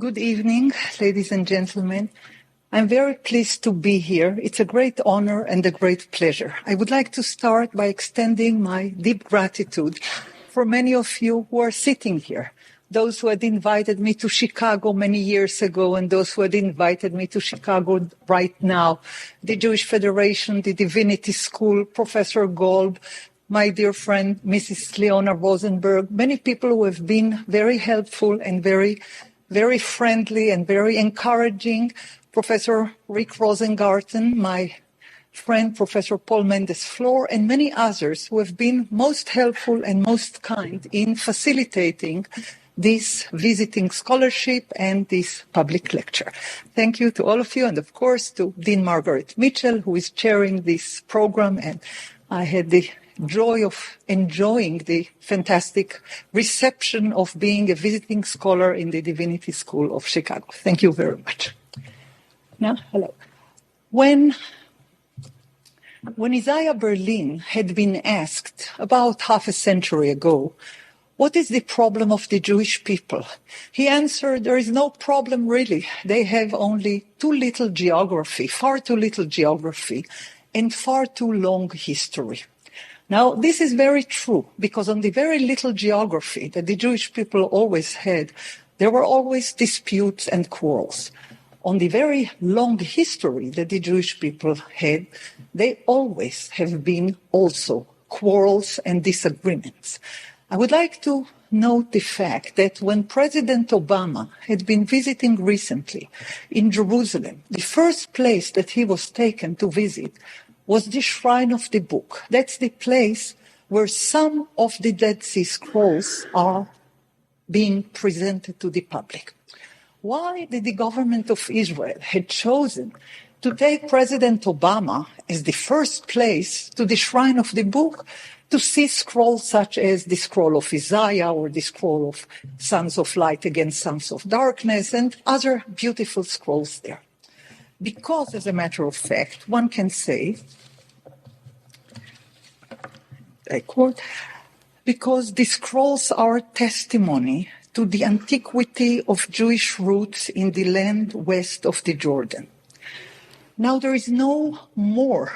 Good evening, ladies and gentlemen. I'm very pleased to be here. It's a great honor and a great pleasure. I would like to start by extending my deep gratitude for many of you who are sitting here, those who had invited me to Chicago many years ago and those who had invited me to Chicago right now, the Jewish Federation, the Divinity School, Professor Golb, my dear friend, Mrs. Leona Rosenberg, many people who have been very helpful and very friendly and very encouraging. Professor Rick Rosengarten, my friend, Professor Paul Mendes-Flohr, and many others who have been most helpful and most kind in facilitating this visiting scholarship and this public lecture. Thank you to all of you, and of course to Dean Margaret Mitchell, who is chairing this program, and I had the joy of enjoying the fantastic reception of being a visiting scholar in the Divinity School of Chicago. Thank you very much. Now, hello. When Isaiah Berlin had been asked about half a century ago, what is the problem of the Jewish people? He answered, there is no problem really. They have only too little geography, far too little geography, and far too long history. Now, this is very true, because on the very little geography that the Jewish people always had, there were always disputes and quarrels. On the very long history that the Jewish people had, they always have been also quarrels and disagreements. I would like to note the fact that when President Obama had been visiting recently in Jerusalem, the first place that he was taken to visit was the Shrine of the Book. That's the place where some of the Dead Sea Scrolls are being presented to the public. Why did the government of Israel had chosen to take President Obama as the first place to the Shrine of the Book to see scrolls such as the scroll of Isaiah or the scroll of Sons of Light against Sons of Darkness and other beautiful scrolls there? Because, as a matter of fact, one can say, I quote, because the scrolls are testimony to the antiquity of Jewish roots in the land west of the Jordan. Now, there is no more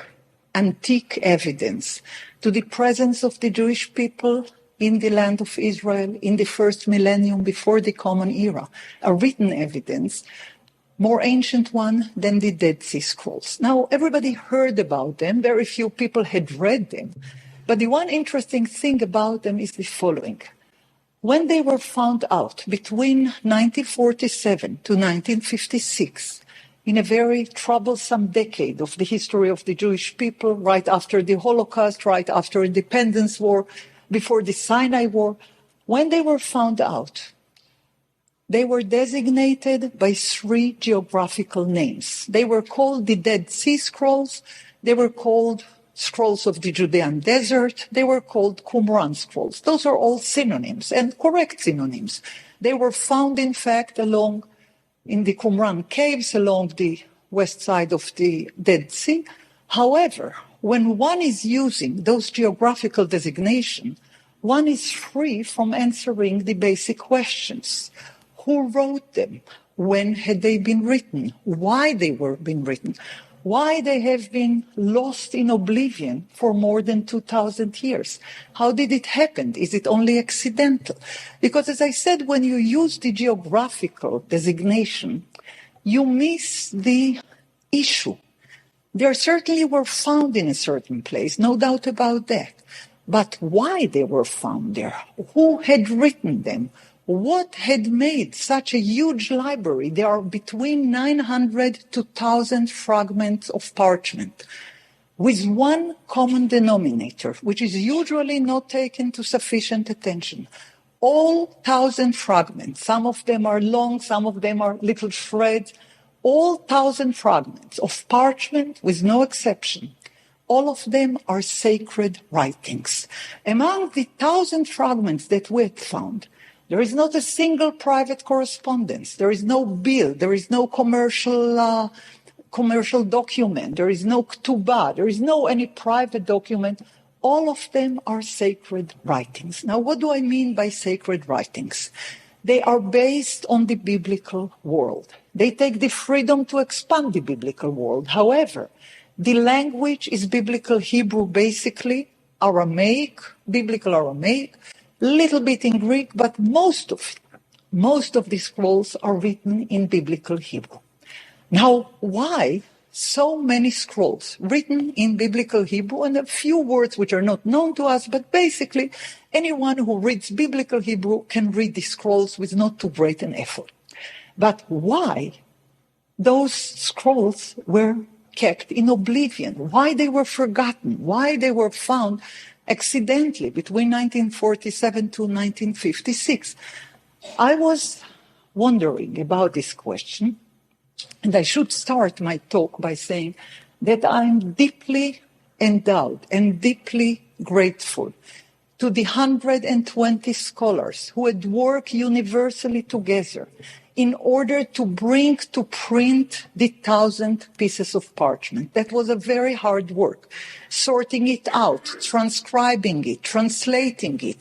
antique evidence to the presence of the Jewish people in the land of Israel in the first millennium before the Common Era, a written evidence, more ancient one than the Dead Sea Scrolls. Now, everybody heard about them. Very few people had read them. But the one interesting thing about them is the following. When they were found out between 1947 to 1956, in a very troublesome decade of the history of the Jewish people, right after the Holocaust, right after Independence War, before the Sinai War, when they were found out, they were designated by three geographical names. They were called the Dead Sea Scrolls, they were called Scrolls of the Judean Desert, they were called Qumran Scrolls. Those are all synonyms, and correct synonyms. They were found, in fact, in the Qumran caves along the west side of the Dead Sea. However, when one is using those geographical designations, one is free from answering the basic questions. Who wrote them? When had they been written? Why they were being written? Why they have been lost in oblivion for more than 2,000 years? How did it happen? Is it only accidental? Because, as I said, when you use the geographical designation, you miss the issue. They certainly were found in a certain place, no doubt about that. But why they were found there? Who had written them? What had made such a huge library? There are between 900 to 1,000 fragments of parchment with one common denominator, which is usually not taken to sufficient attention. All 1,000 fragments, some of them are long, some of them are little shreds, all 1,000 fragments of parchment, with no exception, all of them are sacred writings. Among the 1,000 fragments that we had found, there is not a single private correspondence. There is no bill. There is no commercial document. There is no ketubah. There is no any private document. All of them are sacred writings. Now, what do I mean by sacred writings? They are based on the biblical world. They take the freedom to expand the biblical world. However, the language is biblical Hebrew, basically Aramaic, biblical Aramaic, little bit in Greek, but most of the scrolls are written in biblical Hebrew. Now, why so many scrolls written in biblical Hebrew and a few words which are not known to us, but basically anyone who reads biblical Hebrew can read the scrolls with not too great an effort. But why those scrolls were kept in oblivion, why they were forgotten, why they were found accidentally between 1947 to 1956. I was wondering about this question, and I should start my talk by saying that I'm deeply endowed and deeply grateful to the 120 scholars who had worked universally together in order to bring to print the 1,000 pieces of parchment. That was a very hard work, sorting it out, transcribing it, translating it,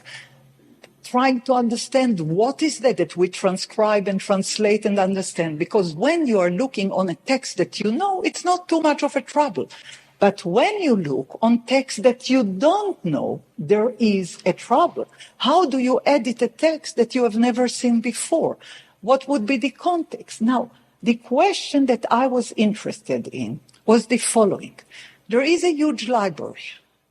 trying to understand what is that we transcribe and translate and understand. Because when you are looking on a text that you know, it's not too much of a trouble. But when you look on text that you don't know, there is a trouble. How do you edit a text that you have never seen before? What would be the context? Now, the question that I was interested in was the following. There is a huge library.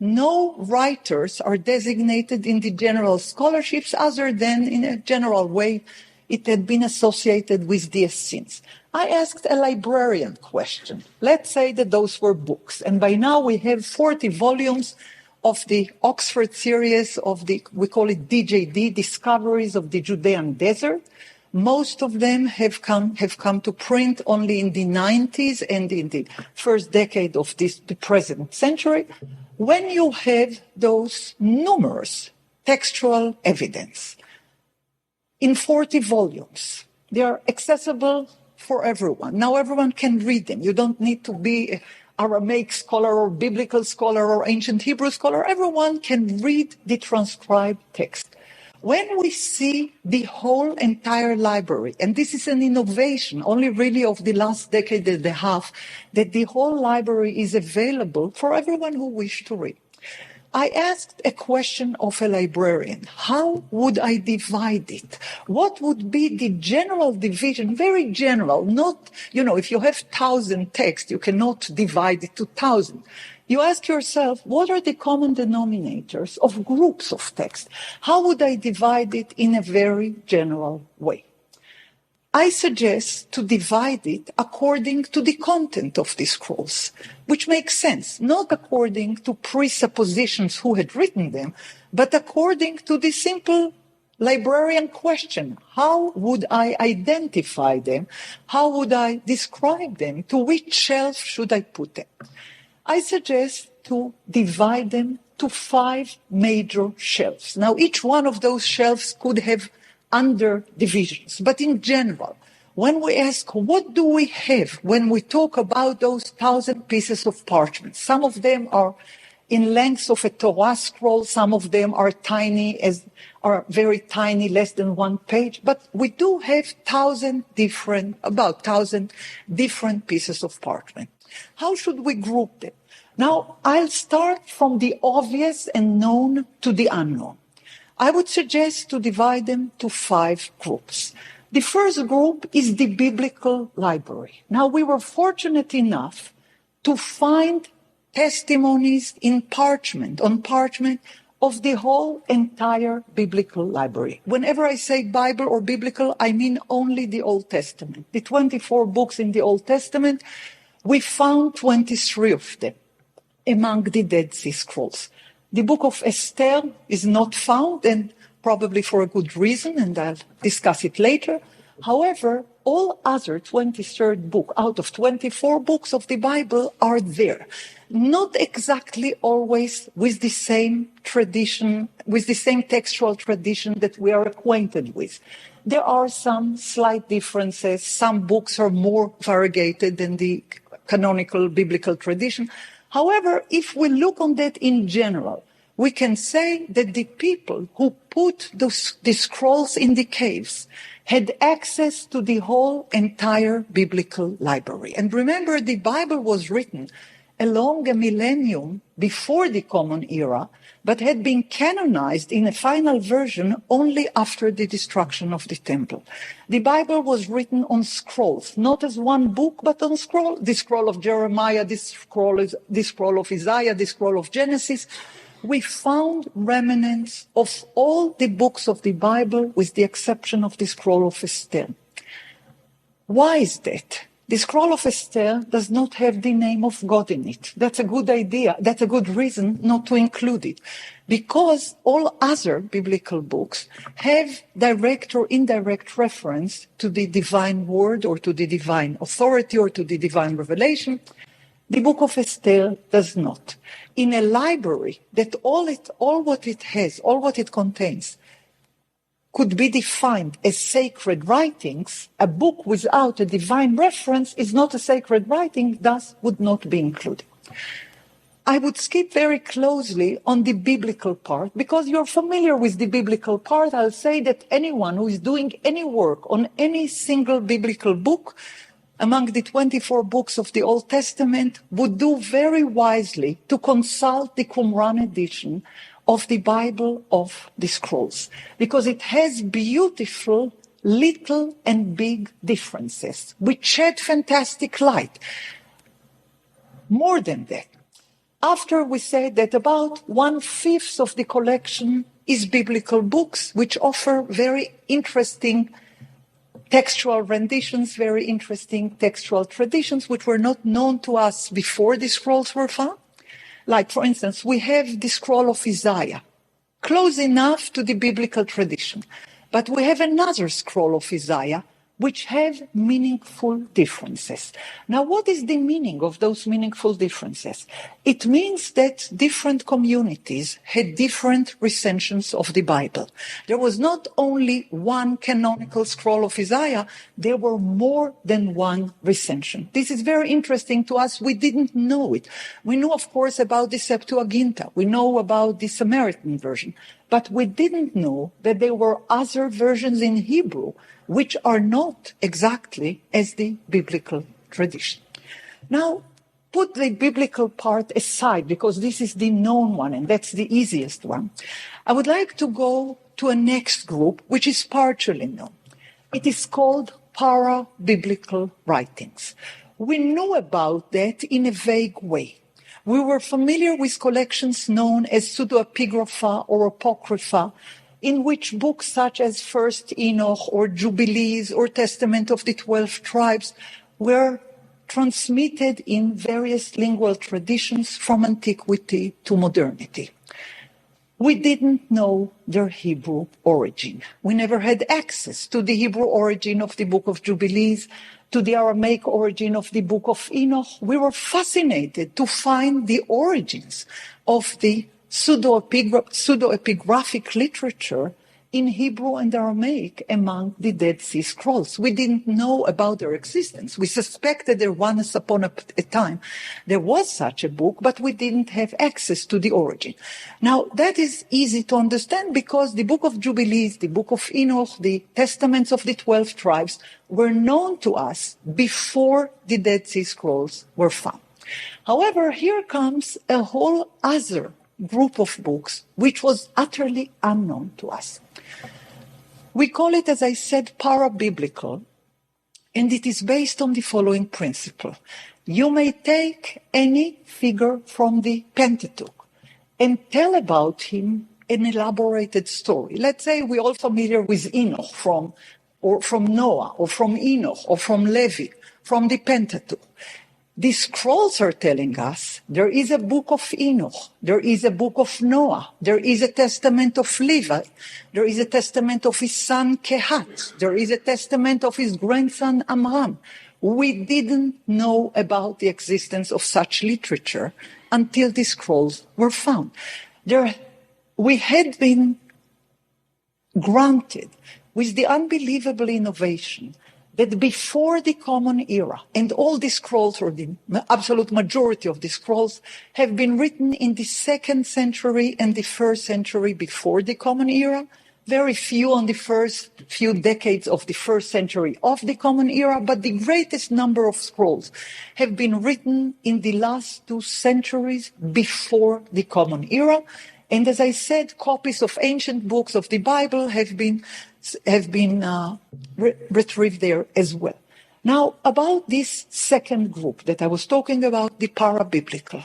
No writers are designated in the general scholarships other than in a general way it had been associated with the Essenes. I asked a librarian question. Let's say that those were books. And by now we have 40 volumes of the Oxford series of we call it DJD, Discoveries of the Judean Desert. Most of them have come to print only in the 90s and in the first decade of the present century. When you have those numerous textual evidence in 40 volumes, they are accessible for everyone. Now everyone can read them. You don't need to be an Aramaic scholar or biblical scholar or ancient Hebrew scholar. Everyone can read the transcribed text. When we see the whole entire library, and this is an innovation only really of the last decade and a half, that the whole library is available for everyone who wishes to read. I asked a question of a librarian. How would I divide it? What would be the general division? Very general, not, if you have 1,000 texts, you cannot divide it to 1,000. You ask yourself, what are the common denominators of groups of text? How would I divide it in a very general way? I suggest to divide it according to the content of the scrolls, which makes sense, not according to presuppositions who had written them, but according to the simple librarian question. How would I identify them? How would I describe them? To which shelf should I put them? I suggest to divide them to 5 major shelves. Now, each one of those shelves could have under divisions, but in general, when we ask what do we have when we talk about those 1,000 pieces of parchment, some of them are in length of a Torah scroll, some of them are are very tiny, less than 1 page, but we do have about 1,000 different pieces of parchment. How should we group them? Now, I'll start from the obvious and known to the unknown. I would suggest to divide them to 5 groups. The first group is the biblical library. Now, we were fortunate enough to find testimonies on parchment, of the whole entire biblical library. Whenever I say Bible or biblical, I mean only the Old Testament. The 24 books in the Old Testament, we found 23 of them among the Dead Sea Scrolls. The book of Esther is not found, and probably for a good reason, and I'll discuss it later. However, all other 23rd book out of 24 books of the Bible are there. Not exactly always with the same tradition, with the same textual tradition that we are acquainted with. There are some slight differences. Some books are more variegated than the canonical biblical tradition. However, if we look on that in general, we can say that the people who put the scrolls in the caves had access to the whole entire biblical library. And remember, the Bible was written along a millennium before the Common Era, but had been canonized in a final version only after the destruction of the temple. The Bible was written on scrolls, not as one book, but on scroll. The scroll of Jeremiah, the scroll of Isaiah, the scroll of Genesis. We found remnants of all the books of the Bible with the exception of the scroll of Esther. Why is that? The scroll of Esther does not have the name of God in it. That's a good idea. That's a good reason not to include it. Because all other biblical books have direct or indirect reference to the divine word or to the divine authority or to the divine revelation. The book of Esther does not. In a library that all what it contains could be defined as sacred writings, a book without a divine reference is not a sacred writing, thus would not be included. I would skip very closely on the biblical part, because you're familiar with the biblical part. I'll say that anyone who is doing any work on any single biblical book among the 24 books of the Old Testament would do very wisely to consult the Qumran edition of the Bible of the Scrolls, because it has beautiful little and big differences which shed fantastic light. More than that, after we said that about 1/5 of the collection is biblical books which offer very interesting textual renditions, very interesting textual traditions which were not known to us before the scrolls were found. Like, for instance, we have the scroll of Isaiah, close enough to the biblical tradition. But we have another scroll of Isaiah which have meaningful differences. Now, what is the meaning of those meaningful differences? It means that different communities had different recensions of the Bible. There was not only one canonical scroll of Isaiah, there were more than one recension. This is very interesting to us. We didn't know it. We knew, of course, about the Septuaginta. We know about the Samaritan version. But we didn't know that there were other versions in Hebrew which are not exactly as the biblical tradition. Now, put the biblical part aside, because this is the known one and that's the easiest one. I would like to go to a next group which is partially known. It is called para-biblical writings. We knew about that in a vague way. We were familiar with collections known as pseudepigrapha or apocrypha, in which books such as First Enoch or Jubilees or Testament of the 12 Tribes were transmitted in various lingual traditions from antiquity to modernity. We didn't know their Hebrew origin. We never had access to the Hebrew origin of the Book of Jubilees, to the Aramaic origin of the Book of Enoch. We were fascinated to find the origins of the pseudoepigraphic literature in Hebrew and Aramaic among the Dead Sea Scrolls. We didn't know about their existence. We suspected that once upon a time there was such a book, but we didn't have access to the origin. Now, that is easy to understand because the Book of Jubilees, the Book of Enoch, the Testaments of the 12 Tribes were known to us before the Dead Sea Scrolls were found. However, here comes a whole other group of books which was utterly unknown to us. We call it, as I said, para-biblical, and it is based on the following principle. You may take any figure from the Pentateuch and tell about him an elaborated story. Let's say we're all familiar with Enoch from Noah, or from Enoch, or from Levi, from the Pentateuch. The scrolls are telling us there is a book of Enoch, there is a book of Noah, there is a testament of Levi, there is a testament of his son Kehat, there is a testament of his grandson Amram. We didn't know about the existence of such literature until the scrolls were found. We had been granted with the unbelievable innovation that before the Common Era, and all the scrolls, or the absolute majority of the scrolls, have been written in the 2nd century and the 1st century before the Common Era, very few on the first few decades of the 1st century of the Common Era, but the greatest number of scrolls have been written in the last 2 centuries before the Common Era. And as I said, copies of ancient books of the Bible have been retrieved there as well. Now, about this second group that I was talking about, the parabiblical,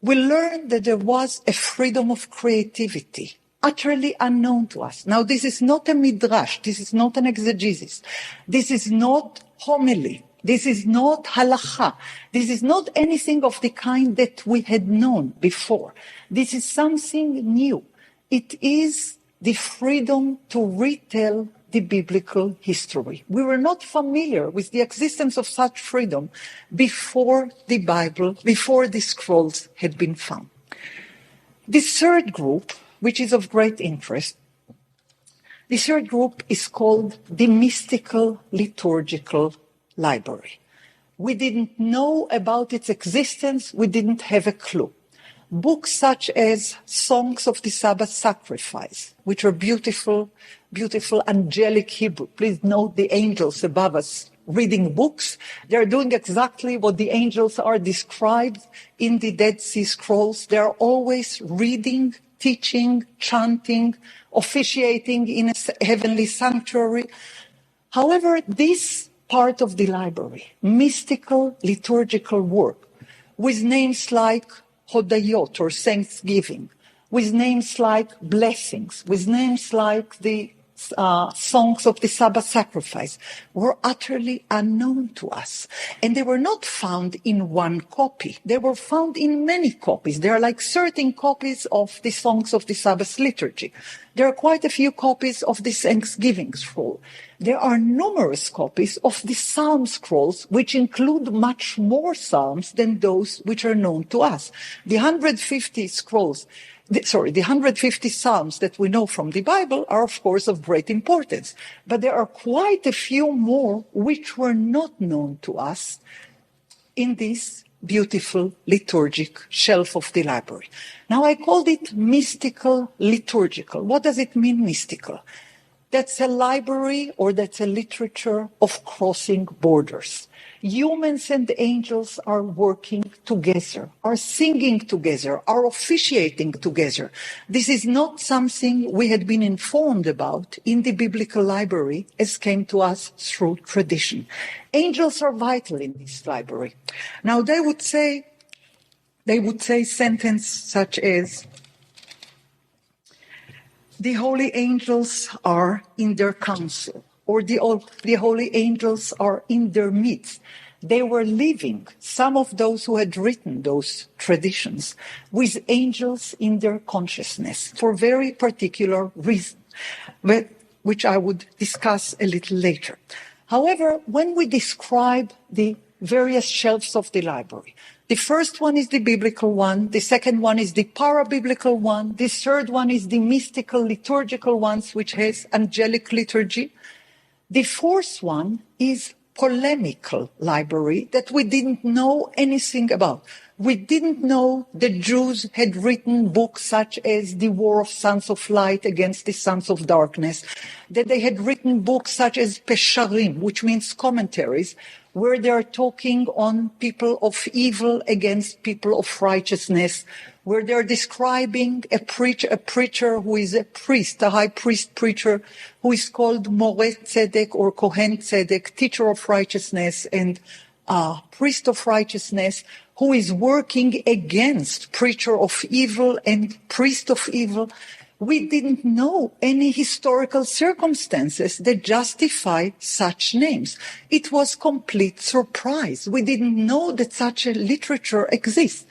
we learned that there was a freedom of creativity utterly unknown to us. Now, this is not a midrash. This is not an exegesis. This is not homily. This is not halacha. This is not anything of the kind that we had known before. This is something new. It is the freedom to retell the biblical history. We were not familiar with the existence of such freedom before the Bible, before the scrolls had been found. The third group, which is of great interest, the third group is called the mystical liturgical library. We didn't know about its existence. We didn't have a clue. Books such as Songs of the Sabbath Sacrifice, which are beautiful, beautiful angelic Hebrew. Please note the angels above us reading books. They're doing exactly what the angels are described in the Dead Sea Scrolls. They're always reading, teaching, chanting, officiating in a heavenly sanctuary. However, this part of the library, mystical liturgical work, with names like Hodayot or Thanksgiving, with names like blessings, with names like the songs of the Sabbath sacrifice, were utterly unknown to us. And they were not found in one copy. They were found in many copies. There are like 13 copies of the songs of the Sabbath liturgy. There are quite a few copies of the Thanksgiving scroll. There are numerous copies of the Psalm scrolls, which include much more Psalms than those which are known to us. The 150 Psalms that we know from the Bible are, of course, of great importance. But there are quite a few more which were not known to us in this beautiful liturgic shelf of the library. Now, I called it mystical liturgical. What does it mean, mystical? That's a library, or that's a literature of crossing borders. Humans and angels are working together, are singing together, are officiating together. This is not something we had been informed about in the biblical library as came to us through tradition. Angels are vital in this library. Now, they would say sentence such as, the holy angels are in their council, or the holy angels are in their midst. They were living, some of those who had written those traditions, with angels in their consciousness for very particular reasons, which I would discuss a little later. However, when we describe the various shelves of the library, the first one is the biblical one, the second one is the parabiblical one, the third one is the mystical liturgical ones, which has angelic liturgy. The fourth one is polemical library that we didn't know anything about. We didn't know the Jews had written books such as The War of Sons of Light against the Sons of Darkness, that they had written books such as Pesharim, which means commentaries, where they are talking on people of evil against people of righteousness, where they are describing a preacher who is a priest, a high priest preacher, who is called Moreh Tzedek or Kohen Tzedek, teacher of righteousness and priest of righteousness, who is working against preacher of evil and priest of evil. We didn't know any historical circumstances that justify such names. It was complete surprise. We didn't know that such a literature exists.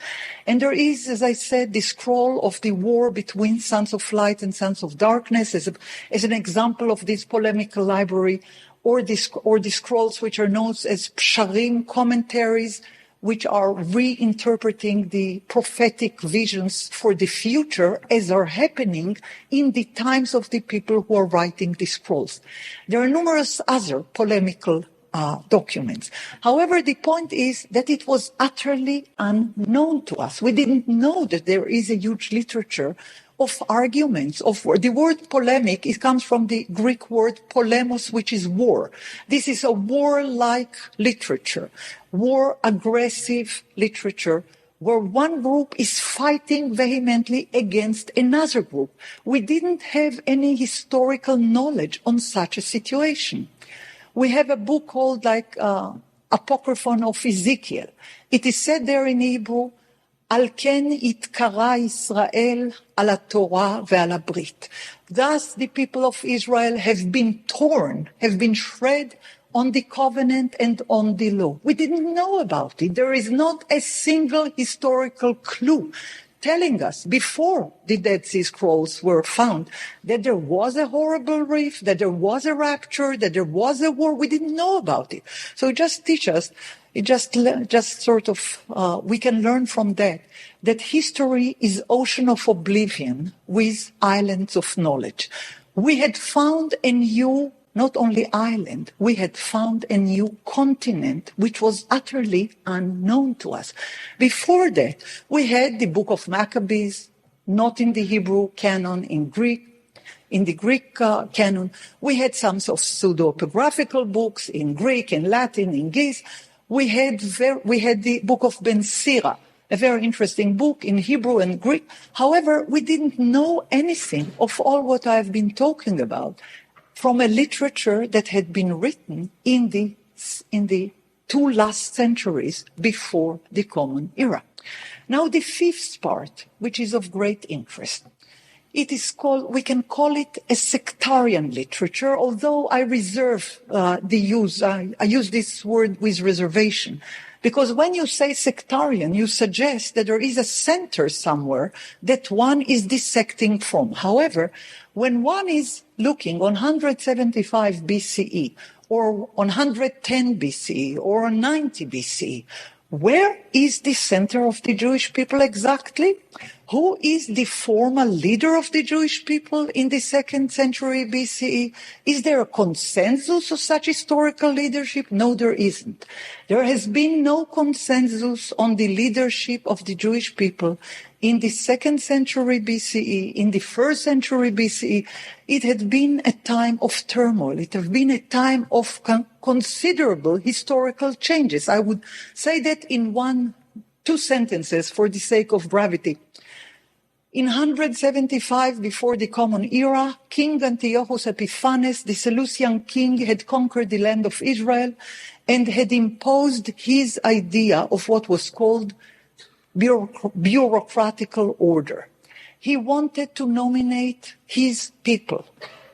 And there is, as I said, the scroll of the war between Sons of Light and Sons of Darkness as an example of this polemical library, or the scrolls which are known as Psharim, commentaries, which are reinterpreting the prophetic visions for the future as are happening in the times of the people who are writing the scrolls. There are numerous other polemical documents. However, the point is that it was utterly unknown to us. We didn't know that there is a huge literature of arguments, the word polemic, it comes from the Greek word polemos, which is war. This is a warlike literature, war aggressive literature, where one group is fighting vehemently against another group. We didn't have any historical knowledge on such a situation. We have a book called Apocryphon of Ezekiel. It is said there in Hebrew, על כן התקרא ישראל על התורה ועל הברית. Thus the people of Israel have been torn, have been shred on the covenant and on the law. We didn't know about it. There is not a single historical clue telling us before the Dead Sea Scrolls were found that there was a horrible reef, that there was a rapture, that there was a war. We didn't know about it. So it just teaches us, we can learn from that history is ocean of oblivion with islands of knowledge. We had found a new, not only island, we had found a new continent which was utterly unknown to us. Before that, we had the book of Maccabees, not in the Hebrew canon, in the Greek canon. We had some sort of pseudo-epigraphical books in Greek, in Latin, in Ge'ez. We had the book of Ben Sira, a very interesting book in Hebrew and Greek. However, we didn't know anything of all what I've been talking about from a literature that had been written in the two last centuries before the Common Era. Now, the fifth part, which is of great interest, we can call it a sectarian literature, although I reserve the use. I use this word with reservation, because when you say sectarian, you suggest that there is a center somewhere that one is dissecting from. However, when one is looking on 175 BCE, or on 110 BCE, or on 90 BCE, where is the center of the Jewish people exactly? Who is the formal leader of the Jewish people in the 2nd century BCE? Is there a consensus of such historical leadership? No, there isn't. There has been no consensus on the leadership of the Jewish people in the 2nd century BCE, in the 1st century BCE. It had been a time of turmoil. It had been a time of considerable historical changes. I would say that in two sentences for the sake of brevity. In 175 before the Common Era, King Antiochus Epiphanes, the Seleucian king, had conquered the land of Israel and had imposed his idea of what was called bureaucratical order. He wanted to nominate his people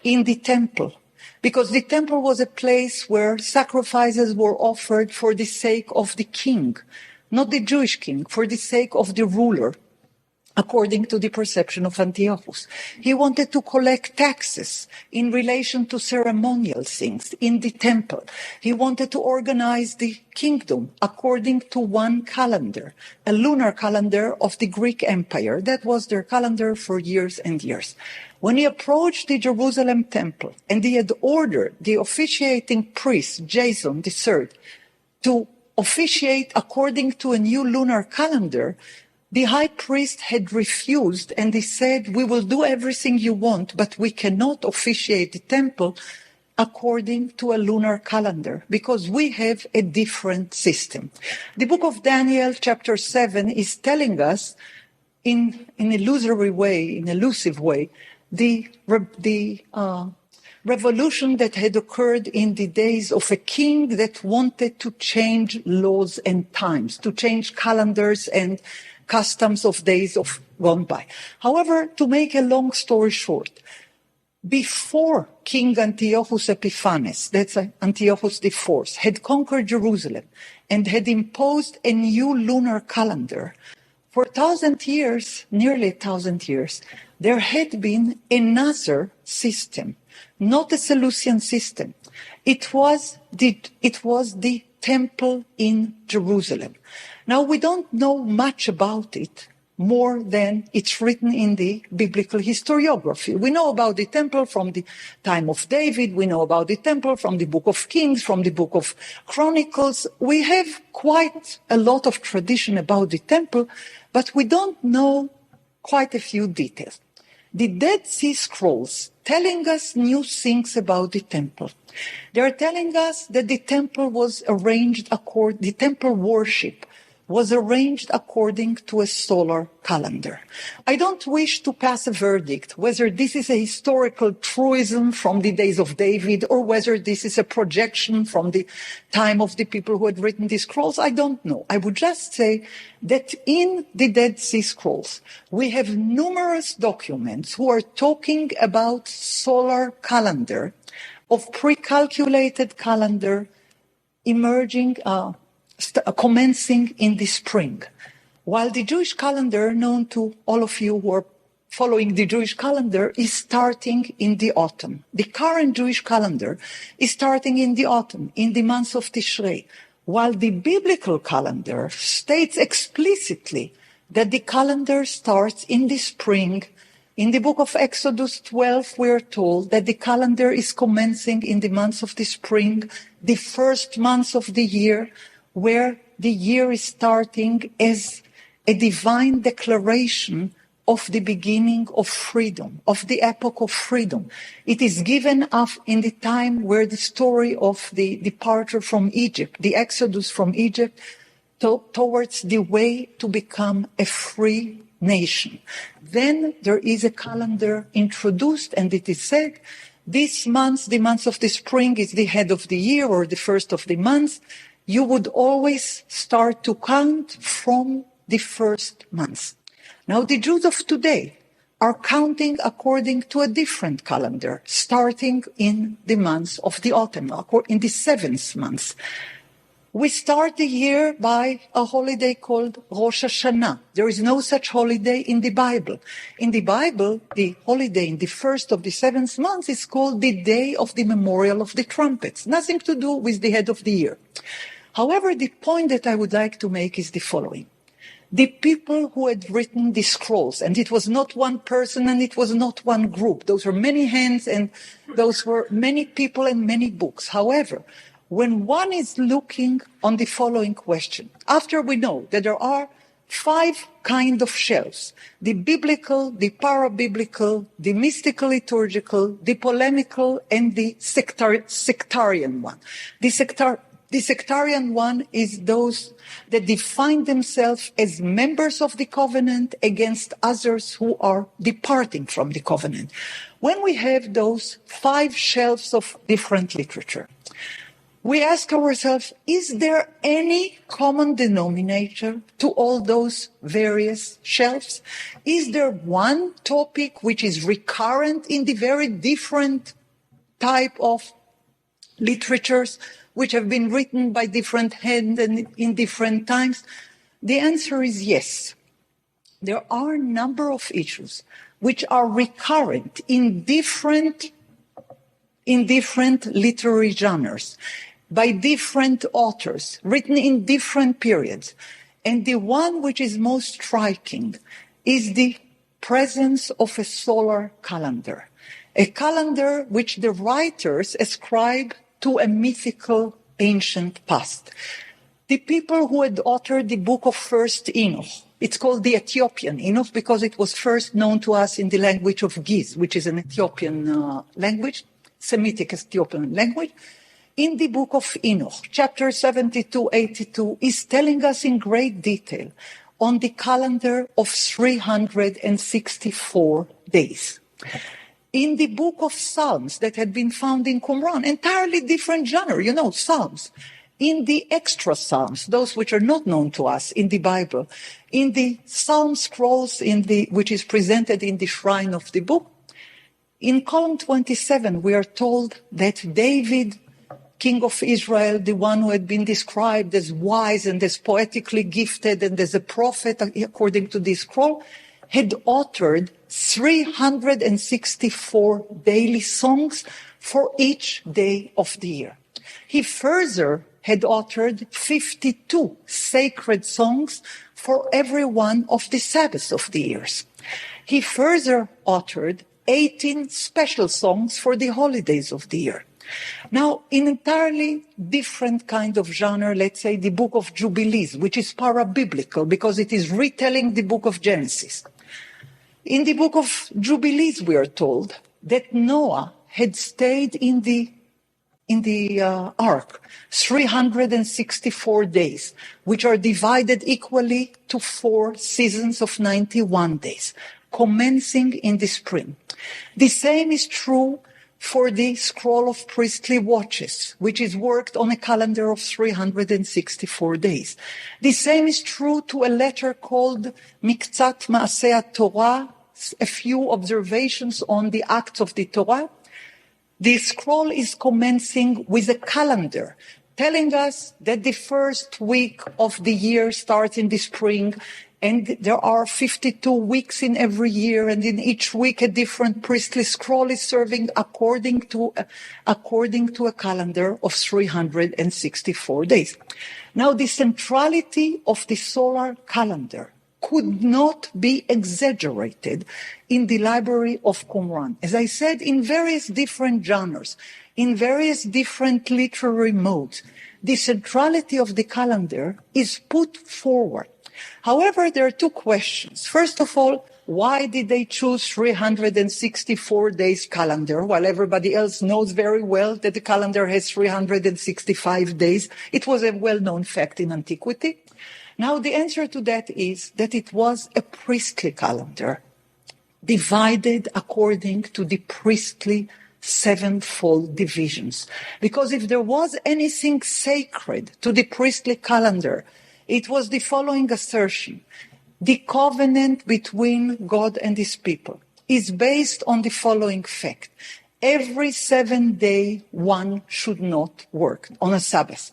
in the temple, because the temple was a place where sacrifices were offered for the sake of the king, not the Jewish king, for the sake of the ruler, according to the perception of Antiochus. He wanted to collect taxes in relation to ceremonial things in the temple. He wanted to organize the kingdom according to one calendar, a lunar calendar of the Greek Empire. That was their calendar for years and years. When he approached the Jerusalem temple and he had ordered the officiating priest, Jason III, to officiate according to a new lunar calendar, the high priest had refused, and he said, we will do everything you want, but we cannot officiate the temple according to a lunar calendar, because we have a different system. The book of Daniel, chapter 7, is telling us in an elusive way, the revolution that had occurred in the days of a king that wanted to change laws and times, to change calendars and customs of days of gone by. However, to make a long story short, before King Antiochus Epiphanes, that's Antiochus IV, had conquered Jerusalem and had imposed a new lunar calendar, for 1,000 years, nearly 1,000 years, there had been another system, not a Seleucian system. It was the temple in Jerusalem. Now, we don't know much about it more than it's written in the biblical historiography. We know about the temple from the time of David. We know about the temple from the book of Kings, from the book of Chronicles. We have quite a lot of tradition about the temple, but we don't know quite a few details. The Dead Sea Scrolls telling us new things about the temple. They are telling us that the temple was arranged the temple worship was arranged according to a solar calendar. I don't wish to pass a verdict whether this is a historical truism from the days of David or whether this is a projection from the time of the people who had written these scrolls. I don't know. I would just say that in the Dead Sea Scrolls, we have numerous documents who are talking about solar calendar, of pre-calculated calendar emerging, commencing in the spring. While the Jewish calendar, known to all of you who are following the Jewish calendar, is starting in the autumn. The current Jewish calendar is starting in the autumn, in the month of Tishrei, while the biblical calendar states explicitly that the calendar starts in the spring. In the book of Exodus 12, we are told that the calendar is commencing in the month of the spring, the first month of the year, where the year is starting as a divine declaration of the beginning of freedom, of the epoch of freedom. It is given up in the time where the story of the departure from Egypt, the exodus from Egypt, towards the way to become a free nation. Then there is a calendar introduced, and it is said, this month, the month of the spring, is the head of the year or the first of the month. You would always start to count from the first month. Now, the Jews of today are counting according to a different calendar, starting in the month of the autumn, in the seventh month. We start the year by a holiday called Rosh Hashanah. There is no such holiday in the Bible. In the Bible, the holiday in the first of the seventh month is called the Day of the Memorial of the Trumpets. Nothing to do with the head of the year. However, the point that I would like to make is the following. The people who had written the scrolls, and it was not one person and it was not one group. Those were many hands and those were many people and many books. However, when one is looking on the following question, after we know that there are 5 kinds of shelves, the biblical, the parabiblical, the mystical liturgical, the polemical, and the sectarian one. The sectarian one is those that define themselves as members of the covenant against others who are departing from the covenant. When we have those 5 shelves of different literature, we ask ourselves, is there any common denominator to all those various shelves? Is there one topic which is recurrent in the very different type of literatures which have been written by different hands and in different times? The answer is yes. There are a number of issues which are recurrent in different literary genres, by different authors, written in different periods. And the one which is most striking is the presence of a solar calendar, a calendar which the writers ascribe to a mythical ancient past. The people who had authored the book of First Enoch, it's called the Ethiopian Enoch because it was first known to us in the language of Giz, which is an Ethiopian language, Semitic Ethiopian language. In the book of Enoch, chapter 72-82 is telling us in great detail on the calendar of 364 days. In the book of Psalms that had been found in Qumran, entirely different genre, Psalms. In the extra Psalms, those which are not known to us in the Bible, in the Psalm scrolls which is presented in the shrine of the book, in column 27, we are told that David, King of Israel, the one who had been described as wise and as poetically gifted and as a prophet, according to this scroll, had authored 364 daily songs for each day of the year. He further had authored 52 sacred songs for every one of the Sabbaths of the years. He further authored 18 special songs for the holidays of the year. Now, in entirely different kind of genre, let's say the book of Jubilees, which is para-biblical because it is retelling the book of Genesis. In the book of Jubilees, we are told that Noah had stayed in the ark 364 days, which are divided equally to 4 seasons of 91 days, commencing in the spring. The same is true for the scroll of priestly watches, which is worked on a calendar of 364 days. The same is true to a letter called Miktzat Maaseh Torah, a few observations on the acts of the Torah. The scroll is commencing with a calendar, telling us that the first week of the year starts in the spring, and there are 52 weeks in every year, and in each week a different priestly scroll is serving according to a calendar of 364 days. Now, the centrality of the solar calendar could not be exaggerated in the library of Qumran. As I said, in various different genres, in various different literary modes, the centrality of the calendar is put forward. However, there are 2 questions. First of all, why did they choose 364 days calendar while everybody else knows very well that the calendar has 365 days? It was a well-known fact in antiquity. Now, the answer to that is that it was a priestly calendar, divided according to the priestly 7-fold divisions. Because if there was anything sacred to the priestly calendar, it was the following assertion: the covenant between God and his people is based on the following fact: every 7 day one should not work on a Sabbath.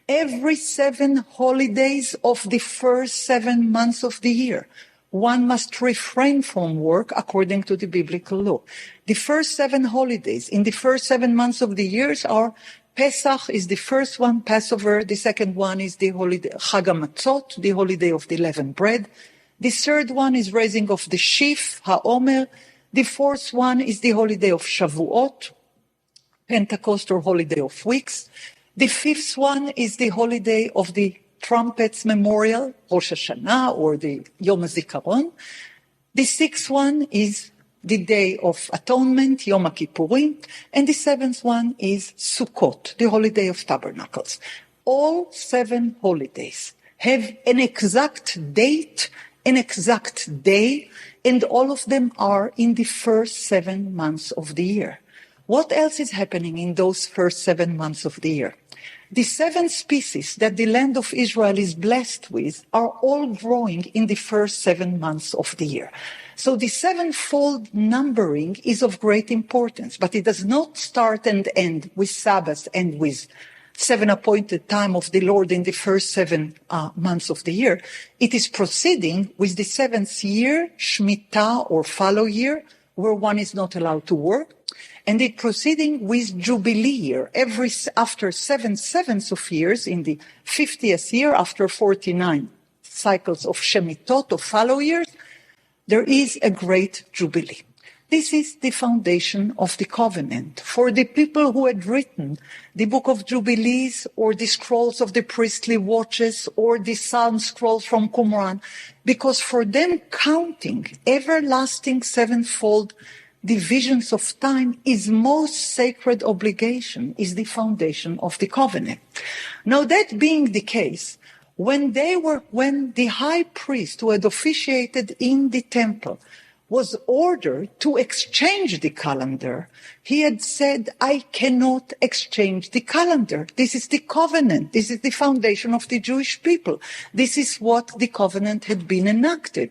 Every 7 holidays of the first 7 months of the year, one must refrain from work according to the biblical law. The first 7 holidays in the first 7 months of the years are Pesach is the first one, Passover. The second one is the holiday Chag HaMatzot, the holiday of the leavened bread. The third one is raising of the sheaf, HaOmer. The fourth one is the holiday of Shavuot, Pentecost or holiday of weeks. The fifth one is the holiday of the trumpets memorial, Rosh Hashanah, or the Yom HaZikaron. The sixth one is the Day of Atonement, Yom HaKippurim. And the seventh one is Sukkot, the holiday of Tabernacles. All 7 holidays have an exact date, an exact day, and all of them are in the first 7 months of the year. What else is happening in those first 7 months of the year? The 7 species that the land of Israel is blessed with are all growing in the first 7 months of the year. So the 7-fold numbering is of great importance, but it does not start and end with Sabbath and with 7 appointed time of the Lord in the first 7 months of the year. It is proceeding with the 7th year, Shemitah or fallow year, where one is not allowed to work. And it proceeding with Jubilee year. After 7 sevenths of years, in the 50th year, after 49 cycles of Shemitot, of fallow years, there is a great Jubilee. This is the foundation of the covenant for the people who had written the book of Jubilees or the scrolls of the priestly watches or the psalm scrolls from Qumran, because for them counting everlasting 7-fold divisions of time is most sacred obligation, is the foundation of the covenant. Now, that being the case, when the high priest who had officiated in the temple was ordered to exchange the calendar, he had said, I cannot exchange the calendar. This is the covenant. This is the foundation of the Jewish people. This is what the covenant had been enacted.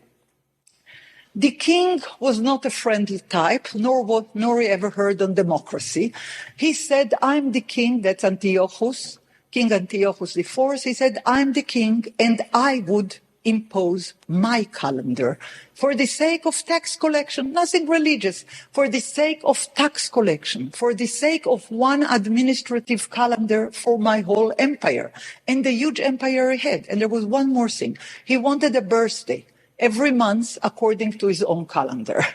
The king was not a friendly type, nor he ever heard on democracy. He said, I'm the king, that's Antiochus, King Antiochus IV. He said, I'm the king, and I would impose my calendar for the sake of tax collection, nothing religious, for the sake of tax collection, for the sake of one administrative calendar for my whole empire and the huge empire he had. And there was one more thing. He wanted a birthday every month according to his own calendar.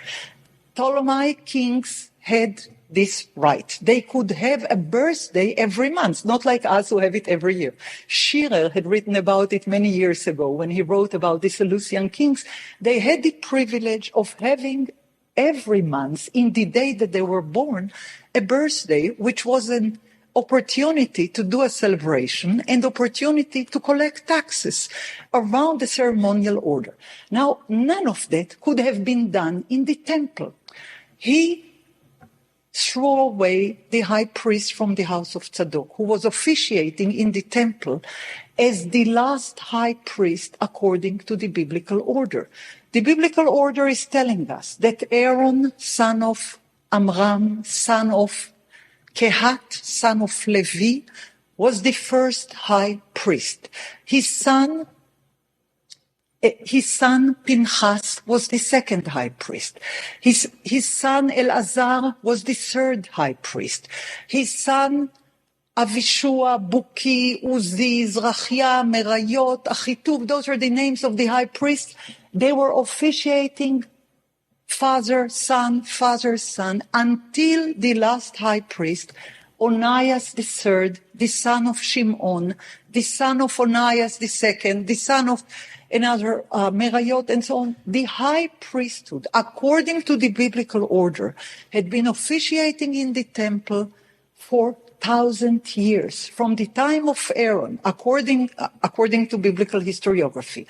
Ptolemaic kings had this right. They could have a birthday every month, not like us who have it every year. Shearer had written about it many years ago when he wrote about the Seleucian kings. They had the privilege of having every month, in the day that they were born, a birthday, which was an opportunity to do a celebration and opportunity to collect taxes around the ceremonial order. Now, none of that could have been done in the temple. He threw away the high priest from the house of Tzadok, who was officiating in the temple as the last high priest according to the biblical order. The biblical order is telling us that Aaron, son of Amram, son of Kehat, son of Levi, was the first high priest. His son Pinchas was the second high priest. His son Elazar was the third high priest. His son Avishua, Buki, Uzi, Zrachia, Merayot, Achitub, those are the names of the high priests. They were officiating father, son, until the last high priest, Onias III, the son of Shimon, the son of Onias II, the son of another Merayot, and so on. The high priesthood, according to the biblical order, had been officiating in the temple for 1,000 years, from the time of Aaron, according to biblical historiography,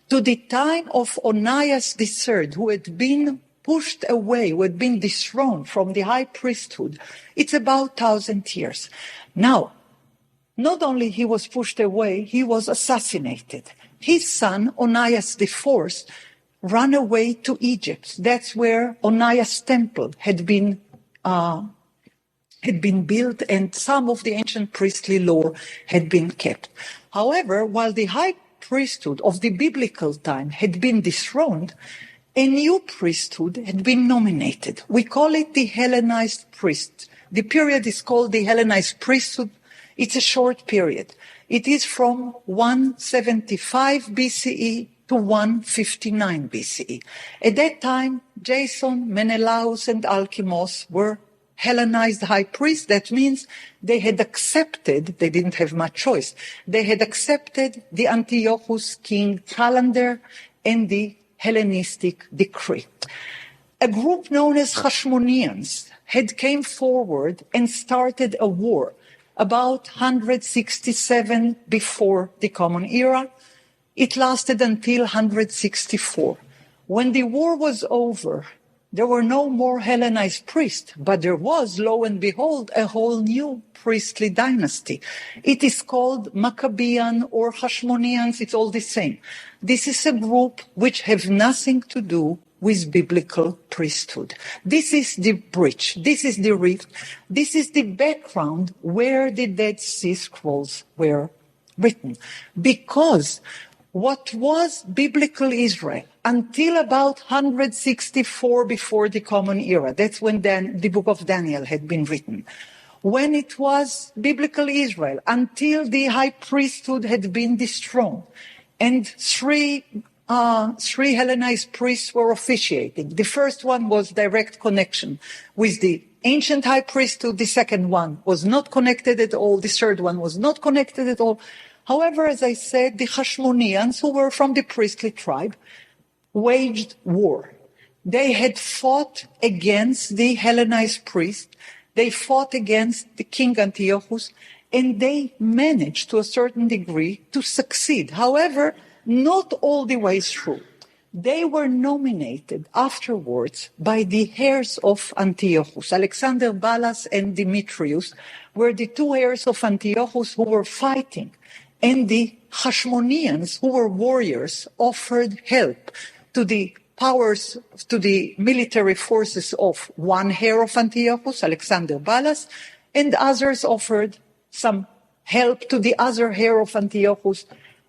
to the time of Onias III, who had been pushed away, who had been dethroned from the high priesthood. It's about 1,000 years. Now, not only he was pushed away, he was assassinated. His son, Onias IV, ran away to Egypt. That's where Onias' temple had been built, and some of the ancient priestly lore had been kept. However, while the high priesthood of the biblical time had been dethroned, a new priesthood had been nominated. We call it the Hellenized priest. The period is called the Hellenized priesthood. It's a short period. It is from 175 BCE to 159 BCE. At that time, Jason, Menelaus, and Alkimos were Hellenized high priests. That means they had accepted, they didn't have much choice, they had accepted the Antiochus king calendar and the Hellenistic decree. A group known as Hashmoneans had came forward and started a war about 167 before the Common Era. It lasted until 164. When the war was over, there were no more Hellenized priests, but there was, lo and behold, a whole new priestly dynasty. It is called Maccabean or Hashmoneans, it's all the same. This is a group which have nothing to do with biblical priesthood. This is the breach, this is the rift, this is the background where the Dead Sea Scrolls were written. Because what was biblical Israel until about 164 before the Common Era, that's when the book of Daniel had been written, when it was biblical Israel until the high priesthood had been dethroned, and three Hellenized priests were officiating. The first one was direct connection with the ancient high priesthood. The second one was not connected at all. The third one was not connected at all. However, as I said, the Hashmoneans, who were from the priestly tribe, waged war. They had fought against the Hellenized priest. They fought against the king Antiochus, and they managed to a certain degree to succeed. However, not all the way through. They were nominated afterwards by the heirs of Antiochus. Alexander Balas and Demetrius were the two heirs of Antiochus who were fighting. And the Hashmoneans, who were warriors, offered help to the powers, to the military forces of one heir of Antiochus, Alexander Balas, and others offered some help to the other heir of Antiochus,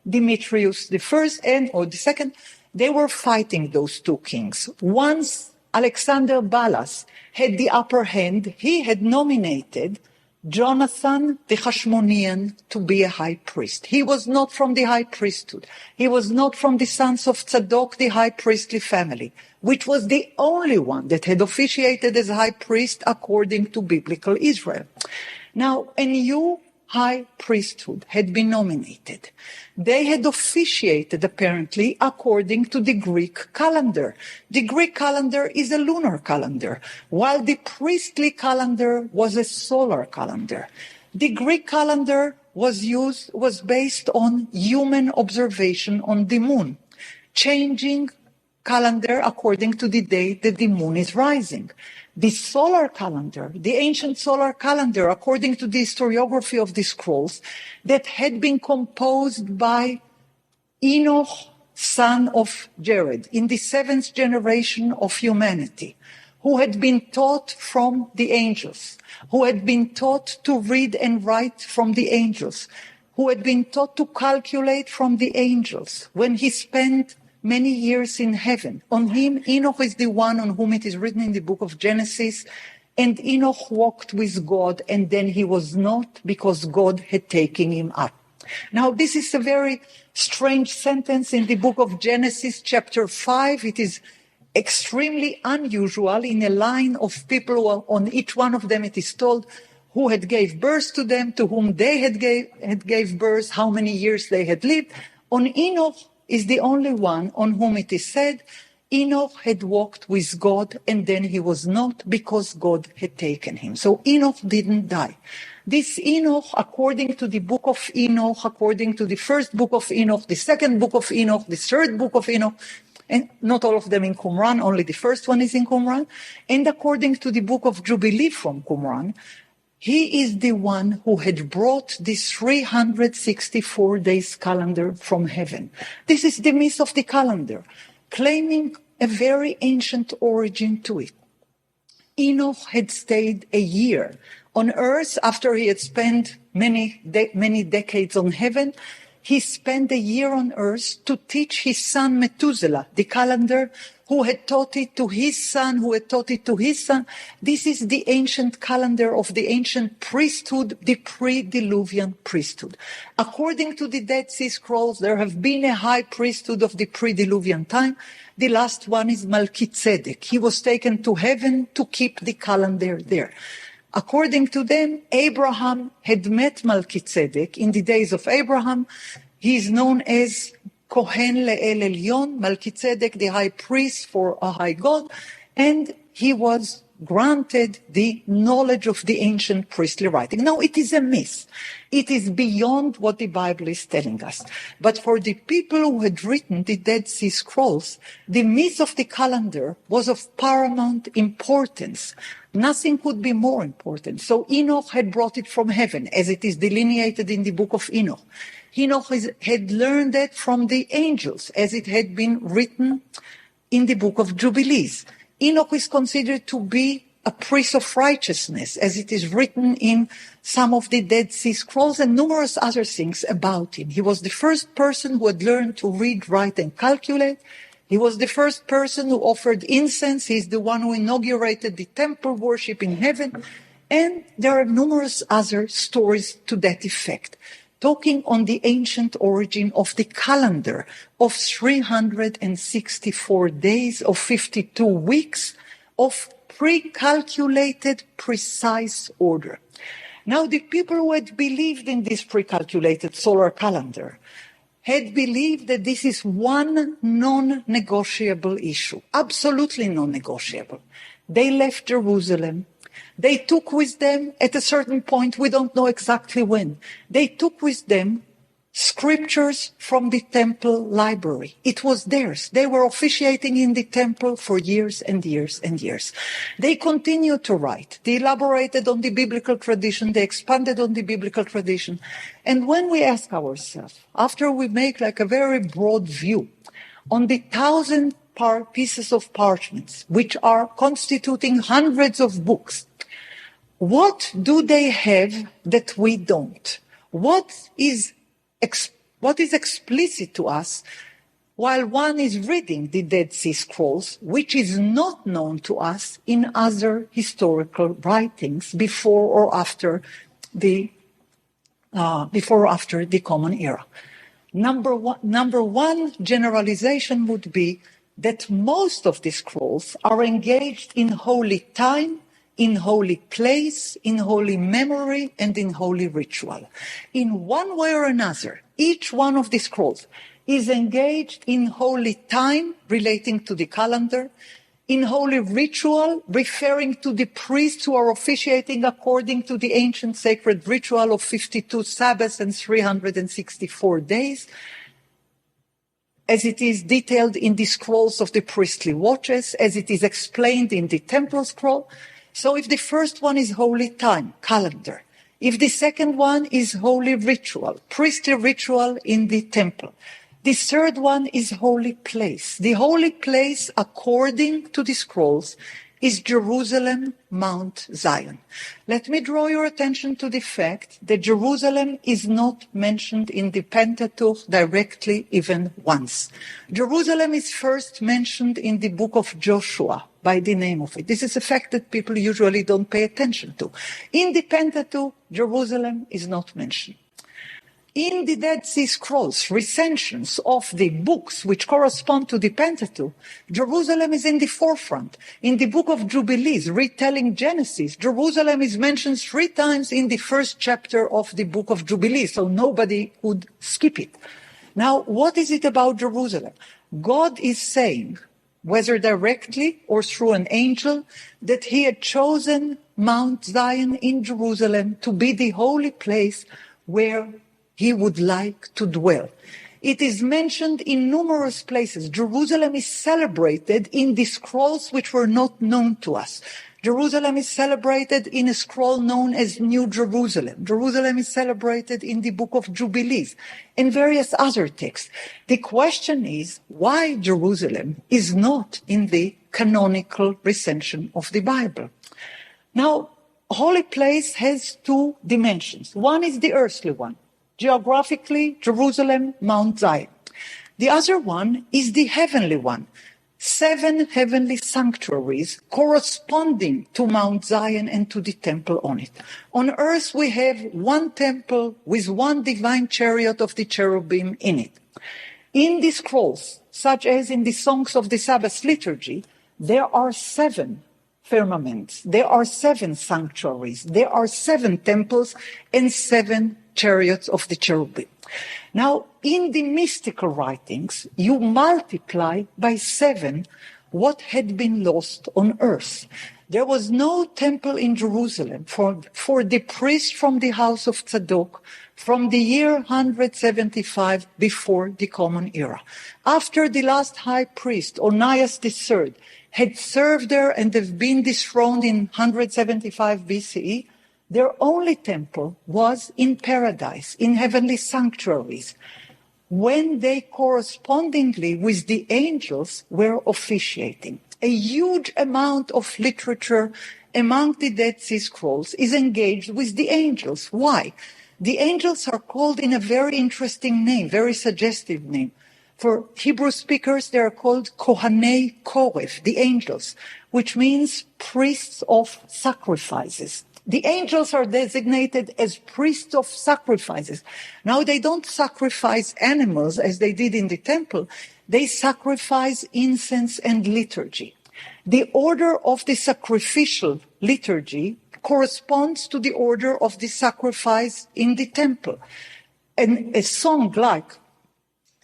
Demetrius the first or the second, they were fighting those two kings. Once Alexander Balas had the upper hand, he had nominated Jonathan the Hashmonean to be a high priest. He was not from the high priesthood. He was not from the sons of Tzadok, the high priestly family, which was the only one that had officiated as high priest according to biblical Israel. Now, a new high priesthood had been nominated. They had officiated, apparently, according to the Greek calendar. The Greek calendar is a lunar calendar, while the priestly calendar was a solar calendar. The Greek calendar was based on human observation on the moon, changing calendar according to the day that the moon is rising. The solar calendar, the ancient solar calendar, according to the historiography of the scrolls, that had been composed by Enoch, son of Jared, in the 7th generation of humanity, who had been taught from the angels, who had been taught to read and write from the angels, who had been taught to calculate from the angels, when he spent many years in heaven. On him, Enoch is the one on whom it is written in the book of Genesis, and Enoch walked with God, and then he was not, because God had taken him up. Now, this is a very strange sentence in the book of Genesis, chapter 5. It is extremely unusual in a line of people who are, on each one of them it is told who had gave birth to them, to whom they had gave birth, how many years they had lived. On Enoch is the only one on whom it is said, Enoch had walked with God, and then he was not, because God had taken him. So Enoch didn't die. This Enoch, according to the book of Enoch, according to the first book of Enoch, the second book of Enoch, the third book of Enoch, and not all of them in Qumran, only the first one is in Qumran, and according to the book of Jubilee from Qumran, he is the one who had brought this 364 days calendar from heaven. This is the myth of the calendar, claiming a very ancient origin to it. Enoch had stayed a year on earth after he had spent many decades on heaven. He spent a year on earth to teach his son Methuselah the calendar, who had taught it to his son, who had taught it to his son. This is the ancient calendar of the ancient priesthood, the pre-Diluvian priesthood. According to the Dead Sea Scrolls, there have been a high priesthood of the pre-Diluvian time. The last one is Melchizedek. He was taken to heaven to keep the calendar there. According to them, Abraham had met Melchizedek in the days of Abraham. He is known as Kohen Le'el Elyon, Melchizedek, the high priest for a high God, and he was granted the knowledge of the ancient priestly writing. Now, it is a myth. It is beyond what the Bible is telling us. But for the people who had written the Dead Sea Scrolls, the myth of the calendar was of paramount importance. Nothing could be more important. So Enoch had brought it from heaven, as it is delineated in the book of Enoch. Enoch had learned that from the angels, as it had been written in the book of Jubilees. Enoch is considered to be a priest of righteousness, as it is written in some of the Dead Sea Scrolls and numerous other things about him. He was the first person who had learned to read, write, and calculate. He was the first person who offered incense. He's the one who inaugurated the temple worship in heaven. And there are numerous other stories to that effect, talking on the ancient origin of the calendar of 364 days, of 52 weeks, of pre-calculated, precise order. Now, the people who had believed in this pre-calculated solar calendar had believed that this is one non-negotiable issue, absolutely non-negotiable. They left Jerusalem. They took with them, at a certain point, we don't know exactly when, they took with them scriptures from the temple library. It was theirs. They were officiating in the temple for years and years and years. They continued to write. They elaborated on the biblical tradition. They expanded on the biblical tradition. And when we ask ourselves, after we make like a very broad view on the 1,000 pieces of parchments, which are constituting hundreds of books, what do they have that we don't? What is what is explicit to us while one is reading the Dead Sea Scrolls, which is not known to us in other historical writings before or after the Common Era. Number one generalization would be that most of the scrolls are engaged in holy time, in holy place, in holy memory, and in holy ritual. In one way or another, each one of the scrolls is engaged in holy time relating to the calendar, in holy ritual referring to the priests who are officiating according to the ancient sacred ritual of 52 Sabbaths and 364 days, as it is detailed in the scrolls of the priestly watches, as it is explained in the temple scroll. So if the first one is holy time, calendar, if the second one is holy ritual, priestly ritual in the temple, the third one is holy place. The holy place, according to the scrolls, is Jerusalem, Mount Zion. Let me draw your attention to the fact that Jerusalem is not mentioned in the Pentateuch directly even once. Jerusalem is first mentioned in the book of Joshua by the name of it. This is a fact that people usually don't pay attention to. In the Pentateuch, Jerusalem is not mentioned. In the Dead Sea Scrolls, recensions of the books which correspond to the Pentateuch, Jerusalem is in the forefront. In the book of Jubilees, retelling Genesis, Jerusalem is mentioned 3 times in the first chapter of the book of Jubilees, so nobody would skip it. Now, what is it about Jerusalem? God is saying, whether directly or through an angel, that he had chosen Mount Zion in Jerusalem to be the holy place where he would like to dwell. It is mentioned in numerous places. Jerusalem is celebrated in the scrolls which were not known to us. Jerusalem is celebrated in a scroll known as New Jerusalem. Jerusalem is celebrated in the book of Jubilees and various other texts. The question is why Jerusalem is not in the canonical recension of the Bible. Now, holy place has 2 dimensions. One is the earthly one. Geographically, Jerusalem, Mount Zion. The other one is the heavenly one. 7 heavenly sanctuaries corresponding to Mount Zion and to the temple on it. On earth, we have 1 temple with 1 divine chariot of the cherubim in it. In the scrolls, such as in the songs of the Sabbath liturgy, there are 7 firmaments, there are 7 sanctuaries, there are 7 temples and 7 chariots of the cherubim. Now, in the mystical writings, you multiply by 7 what had been lost on earth. There was no temple in Jerusalem for the priest from the house of Tzadok from the year 175 before the Common Era. After the last high priest, Onias III, had served there and have been dethroned in 175 BCE, their only temple was in paradise, in heavenly sanctuaries, when they correspondingly with the angels were officiating. A huge amount of literature among the Dead Sea Scrolls is engaged with the angels. Why? The angels are called in a very interesting name, very suggestive name. For Hebrew speakers, they are called Kohanei Koref, the angels, which means priests of sacrifices. The angels are designated as priests of sacrifices. Now, they don't sacrifice animals as they did in the temple. They sacrifice incense and liturgy. The order of the sacrificial liturgy corresponds to the order of the sacrifice in the temple. And a song like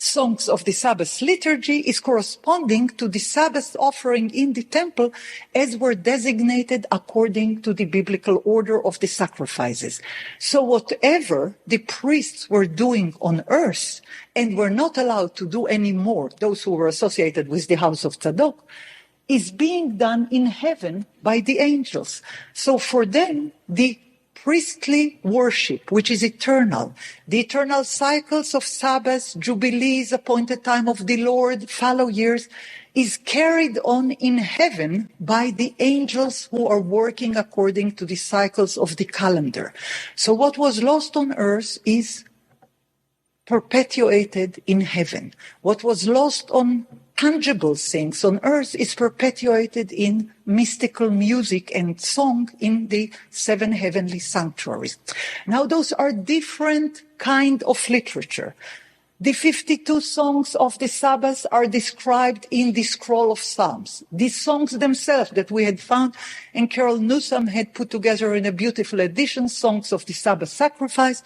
Songs of the Sabbath liturgy is corresponding to the Sabbath offering in the temple as were designated according to the biblical order of the sacrifices. So whatever the priests were doing on earth and were not allowed to do anymore, those who were associated with the house of Tzadok, is being done in heaven by the angels. So for them, the priestly worship, which is eternal, the eternal cycles of Sabbath, Jubilees, appointed time of the Lord, fallow years, is carried on in heaven by the angels who are working according to the cycles of the calendar. So what was lost on earth is perpetuated in heaven. What was lost on tangible things on earth is perpetuated in mystical music and song in the 7 heavenly sanctuaries. Now, those are different kind of literature. The 52 songs of the Sabbath are described in the scroll of Psalms. These songs themselves that we had found and Carol Newsom had put together in a beautiful edition, Songs of the Sabbath Sacrifice.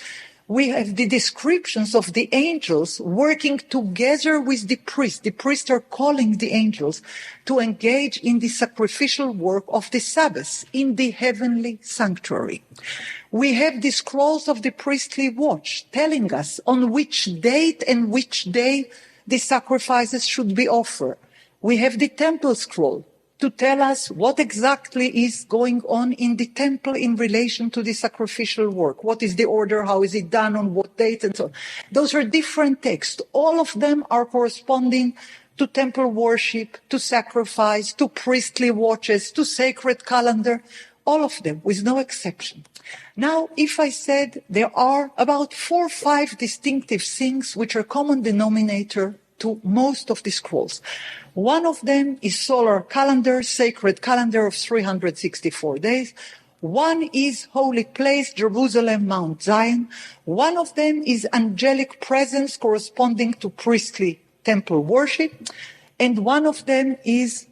We have the descriptions of the angels working together with the priests. The priests are calling the angels to engage in the sacrificial work of the Sabbath in the heavenly sanctuary. We have the scrolls of the priestly watch telling us on which date and which day the sacrifices should be offered. We have the temple scroll to tell us what exactly is going on in the temple in relation to the sacrificial work. What is the order? How is it done? On what date? And so on. Those are different texts. All of them are corresponding to temple worship, to sacrifice, to priestly watches, to sacred calendar. All of them, with no exception. Now, if I said there are about 4 or 5 distinctive things which are common denominator to most of the scrolls. One of them is solar calendar, sacred calendar of 364 days. One is holy place, Jerusalem, Mount Zion. One of them is angelic presence corresponding to priestly temple worship. And one of them is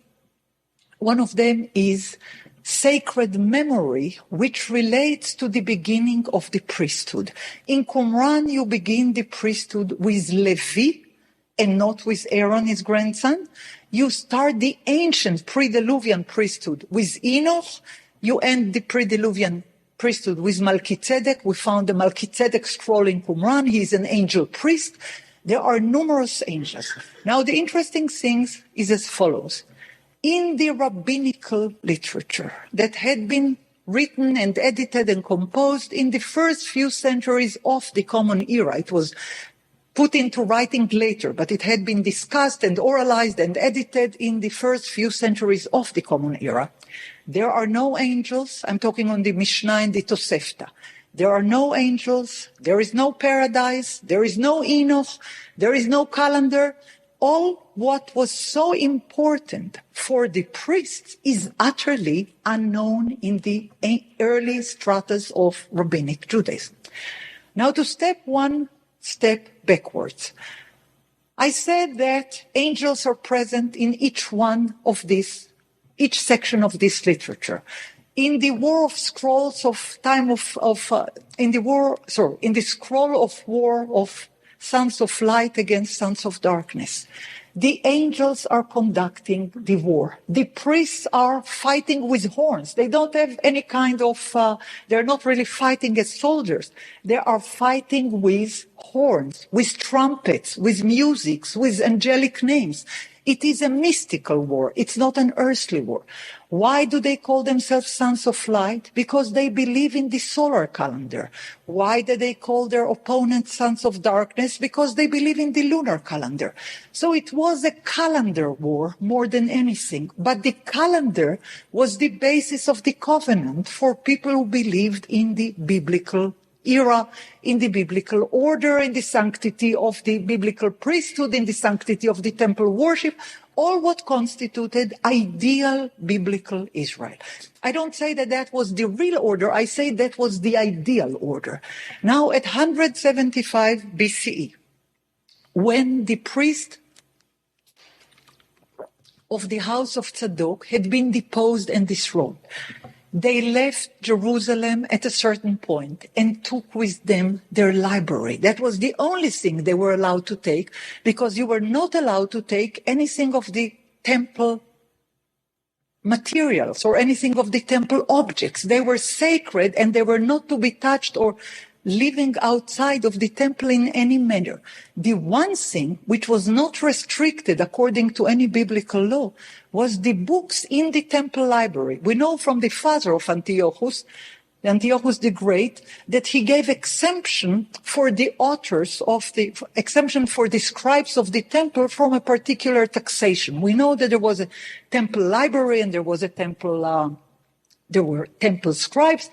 sacred memory, which relates to the beginning of the priesthood. In Qumran, you begin the priesthood with Levi, and not with Aaron, his grandson. You start the ancient pre-Diluvian priesthood with Enoch. You end the pre-Diluvian priesthood with Melchizedek. We found the Melchizedek scroll in Qumran. He is an angel priest. There are numerous angels. Now, the interesting thing is as follows. In the rabbinical literature that had been written and edited and composed in the first few centuries of the Common Era, it was put into writing later, but it had been discussed and oralized and edited in the first few centuries of the Common Era. There are no angels. I'm talking on the Mishnah and the Tosefta. There are no angels. There is no paradise. There is no Enoch. There is no calendar. All what was so important for the priests is utterly unknown in the early stratas of rabbinic Judaism. Now, to step backwards. I said that angels are present in each section of this literature. In the War of Scrolls of in the Scroll of War of Sons of Light against Sons of Darkness, the angels are conducting the war. The priests are fighting with horns. They don't have any kind of, they're not really fighting as soldiers. They are fighting with horns, with trumpets, with music, with angelic names. It is a mystical war. It's not an earthly war. Why do they call themselves sons of light? Because they believe in the solar calendar. Why do they call their opponents sons of darkness? Because they believe in the lunar calendar. So it was a calendar war more than anything. But the calendar was the basis of the covenant for people who believed in the biblical era, in the biblical order, in the sanctity of the biblical priesthood, in the sanctity of the temple worship, all what constituted ideal biblical Israel. I don't say that that was the real order. I say that was the ideal order. Now, at 175 BCE, when the priest of the house of Tzadok had been deposed and disrobed, they left Jerusalem at a certain point and took with them their library. That was the only thing they were allowed to take, because you were not allowed to take anything of the temple materials or anything of the temple objects. They were sacred and they were not to be touched or living outside of the temple in any manner. The one thing which was not restricted according to any biblical law was the books in the temple library. We know from the father of Antiochus the Great, that he gave exemption for the authors of the, exemption for the scribes of the temple from a particular taxation. We know that there was a temple library and there was a temple, there were temple scribes.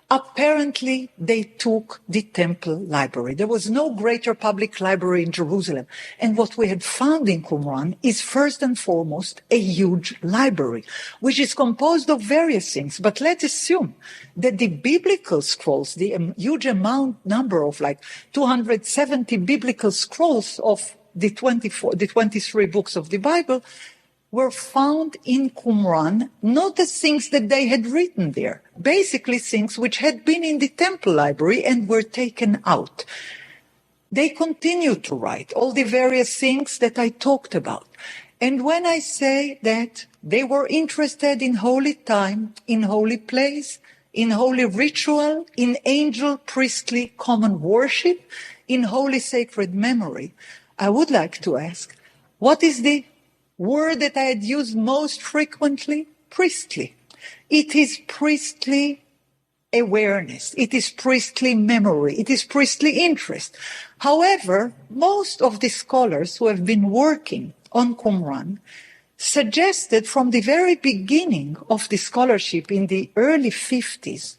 Apparently, they took the temple library. There was no greater public library in Jerusalem. And what we had found in Qumran is first and foremost a huge library, which is composed of various things. But let's assume that the biblical scrolls, the huge number of like 270 biblical scrolls of the 23 books of the Bible, were found in Qumran, not as things that they had written there, basically things which had been in the temple library and were taken out. They continued to write all the various things that I talked about. And when I say that they were interested in holy time, in holy place, in holy ritual, in angel priestly common worship, in holy sacred memory, I would like to ask, what is the word that I had used most frequently? Priestly. It is priestly awareness. It is priestly memory. It is priestly interest. However, most of the scholars who have been working on Qumran suggested from the very beginning of the scholarship in the early 50s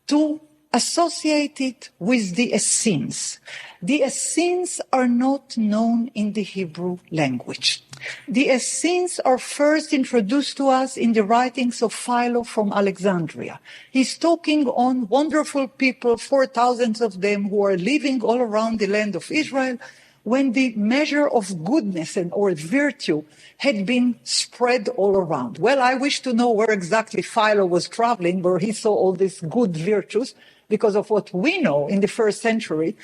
to associate it with the Essenes. The Essenes are not known in the Hebrew language. The Essenes are first introduced to us in the writings of Philo from Alexandria. He's talking on wonderful people, 4,000 of them who are living all around the land of Israel, when the measure of goodness or virtue had been spread all around. Well, I wish to know where exactly Philo was traveling, where he saw all these good virtues, because of what we know in the first century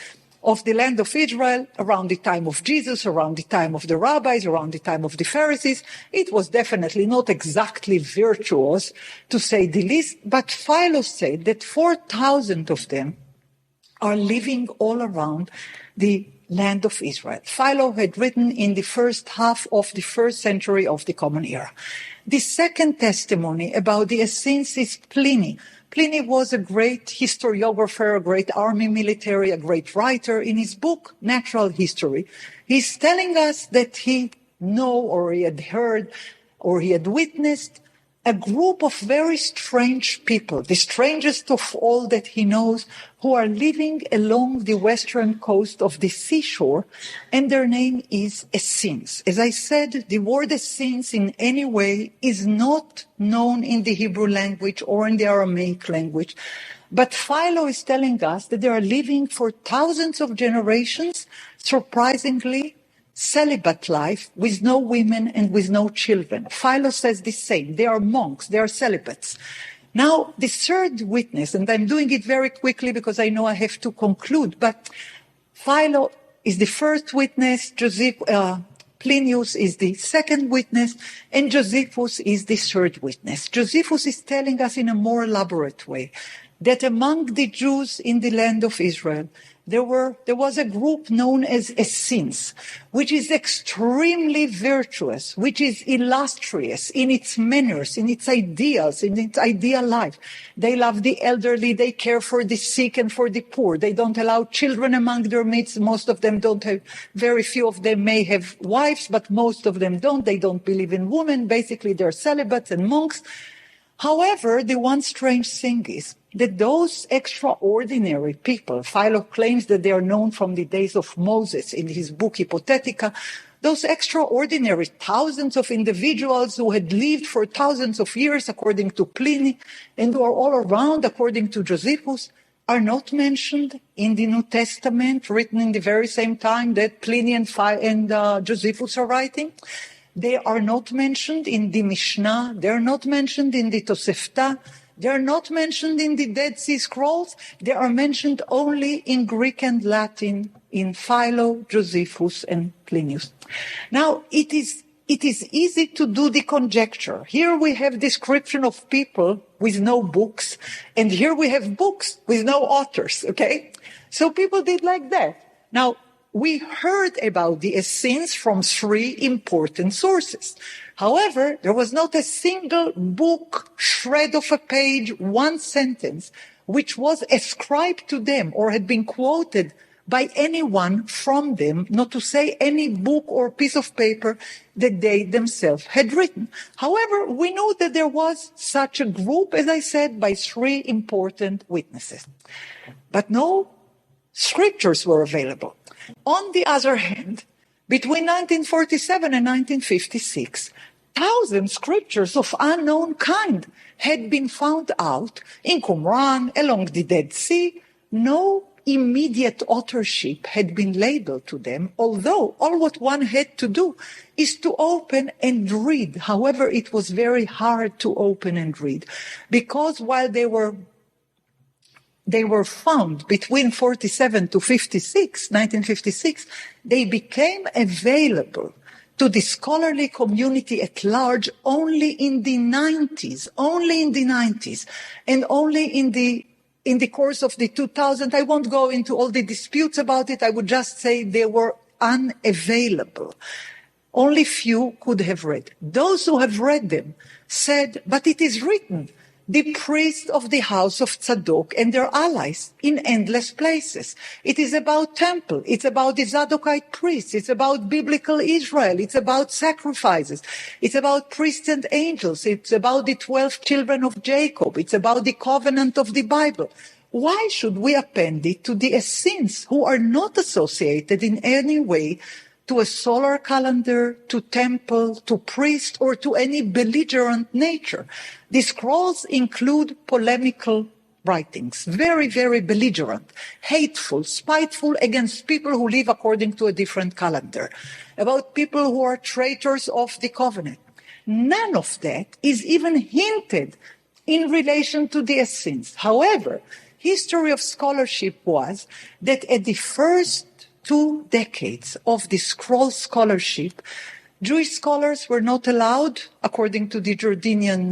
of the land of Israel, around the time of Jesus, around the time of the rabbis, around the time of the Pharisees. It was definitely not exactly virtuous, to say the least, but Philo said that 4,000 of them are living all around the land of Israel. Philo had written in the first half of the first century of the Common Era. The second testimony about the Essenes is Pliny. Pliny was a great historiographer, a great army military, a great writer. In his book, Natural History, he's telling us that he had heard, or he had witnessed a group of very strange people, the strangest of all that he knows, who are living along the western coast of the seashore, and their name is Essenes. As I said, the word Essenes in any way is not known in the Hebrew language or in the Aramaic language, but Philo is telling us that they are living for thousands of generations, surprisingly, celibate life with no women and with no children. Philo says the same. They are monks. They are celibates. Now, the third witness, and I'm doing it very quickly because I know I have to conclude, but Philo is the first witness, Plinius is the second witness, and Josephus is the third witness. Josephus is telling us in a more elaborate way that among the Jews in the land of Israel, there was a group known as Essenes, which is extremely virtuous, which is illustrious in its manners, in its ideals, in its ideal life. They love the elderly, they care for the sick and for the poor. They don't allow children among their midst. Most of them don't have, very few of them may have wives, but most of them don't. They don't believe in women. Basically, they're celibates and monks. However, the one strange thing is that those extraordinary people, Philo claims that they are known from the days of Moses in his book Hypothetica, those extraordinary thousands of individuals who had lived for thousands of years, according to Pliny, and who are all around, according to Josephus, are not mentioned in the New Testament, written in the very same time that Pliny and Josephus are writing. They are not mentioned in the Mishnah. They are not mentioned in the Tosefta. They are not mentioned in the Dead Sea Scrolls. They are mentioned only in Greek and Latin in Philo, Josephus, and Plinius. Now, it is easy to do the conjecture. Here we have description of people with no books, and here we have books with no authors, okay? So people did like that. Now, we heard about the Essenes from three important sources. However, there was not a single book, shred of a page, one sentence, which was ascribed to them or had been quoted by anyone from them, not to say any book or piece of paper that they themselves had written. However, we know that there was such a group, as I said, by 3 important witnesses. But no scriptures were available. On the other hand, between 1947 and 1956, 1,000 scriptures of unknown kind had been found out in Qumran, along the Dead Sea. No immediate authorship had been labeled to them, although all what one had to do is to open and read. However, it was very hard to open and read, because while they were found between 47 to 1956, they became available to the scholarly community at large only in the 90s, and only in the course of the 2000s. I won't go into all the disputes about it. I would just say they were unavailable. Only few could have read. Those who have read them said, but it is written, the priests of the house of Tzadok and their allies in endless places. It is about temple. It's about the Zadokite priests. It's about biblical Israel. It's about sacrifices. It's about priests and angels. It's about the 12 children of Jacob. It's about the covenant of the Bible. Why should we append it to the Essenes, who are not associated in any way to a solar calendar, to temple, to priest, or to any belligerent nature? The scrolls include polemical writings, very, very belligerent, hateful, spiteful against people who live according to a different calendar, about people who are traitors of the covenant. None of that is even hinted in relation to the Essenes. However, history of scholarship was that at the first 2 decades of the scroll scholarship, Jewish scholars were not allowed, according to the Jordanian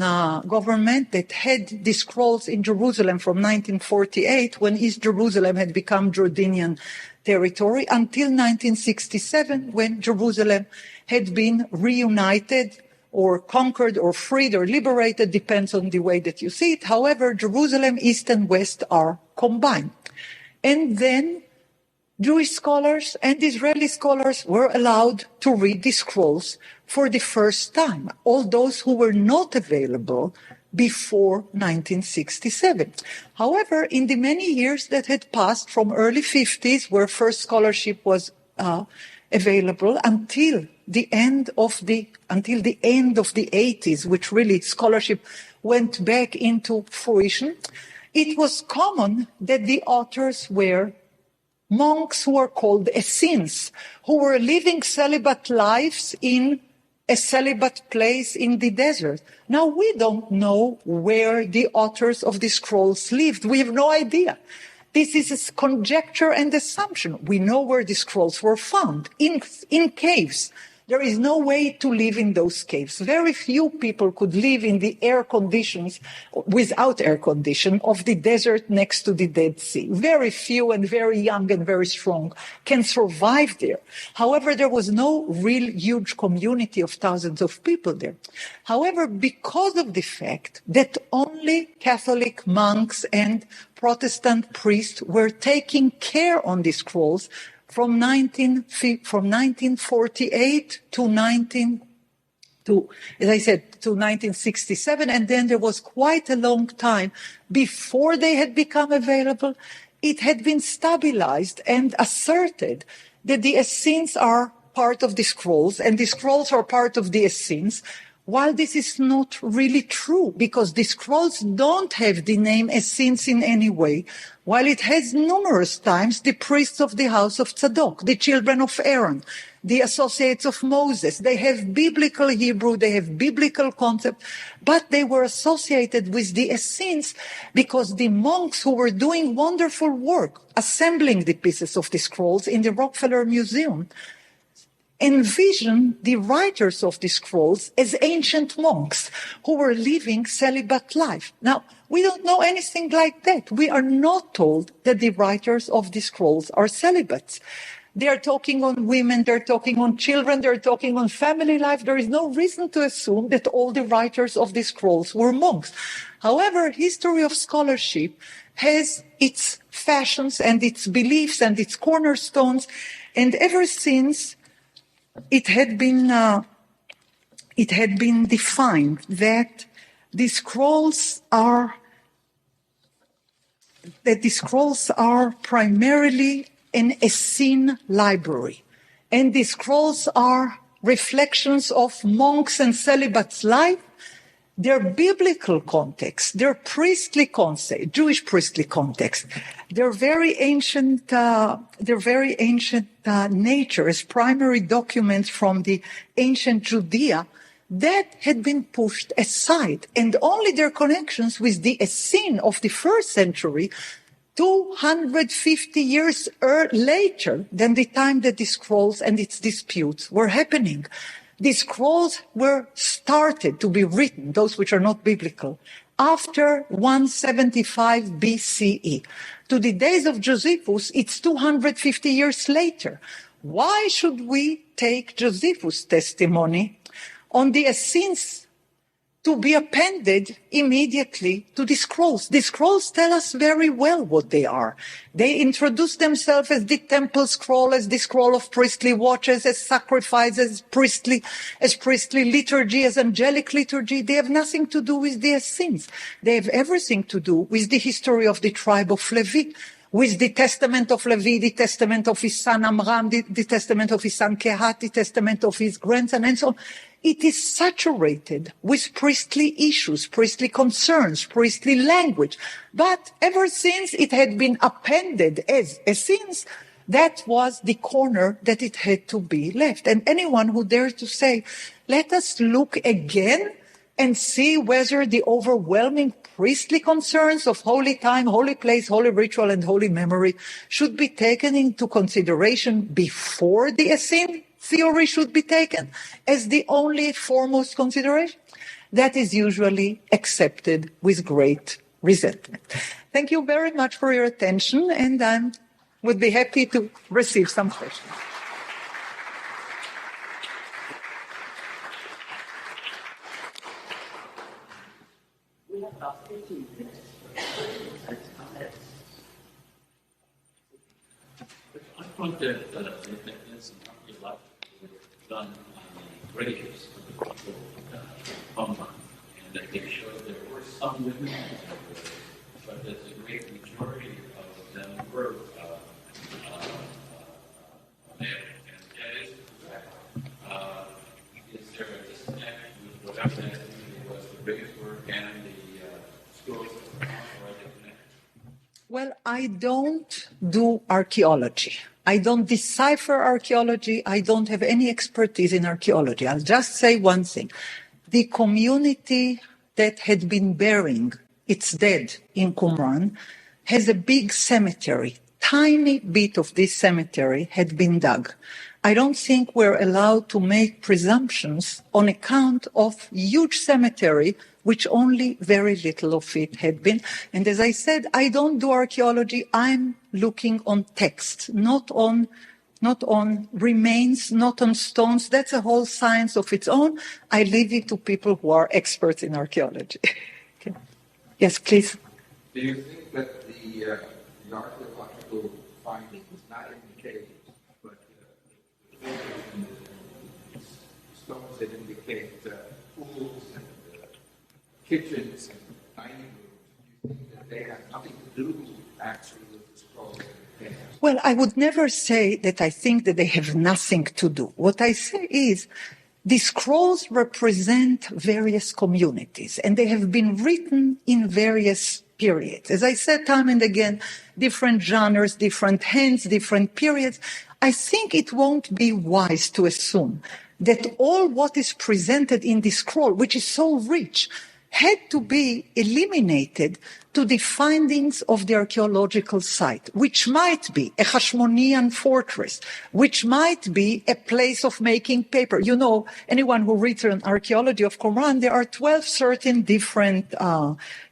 government that had the scrolls in Jerusalem from 1948, when East Jerusalem had become Jordanian territory, until 1967, when Jerusalem had been reunited or conquered or freed or liberated, depends on the way that you see it. However, Jerusalem, East and West are combined. And then Jewish scholars and Israeli scholars were allowed to read the scrolls for the first time, all those who were not available before 1967. However, in the many years that had passed from early 50s, where first scholarship was available, until the end of the 80s, which really scholarship went back into fruition, it was common that the authors were monks who were called Essenes, who were living celibate lives in a celibate place in the desert. Now, we don't know where the authors of the scrolls lived. We have no idea. This is a conjecture and assumption. We know where the scrolls were found, in caves. There is no way to live in those caves. Very few people could live in the air conditions, without air condition, of the desert next to the Dead Sea. Very few and very young and very strong can survive there. However, there was no real huge community of thousands of people there. However, because of the fact that only Catholic monks and Protestant priests were taking care on the scrolls, from 1948 to 1967, and then there was quite a long time before they had become available. It had been stabilized and asserted that the Essenes are part of the scrolls, and the scrolls are part of the Essenes, while this is not really true, because the scrolls don't have the name Essenes in any way, while it has numerous times the priests of the house of Tzadok, the children of Aaron, the associates of Moses. They have biblical Hebrew, they have biblical concept, but they were associated with the Essenes because the monks who were doing wonderful work, assembling the pieces of the scrolls in the Rockefeller Museum, envision the writers of the scrolls as ancient monks who were living celibate life. Now, we don't know anything like that. We are not told that the writers of the scrolls are celibates. They are talking on women, they're talking on children, they're talking on family life. There is no reason to assume that all the writers of the scrolls were monks. However, history of scholarship has its fashions and its beliefs and its cornerstones. And ever since it had been defined that the scrolls are primarily an Essene library. And the scrolls are reflections of monks and celibates' life, their biblical context, their priestly context, Jewish priestly context, their very ancient nature as primary documents from the ancient Judea that had been pushed aside, and only their connections with the Essene of the first century, 250 years later than the time that the scrolls and its disputes were happening. The scrolls were started to be written, those which are not biblical, after 175 BCE. To the days of Josephus, it's 250 years later. Why should we take Josephus' testimony on the Essenes to be appended immediately to the scrolls? The scrolls tell us very well what they are. They introduce themselves as the temple scroll, as the scroll of priestly watches, as sacrifices, as priestly liturgy, as angelic liturgy. They have nothing to do with the Essenes. They have everything to do with the history of the tribe of Levi, with the testament of Levi, the testament of his son Amram, the testament of his son Kehat, the testament of his grandson, and so on. It is saturated with priestly issues, priestly concerns, priestly language. But ever since it had been appended as Essenes, that was the corner that it had to be left. And anyone who dares to say, let us look again and see whether the overwhelming priestly concerns of holy time, holy place, holy ritual, and holy memory should be taken into consideration before the Essene theory should be taken as the only foremost consideration. That is usually accepted with great resentment. Thank you very much for your attention, and I would be happy to receive some questions. We have about 15 minutes. I find that there's some popular life done on the graves of the people online, and that they showed there were some women, but that the great majority of them were male, and that is correct. Is there a disconnect with whatever that was, the graves were, and the scrolls were, or are they connected? Well, I don't do archaeology. I don't decipher archaeology. I don't have any expertise in archaeology. I'll just say one thing. The community that had been burying its dead in Qumran has a big cemetery. Tiny bit of this cemetery had been dug. I don't think we're allowed to make presumptions on account of huge cemetery, which only very little of it had been. And as I said, I don't do archaeology. I'm looking on texts, not on remains, not on stones. That's a whole science of its own. I leave it to people who are experts in archaeology. Okay. Yes, please. Do you think that the archaeological findings, not in the caves, but the stones that indicate pools and kitchens and dining rooms, do you think that they have nothing to do actually with the scrolls? Well, I would never say that I think that they have nothing to do. What I say is the scrolls represent various communities, and they have been written in various periods. As I said time and again, different genres, different hands, different periods. I think it won't be wise to assume that all what is presented in the scroll, which is so rich, had to be eliminated to the findings of the archaeological site, which might be a Hashmonean fortress, which might be a place of making paper. You know, anyone who reads an archaeology of Qumran, there are 12 certain different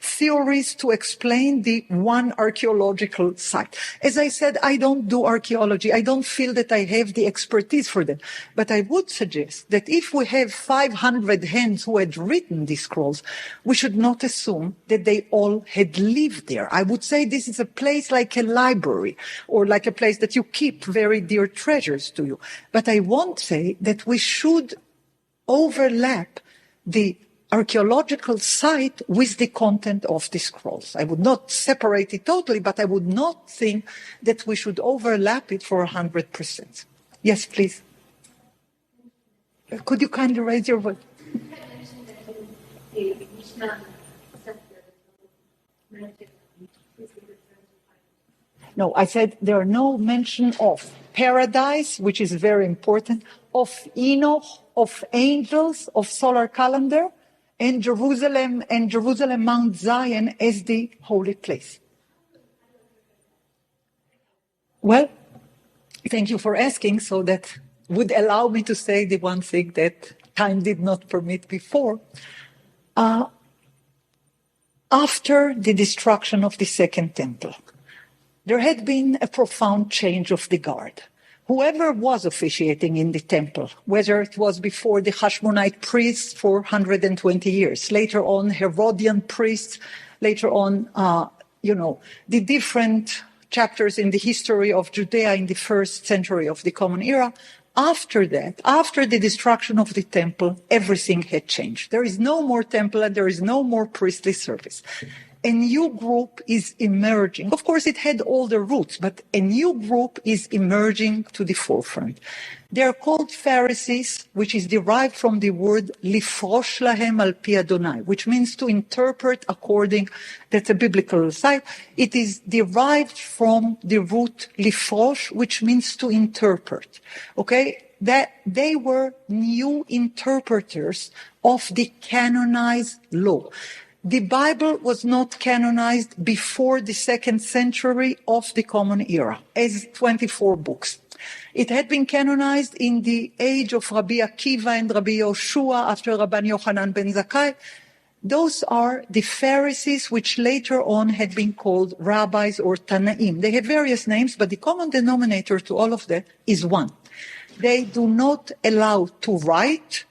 theories to explain the one archaeological site. As I said, I don't do archaeology. I don't feel that I have the expertise for that. But I would suggest that if we have 500 hands who had written these scrolls, we should not assume that they all had had lived there. I would say this is a place like a library or like a place that you keep very dear treasures to you. But I won't say that we should overlap the archaeological site with the content of the scrolls. I would not separate it totally, but I would not think that we should overlap it for 100%. Yes, please. Could you kindly raise your voice? No, I said there are no mention of paradise, which is very important, of Enoch, of angels, of solar calendar, and Jerusalem Mount Zion as the holy place. Well, thank you for asking, so that would allow me to say the one thing that time did not permit before. After the destruction of the Second Temple, there had been a profound change of the guard. Whoever was officiating in the temple, whether it was before the Hashmonite priests for 120 years, later on Herodian priests, later on, the different chapters in the history of Judea in the first century of the Common Era, after that, after the destruction of the temple, everything had changed. There is no more temple and there is no more priestly service. A new group is emerging. Of course, it had all the roots, but a new group is emerging to the forefront. They are called Pharisees, which is derived from the word lifrosh lahem al pi Adonai, which means to interpret according, that's a biblical site. It is derived from the root lifrosh, which means to interpret. Okay? That they were new interpreters of the canonized law. The Bible was not canonized before the 2nd century of the Common Era as 24 books. It had been canonized in the age of Rabbi Akiva and Rabbi Yahushua after Rabban Yochanan ben Zakkai. Those are the Pharisees, which later on had been called rabbis or Tanaim. They had various names, but the common denominator to all of that is one. They do not allow to write.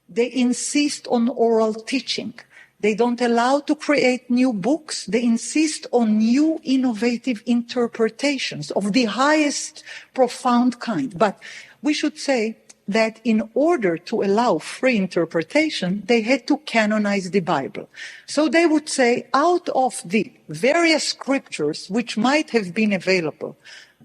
They insist on oral teaching. They don't allow to create new books. They insist on new innovative interpretations of the highest profound kind. But we should say that in order to allow free interpretation, they had to canonize the Bible. So they would say, out of the various scriptures which might have been available,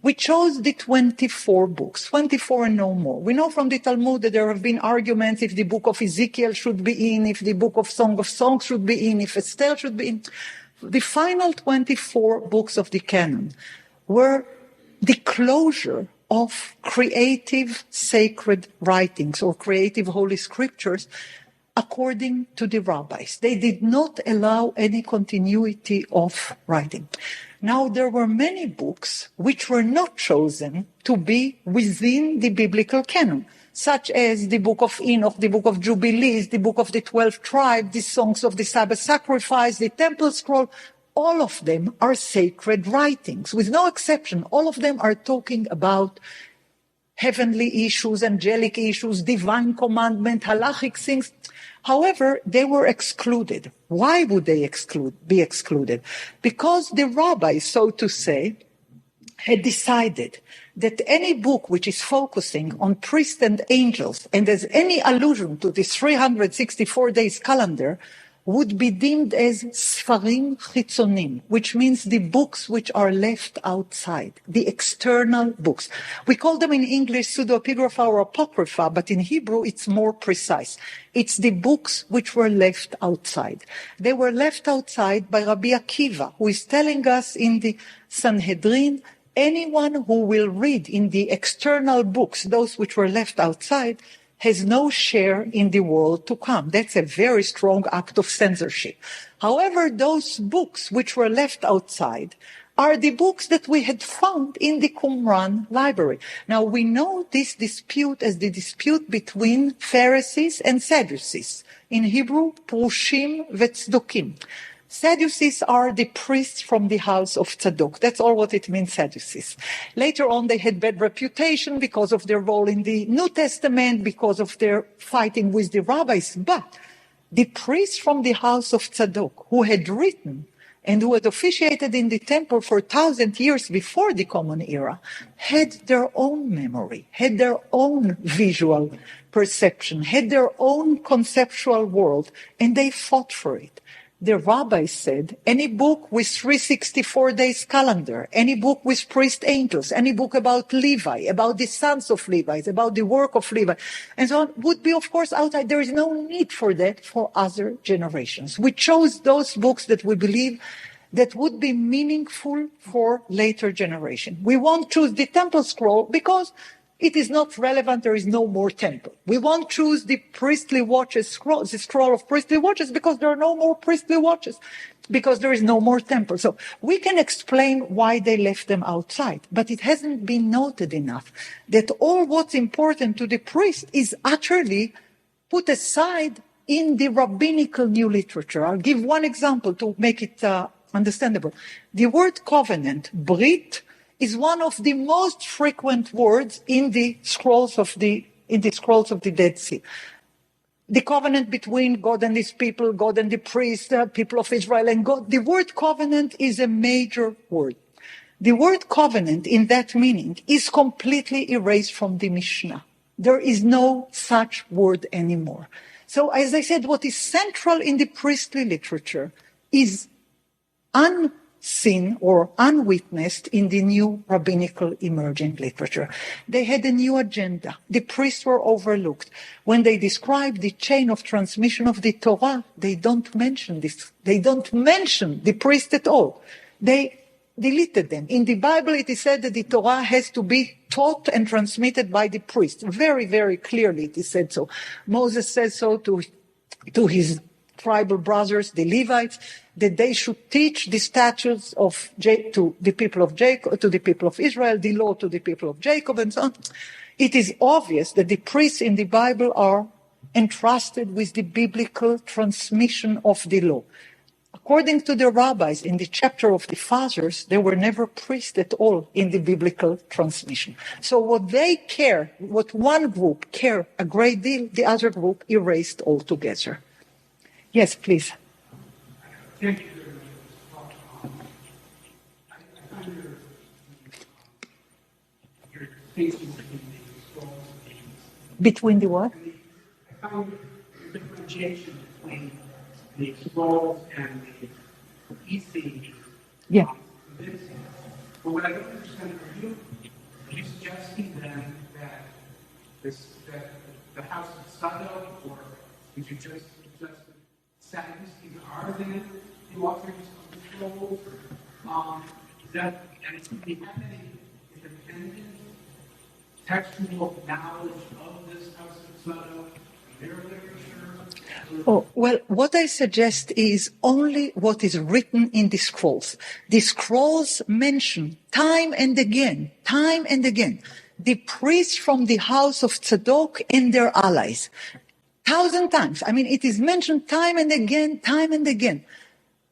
we chose the 24 books, 24 and no more. We know from the Talmud that there have been arguments if the book of Ezekiel should be in, if the book of Song of Songs should be in, if Esther should be in. The final 24 books of the canon were the closure of creative sacred writings or creative holy scriptures according to the rabbis. They did not allow any continuity of writing. Now, there were many books which were not chosen to be within the biblical canon, such as the book of Enoch, the book of Jubilees, the book of the 12 tribes, the songs of the Sabbath sacrifice, the temple scroll. All of them are sacred writings, with no exception. All of them are talking about heavenly issues, angelic issues, divine commandment, halachic things. However, they were excluded. Why would they be excluded? Because the rabbis, so to say, had decided that any book which is focusing on priests and angels and has any allusion to this 364 days calendar would be deemed as sfarim chitzonim, which means the books which are left outside, the external books. We call them in English pseudepigrapha or apocrypha, but in Hebrew it's more precise. It's the books which were left outside. They were left outside by Rabbi Akiva, who is telling us in the Sanhedrin, anyone who will read in the external books, those which were left outside, has no share in the world to come. That's a very strong act of censorship. However, those books which were left outside are the books that we had found in the Qumran library. Now, we know this dispute as the dispute between Pharisees and Sadducees. In Hebrew, Prushim v'Tzdukim. Sadducees are the priests from the house of Tzadok. That's all what it means, Sadducees. Later on, they had bad reputation because of their role in the New Testament, because of their fighting with the rabbis. But the priests from the house of Tzadok, who had written and who had officiated in the temple for 1,000 years before the Common Era, had their own memory, had their own visual perception, had their own conceptual world, and they fought for it. The rabbis said, any book with 364 days calendar, any book with priest angels, any book about Levi, about the sons of Levi, about the work of Levi, and so on, would be, of course, outside. There is no need for that for other generations. We chose those books that we believe that would be meaningful for later generation. We won't choose the temple scroll because it is not relevant. There is no more temple. We won't choose the priestly watches scroll, the scroll of priestly watches, because there are no more priestly watches, because there is no more temple. So we can explain why they left them outside, but it hasn't been noted enough that all what's important to the priest is utterly put aside in the rabbinical new literature. I'll give one example to make it understandable. The word covenant, brit, is one of the most frequent words in the scrolls of the Dead Sea. The covenant between God and his people, God and the priests, people of Israel and God. The word covenant is a major word. The word covenant in that meaning is completely erased from the Mishnah. There is no such word anymore. So as I said, what is central in the priestly literature is unseen or unwitnessed in the new rabbinical emerging literature. They had a new agenda. The priests were overlooked. When they describe the chain of transmission of the Torah, they don't mention this. They don't mention the priest at all. They deleted them. In the Bible, it is said that the Torah has to be taught and transmitted by the priest. Very, very clearly it is said so. Moses says so to his tribal brothers, the Levites, that they should teach the statutes to the people of Jacob, to the people of Israel, the law to the people of Jacob, and so on. It is obvious that the priests in the Bible are entrusted with the biblical transmission of the law. According to the rabbis in the chapter of the fathers, there were never priests at all in the biblical transmission. So what one group care a great deal, the other group erased altogether. Yes, please. Thank you very much. I find your distinction between the scrolls and between the what? I found the differentiation between the scrolls and the EC. Yeah. But what I don't understand, are you suggesting then that the house of Sadok, or did you just suggest that Sadducees are then the authors of the scrolls? And do you have any independent textual knowledge of this house of Sadok, their literature? Oh, well, what I suggest is only what is written in the scrolls. The scrolls mention time and again, the priests from the house of Tzadok and their allies. 1,000 times. I mean, it is mentioned time and again.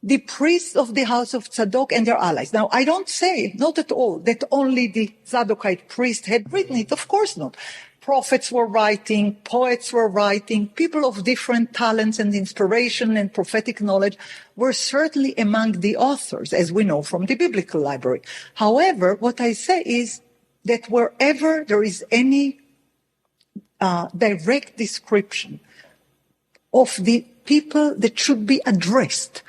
The priests of the house of Tzadok and their allies. Now, I don't say, not at all, that only the Tzadokite priest had written it. Of course not. Prophets were writing, poets were writing, people of different talents and inspiration and prophetic knowledge were certainly among the authors, as we know from the biblical library. However, what I say is that wherever there is any direct description of the people that should be addressed,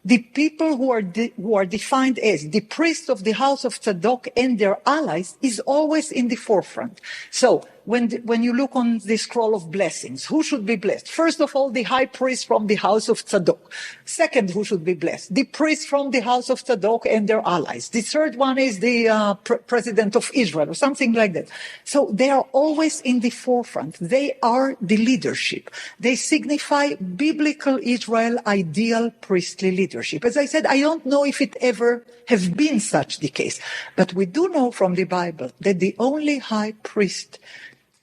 the people who are defined as the priests of the house of Tzadok and their allies, is always in the forefront. So when you look on the scroll of blessings, who should be blessed? First of all, the high priest from the house of Tzadok. Second, who should be blessed? The priest from the house of Tzadok and their allies. The third one is the president of Israel, or something like that. So they are always in the forefront. They are the leadership. They signify biblical Israel ideal priestly leadership. As I said, I don't know if it ever have been such the case, but we do know from the Bible that the only high priests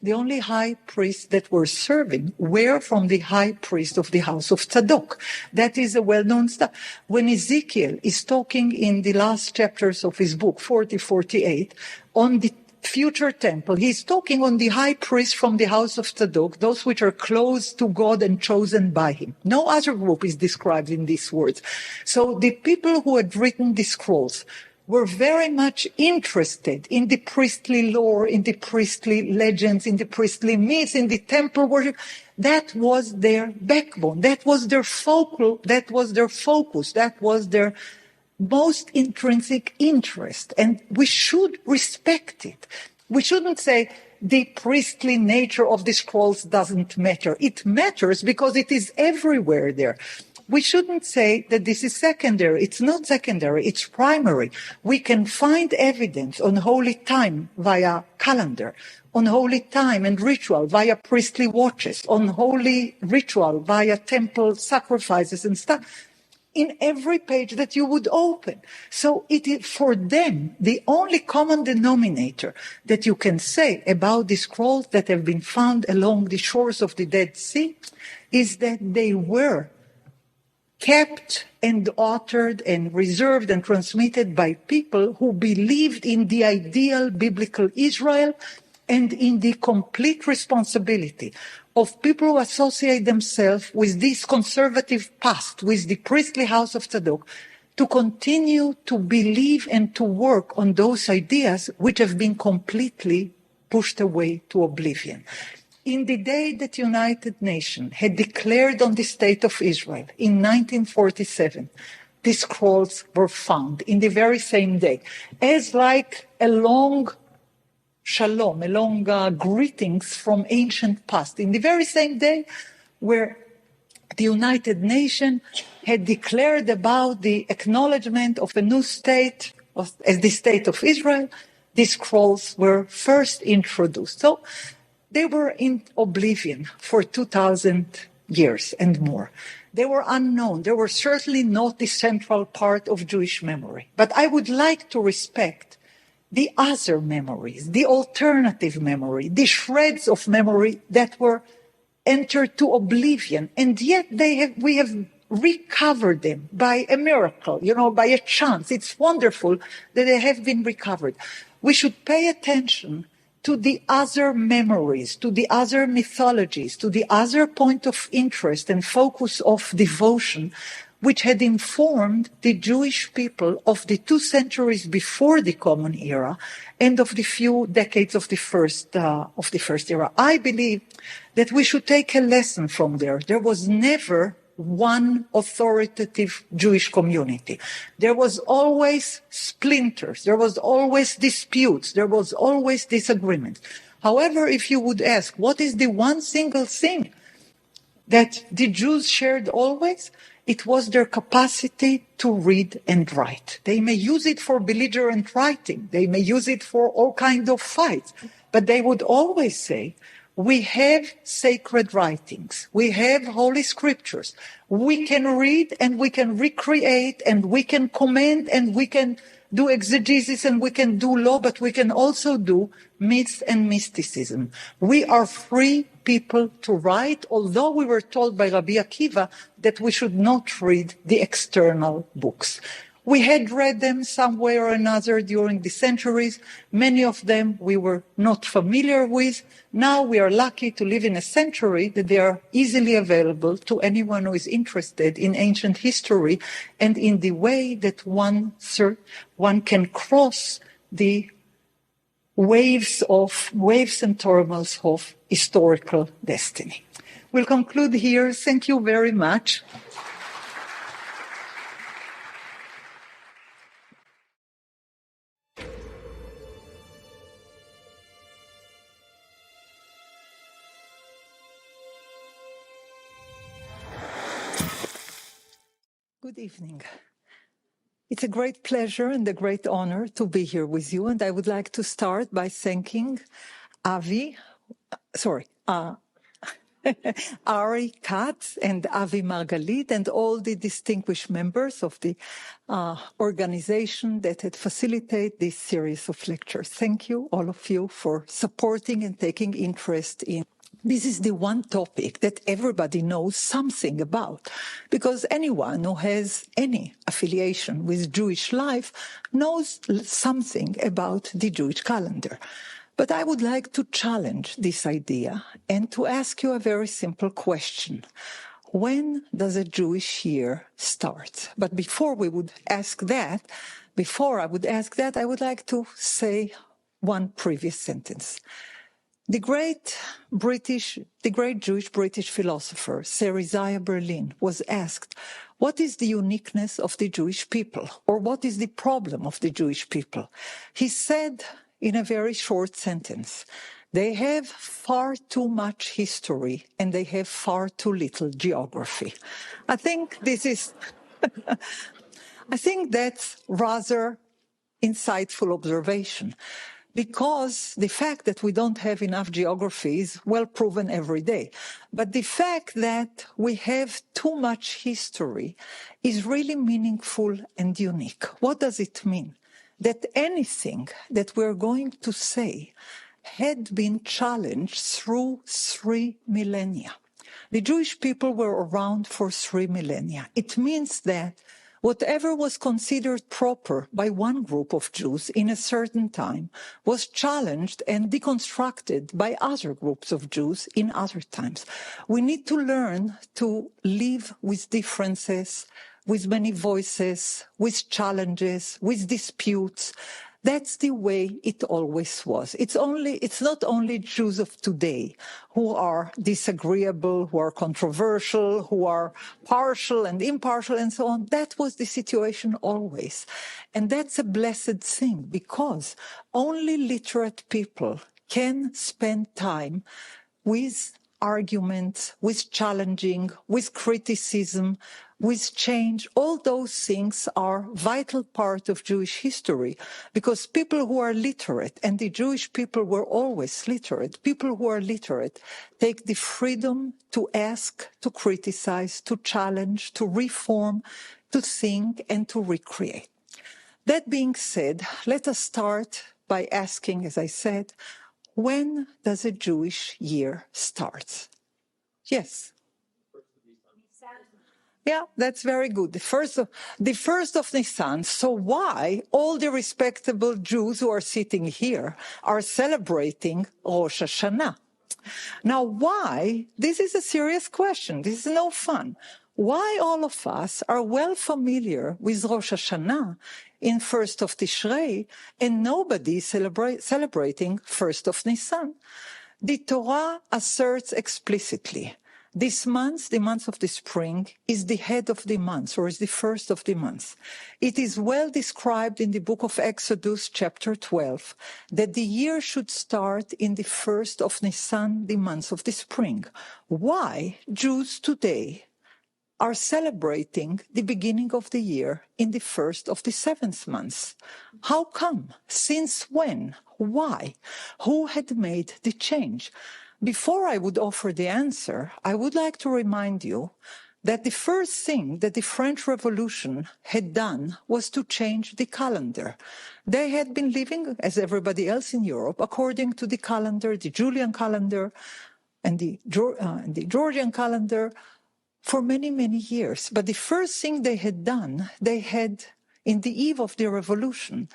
that were serving were from the high priest of the house of Tzadok. That is a well-known stuff. When Ezekiel is talking in the last chapters of his book, 40, 48, on future temple. He's talking on the high priest from the house of Tzadok, those which are close to God and chosen by him. No other group is described in these words. So the people who had written the scrolls were very much interested in the priestly lore, in the priestly legends, in the priestly myths, in the temple worship. That was their backbone. That was their that was their focus. That was their most intrinsic interest. And we should respect it. We shouldn't say the priestly nature of the scrolls doesn't matter. It matters because it is everywhere there. We shouldn't say that this is secondary. It's not secondary, it's primary. We can find evidence on holy time via calendar, on holy time and ritual via priestly watches, on holy ritual via temple sacrifices and stuff, in every page that you would open. So it is for them the only common denominator that you can say about the scrolls that have been found along the shores of the Dead Sea is that they were kept and authored and reserved and transmitted by people who believed in the ideal biblical Israel and in the complete responsibility of people who associate themselves with this conservative past, with the priestly house of Tzadok, to continue to believe and to work on those ideas which have been completely pushed away to oblivion. In the day that United Nations had declared on the State of Israel in 1947, the scrolls were found in the very same day, as like a long shalom, a long greetings from ancient past. In the very same day where the United Nations had declared about the acknowledgement of a new state as the State of Israel, the scrolls were first introduced. So they were in oblivion for 2,000 years and more. They were unknown. They were certainly not the central part of Jewish memory. But I would like to respect the other memories, the alternative memory, the shreds of memory that were entered to oblivion. And yet we have recovered them by a miracle, by a chance. It's wonderful that they have been recovered. We should pay attention to the other memories, to the other mythologies, to the other point of interest and focus of devotion, which had informed the Jewish people of the 2 centuries before the Common Era and of the few decades of the first era. I believe that we should take a lesson from there. There was never one authoritative Jewish community. There was always splinters. There was always disputes. There was always disagreement. However, if you would ask, what is the one single thing that the Jews shared always? It was their capacity to read and write. They may use it for belligerent writing. They may use it for all kinds of fights. But they would always say, we have sacred writings. We have holy scriptures. We can read and we can recreate and we can comment and we can do exegesis and we can do law, but we can also do myths and mysticism. We are free people to write, although we were told by Rabbi Akiva that we should not read the external books. We had read them some way or another during the centuries. Many of them we were not familiar with. Now we are lucky to live in a century that they are easily available to anyone who is interested in ancient history and in the way that one can cross the waves and turmoils of historical destiny. We'll conclude here. Thank you very much. Good evening. It's a great pleasure and a great honor to be here with you. And I would like to start by thanking Ari Katz and Avi Margalit and all the distinguished members of the organization that had facilitated this series of lectures. Thank you, all of you, for supporting and taking interest in this is the one topic that everybody knows something about, because anyone who has any affiliation with Jewish life knows something about the Jewish calendar. But I would like to challenge this idea and to ask you a very simple question. When does a Jewish year start? But before I would ask that, I would like to say one previous sentence. The great Jewish British philosopher, Sir Isaiah Berlin, was asked, what is the uniqueness of the Jewish people? Or what is the problem of the Jewish people? He said in a very short sentence, they have far too much history and they have far too little geography. I think that's rather insightful observation, because the fact that we don't have enough geography is well proven every day. But the fact that we have too much history is really meaningful and unique. What does it mean? That anything that we're going to say had been challenged through 3 millennia. The Jewish people were around for 3 millennia. It means that whatever was considered proper by one group of Jews in a certain time was challenged and deconstructed by other groups of Jews in other times. We need to learn to live with differences, with many voices, with challenges, with disputes. That's the way it always was. It's not only Jews of today who are disagreeable, who are controversial, who are partial and impartial and so on. That was the situation always. And that's a blessed thing, because only literate people can spend time with arguments, with challenging, with criticism, with change. All those things are vital part of Jewish history, because people who are literate, and the Jewish people were always literate, people who are literate take the freedom to ask, to criticize, to challenge, to reform, to think, and to recreate. That being said, let us start by asking, as I said, when does a Jewish year start? Yes. Yeah, that's very good. The first of Nisan. So why all the respectable Jews who are sitting here are celebrating Rosh Hashanah? Now, why? This is a serious question. This is no fun. Why all of us are well familiar with Rosh Hashanah in 1st of Tishrei and nobody is celebrating 1st of Nisan? The Torah asserts explicitly, this month, the month of the spring, is the head of the month, or is the first of the month. It is well described in the book of Exodus, chapter 12, that the year should start in the 1st of Nisan, the month of the spring. Why Jews today are celebrating the beginning of the year in the 1st of the 7th month? How come? Since when? Why? Who had made the change? Before I would offer the answer, I would like to remind you that the first thing that the French Revolution had done was to change the calendar. They had been living, as everybody else in Europe, according to the calendar, the Julian calendar and the Georgian calendar, for many, many years. But the first thing they had done, in the eve of the revolution,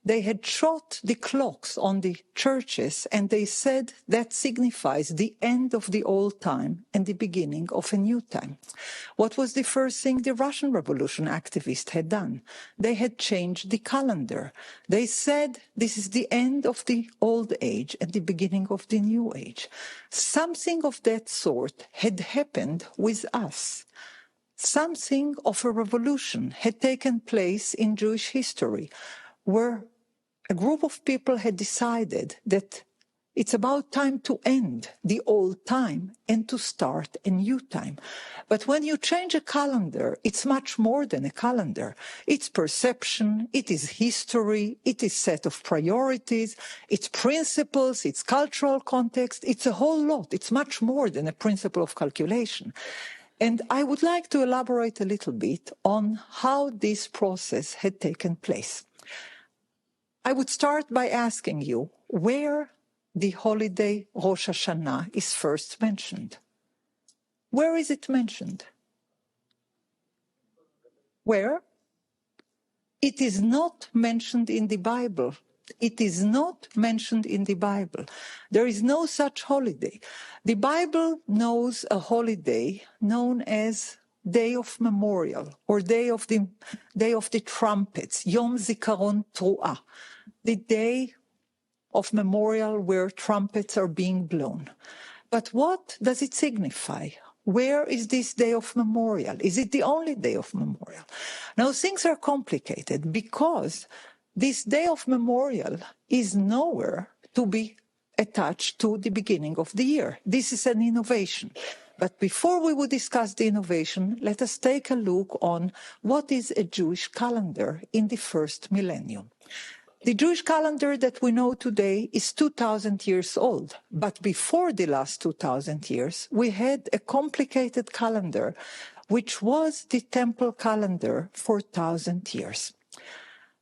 they had shot the clocks on the churches, and they said that signifies the end of the old time and the beginning of a new time. What was the first thing the Russian Revolution activists had done? They had changed the calendar. They said this is the end of the old age and the beginning of the new age. Something of that sort had happened with us. Something of a revolution had taken place in Jewish history, where a group of people had decided that it's about time to end the old time and to start a new time. But when you change a calendar, it's much more than a calendar. It's perception, it is history, it is set of priorities, it's principles, it's cultural context, it's a whole lot. It's much more than a principle of calculation. And I would like to elaborate a little bit on how this process had taken place. I would start by asking you, where the holiday Rosh Hashanah is first mentioned? Where is it mentioned? Where? It is not mentioned in the Bible. It is not mentioned in the Bible. There is no such holiday. The Bible knows a holiday known as Day of Memorial or Day of the Trumpets, Yom Zikaron Truah, the day of memorial where trumpets are being blown. But what does it signify? Where is this day of memorial? Is it the only day of memorial? Now, things are complicated because this day of memorial is nowhere to be attached to the beginning of the year. This is an innovation. But before we would discuss the innovation, let us take a look on what is a Jewish calendar in the first millennium. The Jewish calendar that we know today is 2,000 years old, but before the last 2,000 years, we had a complicated calendar, which was the temple calendar for 1,000 years.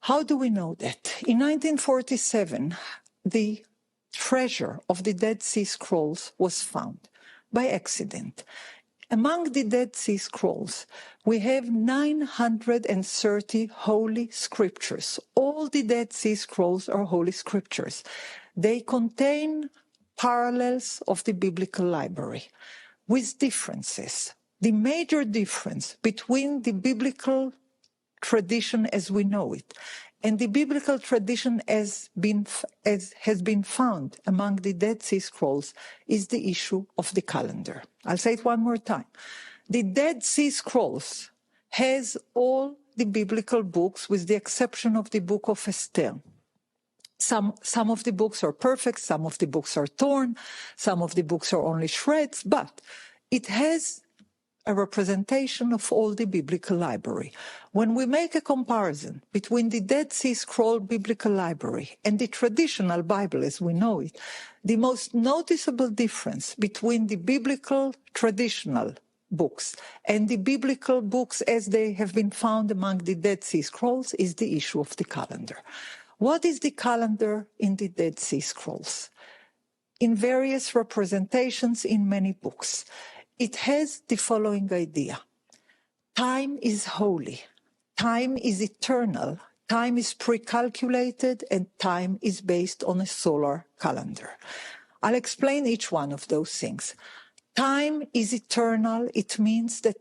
How do we know that? In 1947, the treasure of the Dead Sea Scrolls was found by accident. Among the Dead Sea Scrolls, we have 930 holy scriptures. All the Dead Sea Scrolls are holy scriptures. They contain parallels of the biblical library with differences. The major difference between the biblical tradition as we know it and the biblical tradition as has been found among the Dead Sea Scrolls is the issue of the calendar. I'll say it one more time. The Dead Sea Scrolls has all the biblical books with the exception of the book of Esther. Some of the books are perfect, some of the books are torn, some of the books are only shreds, but it has a representation of all the biblical library. When we make a comparison between the Dead Sea Scroll biblical library and the traditional Bible as we know it, the most noticeable difference between the biblical traditional books and the biblical books as they have been found among the Dead Sea Scrolls is the issue of the calendar. What is the calendar in the Dead Sea Scrolls? In various representations in many books, it has the following idea. Time is holy. Time is eternal. Time is pre-calculated, and time is based on a solar calendar. I'll explain each one of those things. Time is eternal. It means that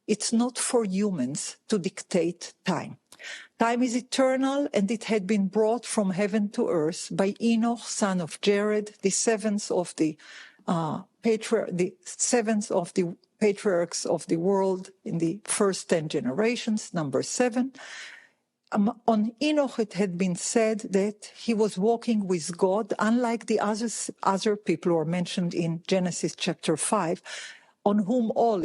it's not for humans to dictate time. Time is eternal, and it had been brought from heaven to earth by Enoch, son of Jared, the seventh of the patriarchs of the world in the first 10 generations, number 7. On Enoch, it had been said that he was walking with God, unlike the other people who are mentioned in Genesis chapter 5, on whom all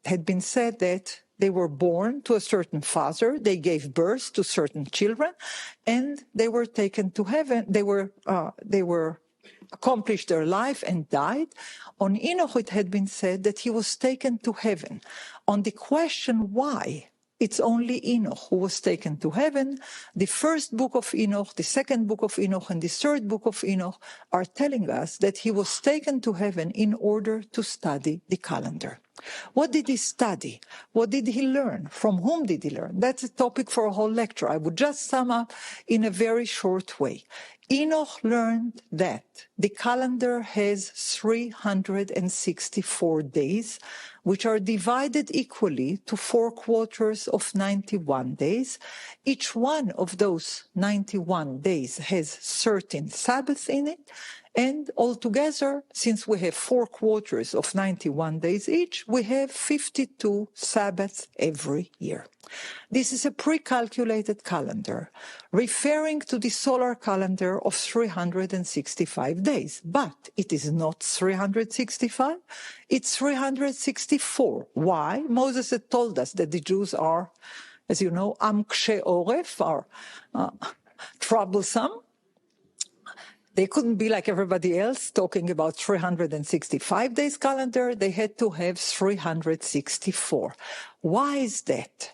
had been said that they were born to a certain father, they gave birth to certain children, and they were taken to heaven. They were accomplished their life and died. On Enoch, it had been said that he was taken to heaven. On the question why it's only Enoch who was taken to heaven, the first book of Enoch, the second book of Enoch, and the third book of Enoch are telling us that he was taken to heaven in order to study the calendar. What did he study? What did he learn? From whom did he learn? That's a topic for a whole lecture. I would just sum up in a very short way. Enoch learned that the calendar has 364 days, which are divided equally to 4 quarters of 91 days. Each one of those 91 days has 13 Sabbaths in it. And altogether, since we have 4 quarters of 91 days each, we have 52 Sabbaths every year. This is a pre-calculated calendar, referring to the solar calendar of 365 days. But it is not 365, it's 364. Why? Moses had told us that the Jews are, as you know, am kshe oref, are troublesome. They couldn't be like everybody else talking about 365 days calendar. They had to have 364. Why is that?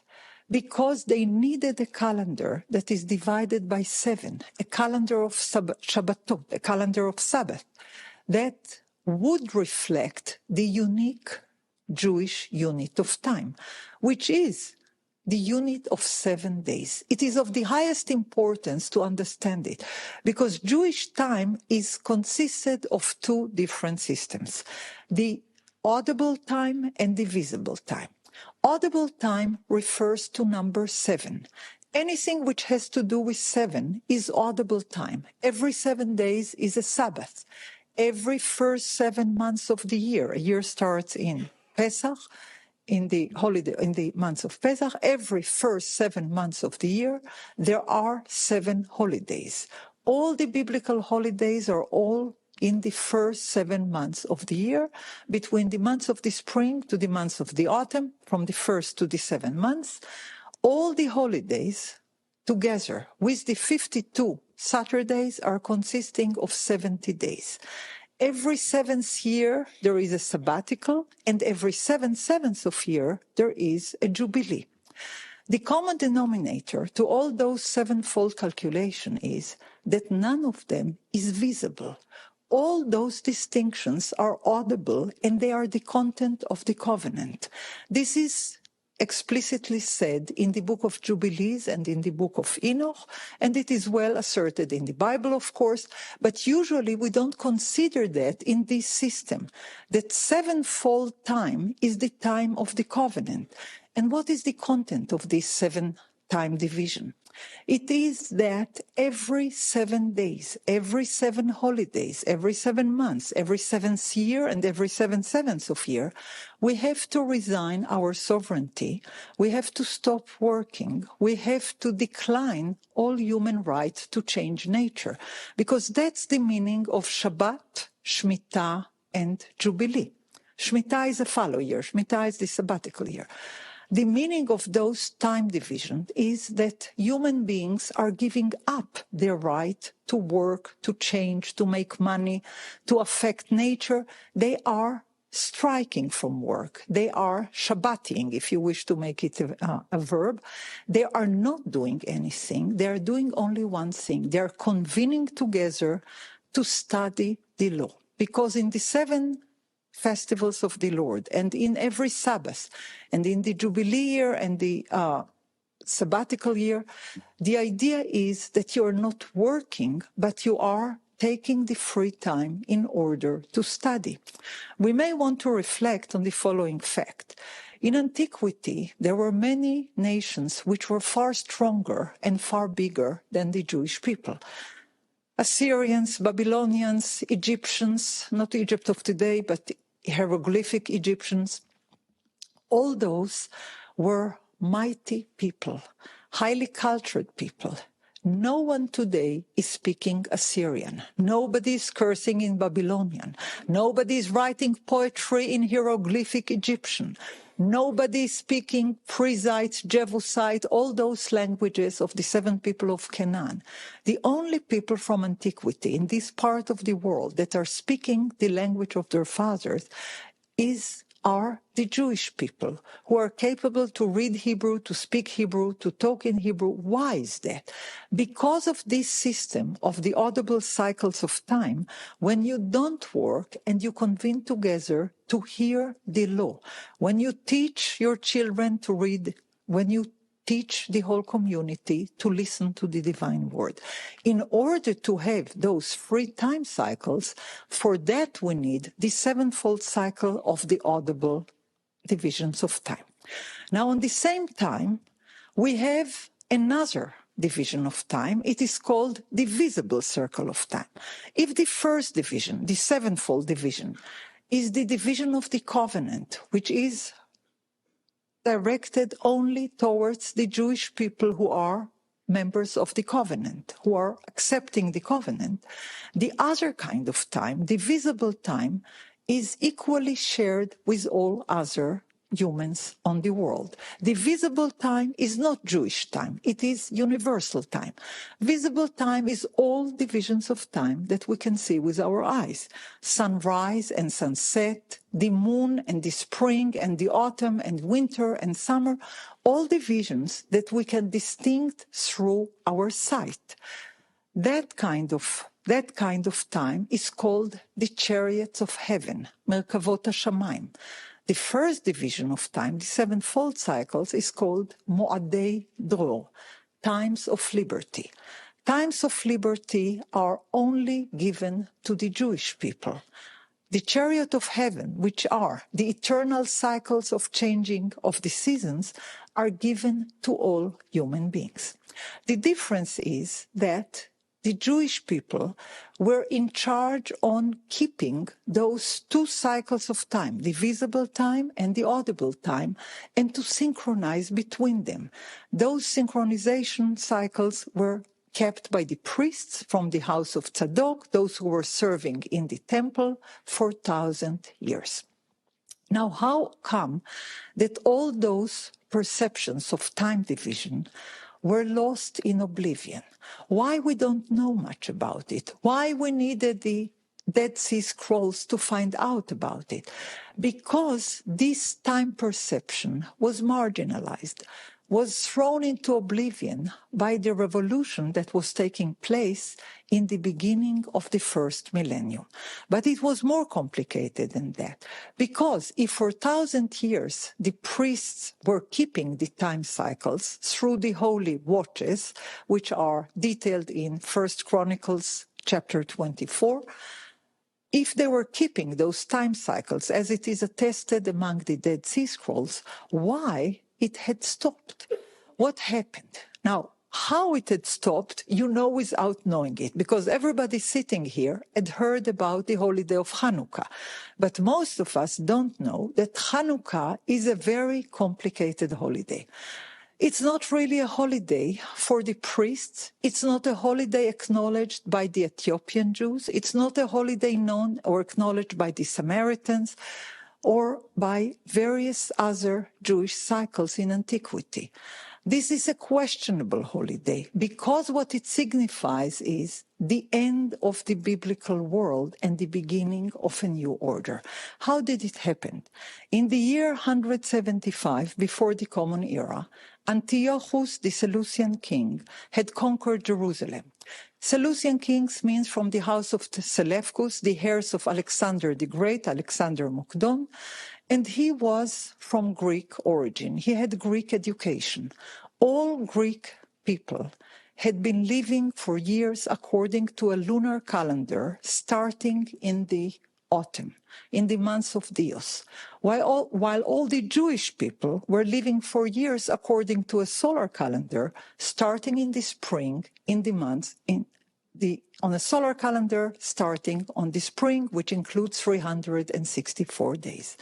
because they needed a calendar that is divided by 7, a calendar of Shabbatot, a calendar of Sabbath, that would reflect the unique Jewish unit of time, which is the unit of 7 days. It is of the highest importance to understand it, because Jewish time is consisted of 2 different systems, the audible time and the visible time. Audible time refers to number 7. Anything which has to do with 7 is audible time. Every 7 days is a Sabbath. Every first 7 months of the year, a year starts in Pesach, in the months of Pesach, every first 7 months of the year, there are 7 holidays. All the biblical holidays are all in the first 7 months of the year, between the months of the spring to the months of the autumn, from the first to the 7 months. All the holidays together with the 52 Saturdays are consisting of 70 days. Every 7th year, there is a sabbatical, and every 7/7 of year, there is a jubilee. The common denominator to all those 7-fold calculation is that none of them is visible. All those distinctions are audible, and they are the content of the covenant. This is explicitly said in the book of Jubilees and in the book of Enoch, and it is well asserted in the Bible, of course, but usually we don't consider that in this system, that 7-fold time is the time of the covenant. And what is the content of this 7-time division? It is that every 7 days, every 7 holidays, every 7 months, every 7th year, and every 7/7 of year, we have to resign our sovereignty. We have to stop working. We have to decline all human right to change nature, because that's the meaning of Shabbat, Shemitah, and Jubilee. Shemitah is a fallow year. Shemitah is the sabbatical year. The meaning of those time divisions is that human beings are giving up their right to work, to change, to make money, to affect nature. They are striking from work. They are Shabbating, if you wish to make it a verb. They are not doing anything. They are doing only one thing. They are convening together to study the law. Because in the 7 festivals of the Lord, and in every Sabbath, and in the Jubilee year and the sabbatical year, the idea is that you are not working, but you are taking the free time in order to study. We may want to reflect on the following fact. In antiquity, there were many nations which were far stronger and far bigger than the Jewish people. Assyrians, Babylonians, Egyptians, not Egypt of today, but hieroglyphic Egyptians, all those were mighty people, highly cultured people. No one today is speaking Assyrian. Nobody is cursing in Babylonian. Nobody is writing poetry in hieroglyphic Egyptian. Nobody is speaking Prezite, Jebusite, all those languages of the 7 people of Canaan. The only people from antiquity in this part of the world that are speaking the language of their fathers are the Jewish people, who are capable to read Hebrew, to speak Hebrew, to talk in Hebrew. Why is that? Because of this system of the audible cycles of time, when you don't work and you convene together to hear the law, when you teach your children to read, when you teach the whole community to listen to the divine word. In order to have those free time cycles, for that we need the 7-fold cycle of the audible divisions of time. Now, on the same time, we have another division of time. It is called the visible circle of time. If the first division, the 7-fold division, is the division of the covenant, which is directed only towards the Jewish people who are members of the covenant, who are accepting the covenant, the other kind of time, the visible time, is equally shared with all other humans on the world. The visible time is not Jewish time. It is universal time. Visible time is all divisions of time that we can see with our eyes. Sunrise and sunset, the moon and the spring and the autumn and winter and summer, all divisions that we can distinct through our sight. That kind of time is called the chariots of heaven, Merkavot HaShamayim. The first division of time, the sevenfold cycles, is called Mo'adei Dror, times of liberty. Times of liberty are only given to the Jewish people. The chariot of heaven, which are the eternal cycles of changing of the seasons, are given to all human beings. The difference is that the Jewish people were in charge on keeping those two cycles of time, the visible time and the audible time, and to synchronize between them. Those synchronization cycles were kept by the priests from the house of Tzadok, those who were serving in the temple for 1,000 years. Now, how come that all those perceptions of time division were lost in oblivion? Why we don't know much about it? Why we needed the Dead Sea Scrolls to find out about it? Because this time perception was marginalized, was thrown into oblivion by the revolution that was taking place in the beginning of the first millennium. But it was more complicated than that, because if for 1,000 years the priests were keeping the time cycles through the holy watches, which are detailed in 1 Chronicles chapter 24, if they were keeping those time cycles as it is attested among the Dead Sea Scrolls, why it had stopped? What happened? Now, how it had stopped, you know without knowing it, because everybody sitting here had heard about the holiday of Hanukkah. But most of us don't know that Hanukkah is a very complicated holiday. It's not really a holiday for the priests. It's not a holiday acknowledged by the Ethiopian Jews. It's not a holiday known or acknowledged by the Samaritans or by various other Jewish cycles in antiquity. This is a questionable holiday because what it signifies is the end of the biblical world and the beginning of a new order. How did it happen? In the year 175 before the Common Era, Antiochus, the Seleucian king, had conquered Jerusalem. Seleucian kings means from the house of Seleucus, the heirs of Alexander the Great, Alexander Mukdon, and he was from Greek origin. He had Greek education. All Greek people had been living for years according to a lunar calendar starting in the autumn, in the months of Dios, while all the Jewish people were living for years according to a solar calendar starting in the spring, in the months on a solar calendar starting on the spring, which includes 364 days.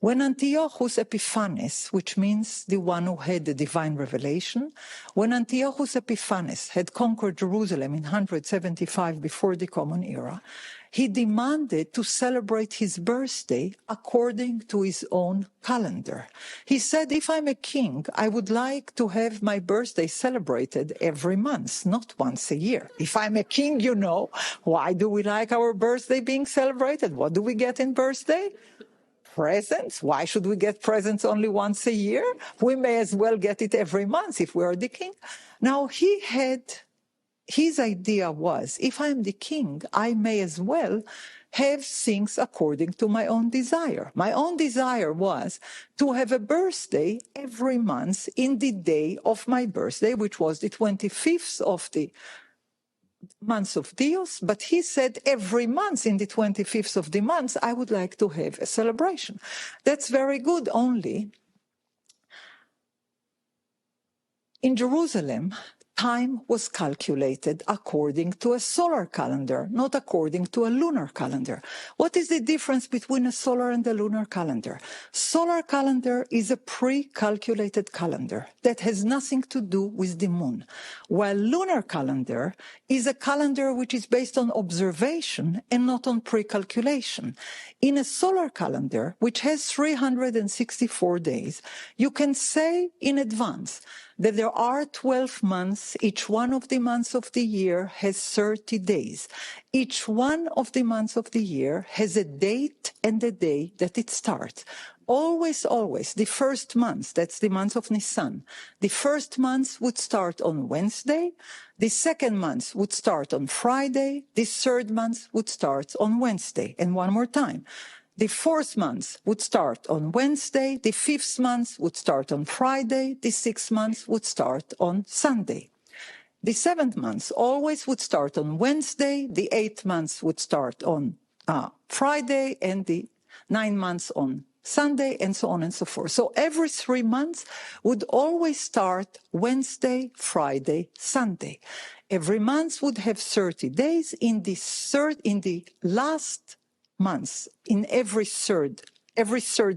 When Antiochus Epiphanes, which means the one who had the divine revelation, when Antiochus Epiphanes had conquered Jerusalem in 175 before the Common Era, he demanded to celebrate his birthday according to his own calendar. He said, if I'm a king, I would like to have my birthday celebrated every month, not once a year. If I'm a king, you know, why do we like our birthday being celebrated? What do we get in birthday? Presents. Why should we get presents only once a year? We may as well get it every month if we are the king. Now, his idea was, if I'm the king, I may as well have things according to my own desire. My own desire was to have a birthday every month in the day of my birthday, which was the 25th of the months of Dios, but he said every month in the 25th of the month, I would like to have a celebration. That's very good, only in Jerusalem, time was calculated according to a solar calendar, not according to a lunar calendar. What is the difference between a solar and a lunar calendar? Solar calendar is a pre-calculated calendar that has nothing to do with the moon, while lunar calendar is a calendar which is based on observation and not on pre-calculation. In a solar calendar, which has 364 days, you can say in advance that there are 12 months. Each one of the months of the year has 30 days. Each one of the months of the year has a date and a day that it starts. Always, always, the first month, that's the month of Nisan, the first month would start on Wednesday, the second month would start on Friday, the third month would start on Wednesday. And one more time. The fourth month would start on Wednesday, the fifth month would start on Friday, the sixth month would start on Sunday. The seventh month always would start on Wednesday, the eighth month would start on Friday, and the 9 months on Sunday, and so on and so forth. So every 3 months would always start Wednesday, Friday, Sunday. Every month would have 30 days. In the last months, in every third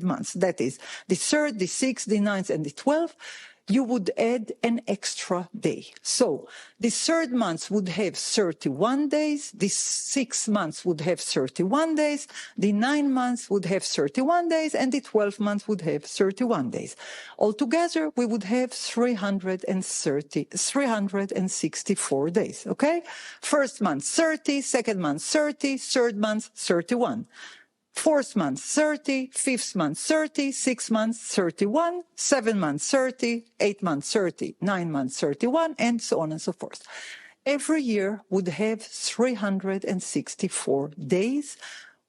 month, that is the 3rd, the 6th, the 9th, and the 12th, you would add an extra day. So the 3rd month would have 31 days, the 6th month would have 31 days, the 9th month would have 31 days, and the 12th month would have 31 days. Altogether, we would have 364 days, okay? First month, 30, second month, 30, third month, 31. Fourth month, 30, fifth month, 30, 6 months, 31, 7 months, 30, 8 months, 30, 9 months, 31, and so on and so forth. Every year would have 364 days,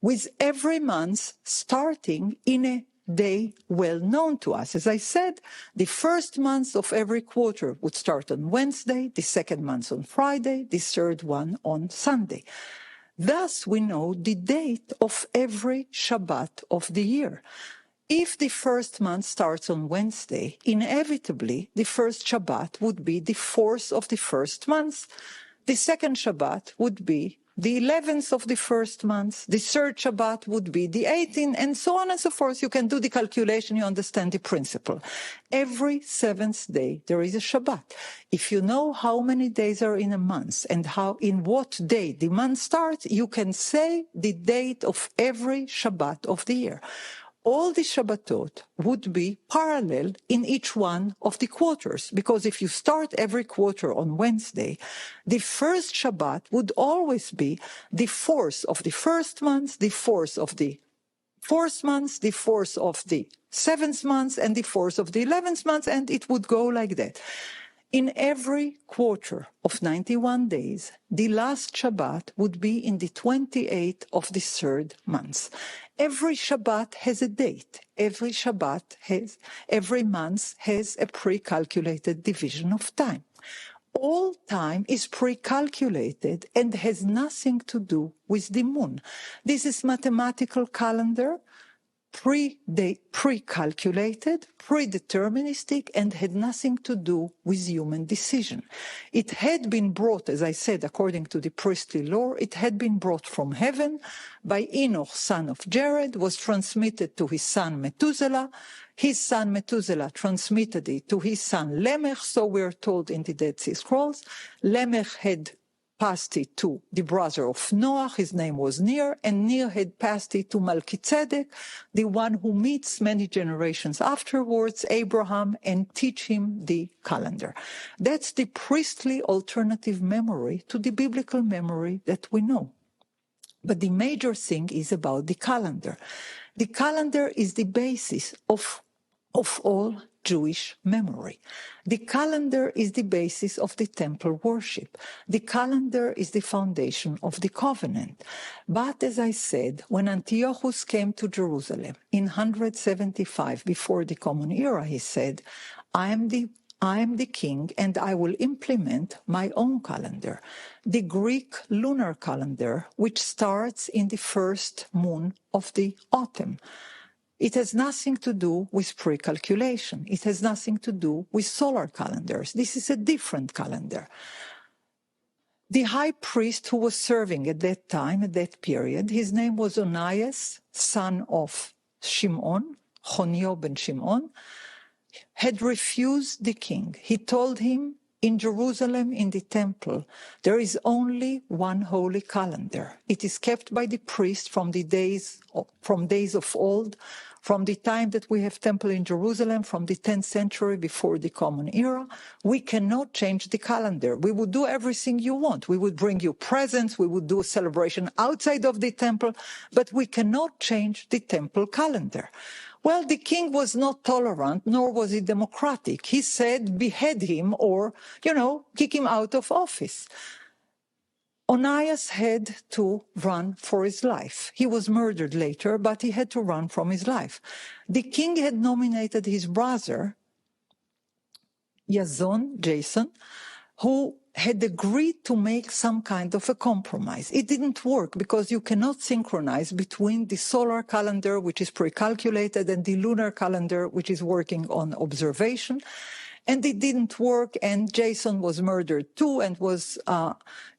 with every month starting in a day well known to us. As I said, the first month of every quarter would start on Wednesday, the second month on Friday, the third one on Sunday. Thus, we know the date of every Shabbat of the year. If the first month starts on Wednesday, inevitably, the first Shabbat would be the 4th of the first month. The second Shabbat would be the 11th of the first month. The third Shabbat would be the 18th, and so on and so forth. You can do the calculation, you understand the principle. Every 7th day, there is a Shabbat. If you know how many days are in a month and in what day the month starts, you can say the date of every Shabbat of the year. All the Shabbatot would be parallel in each one of the quarters, because if you start every quarter on Wednesday, the first Shabbat would always be the 4th of the first month, the 4th of the 4th month, the 4th of the 7th month, and the 4th of the 11th month, and it would go like that. In every quarter of 91 days, the last Shabbat would be in the 28th of the 3rd month. Every Shabbat has a date. Every month has a pre-calculated division of time. All time is pre-calculated and has nothing to do with the moon. This is mathematical calendar, pre-calculated, predeterministic, and had nothing to do with human decision. It had been brought, as I said, according to the priestly law, it had been brought from heaven by Enoch, son of Jared, was transmitted to his son Methuselah. His son Methuselah transmitted it to his son Lamech, so we are told in the Dead Sea Scrolls. Lamech had passed it to the brother of Noah, his name was Ner, and Ner had passed it to Melchizedek, the one who meets many generations afterwards, Abraham, and teach him the calendar. That's the priestly alternative memory to the biblical memory that we know. But the major thing is about the calendar. The calendar is the basis of all Jewish memory. The calendar is the basis of the temple worship. The calendar is the foundation of the covenant. But as I said, when Antiochus came to Jerusalem in 175 before the Common Era, he said, I am the king and I will implement my own calendar, the Greek lunar calendar, which starts in the first moon of the autumn. It has nothing to do with pre-calculation. It has nothing to do with solar calendars. This is a different calendar. The high priest who was serving at that time, at that period, his name was Onias, son of Shimon, Chonio ben Shimon, had refused the king. He told him, in Jerusalem, in the temple, there is only one holy calendar. It is kept by the priest from days of old, from the time that we have temple in Jerusalem, from the 10th century before the Common Era. We cannot change the calendar. We would do everything you want. We would bring you presents. We would do a celebration outside of the temple, but we cannot change the temple calendar. Well, the king was not tolerant, nor was he democratic. He said, behead him or, kick him out of office. Onias had to run for his life. He was murdered later, but he had to run from his life. The king had nominated his brother, Jason, who had agreed to make some kind of a compromise. It didn't work because you cannot synchronize between the solar calendar, which is pre-calculated, and the lunar calendar, which is working on observation. And it didn't work, and Jason was murdered too, and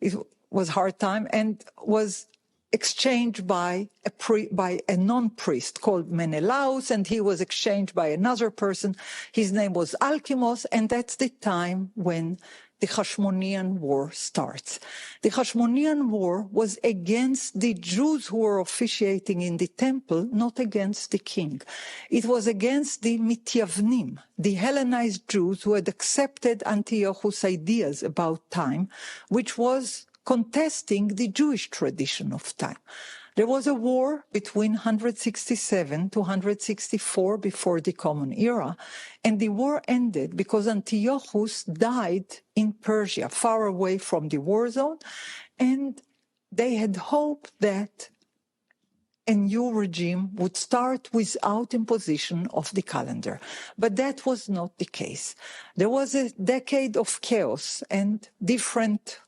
it was hard time, and was exchanged by a non-priest called Menelaus, and he was exchanged by another person. His name was Alkimos, and that's the time when the Hashmonean War starts. The Hashmonean War was against the Jews who were officiating in the temple, not against the king. It was against the Mityavnim, the Hellenized Jews who had accepted Antiochus' ideas about time, which was contesting the Jewish tradition of time. There was a war between 167 to 164 before the Common Era, and the war ended because Antiochus died in Persia, far away from the war zone, and they had hoped that a new regime would start without imposition of the calendar. But that was not the case. There was a decade of chaos, and different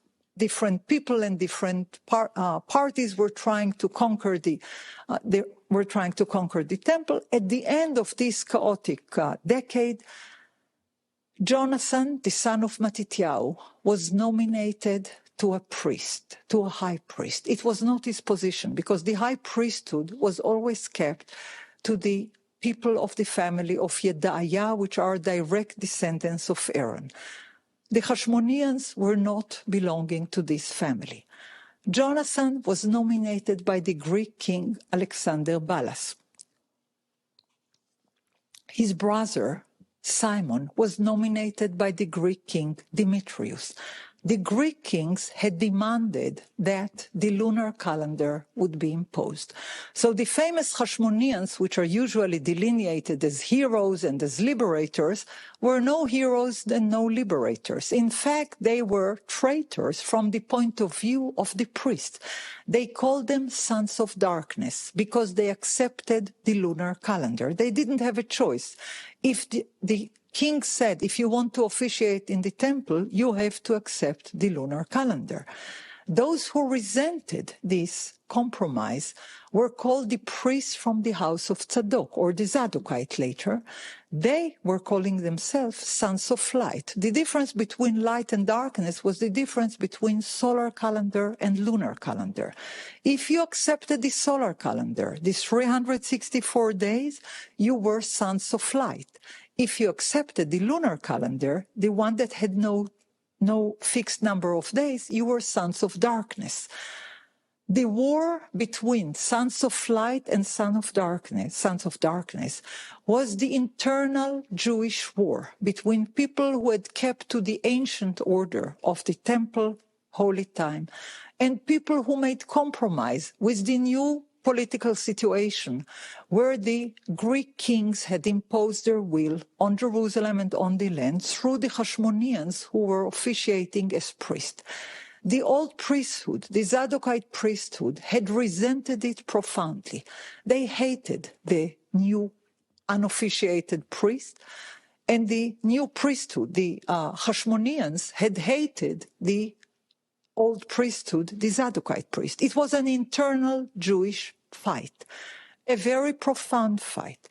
people and different parties were trying to conquer the temple. At the end of this chaotic decade, Jonathan, the son of Matityahu, was nominated to a high priest. It was not his position because the high priesthood was always kept to the people of the family of Yedaiah, which are direct descendants of Aaron. The Hashmoneans were not belonging to this family. Jonathan was nominated by the Greek king Alexander Balas. His brother, Simon, was nominated by the Greek king Demetrius. The Greek kings had demanded that the lunar calendar would be imposed. So the famous Hashmoneans, which are usually delineated as heroes and as liberators, were no heroes and no liberators. In fact, they were traitors from the point of view of the priest. They called them sons of darkness because they accepted the lunar calendar. They didn't have a choice. If the king said, if you want to officiate in the temple, you have to accept the lunar calendar. Those who resented this compromise were called the priests from the house of Tzadok, or the Zadokite later. They were calling themselves sons of light. The difference between light and darkness was the difference between solar calendar and lunar calendar. If you accepted the solar calendar, these 364 days, you were sons of light. If you accepted the lunar calendar, the one that had no fixed number of days, you were sons of darkness. The war between sons of light and sons of darkness, was the internal Jewish war between people who had kept to the ancient order of the temple, holy time, and people who made compromise with the new political situation where the Greek kings had imposed their will on Jerusalem and on the land through the Hashmoneans who were officiating as priests. The old priesthood, the Zadokite priesthood, had resented it profoundly. They hated the new unofficiated priest, and the new priesthood, the Hashmoneans, had hated the old priesthood, the Zadokite priest. It was an internal Jewish fight. a very profound fight.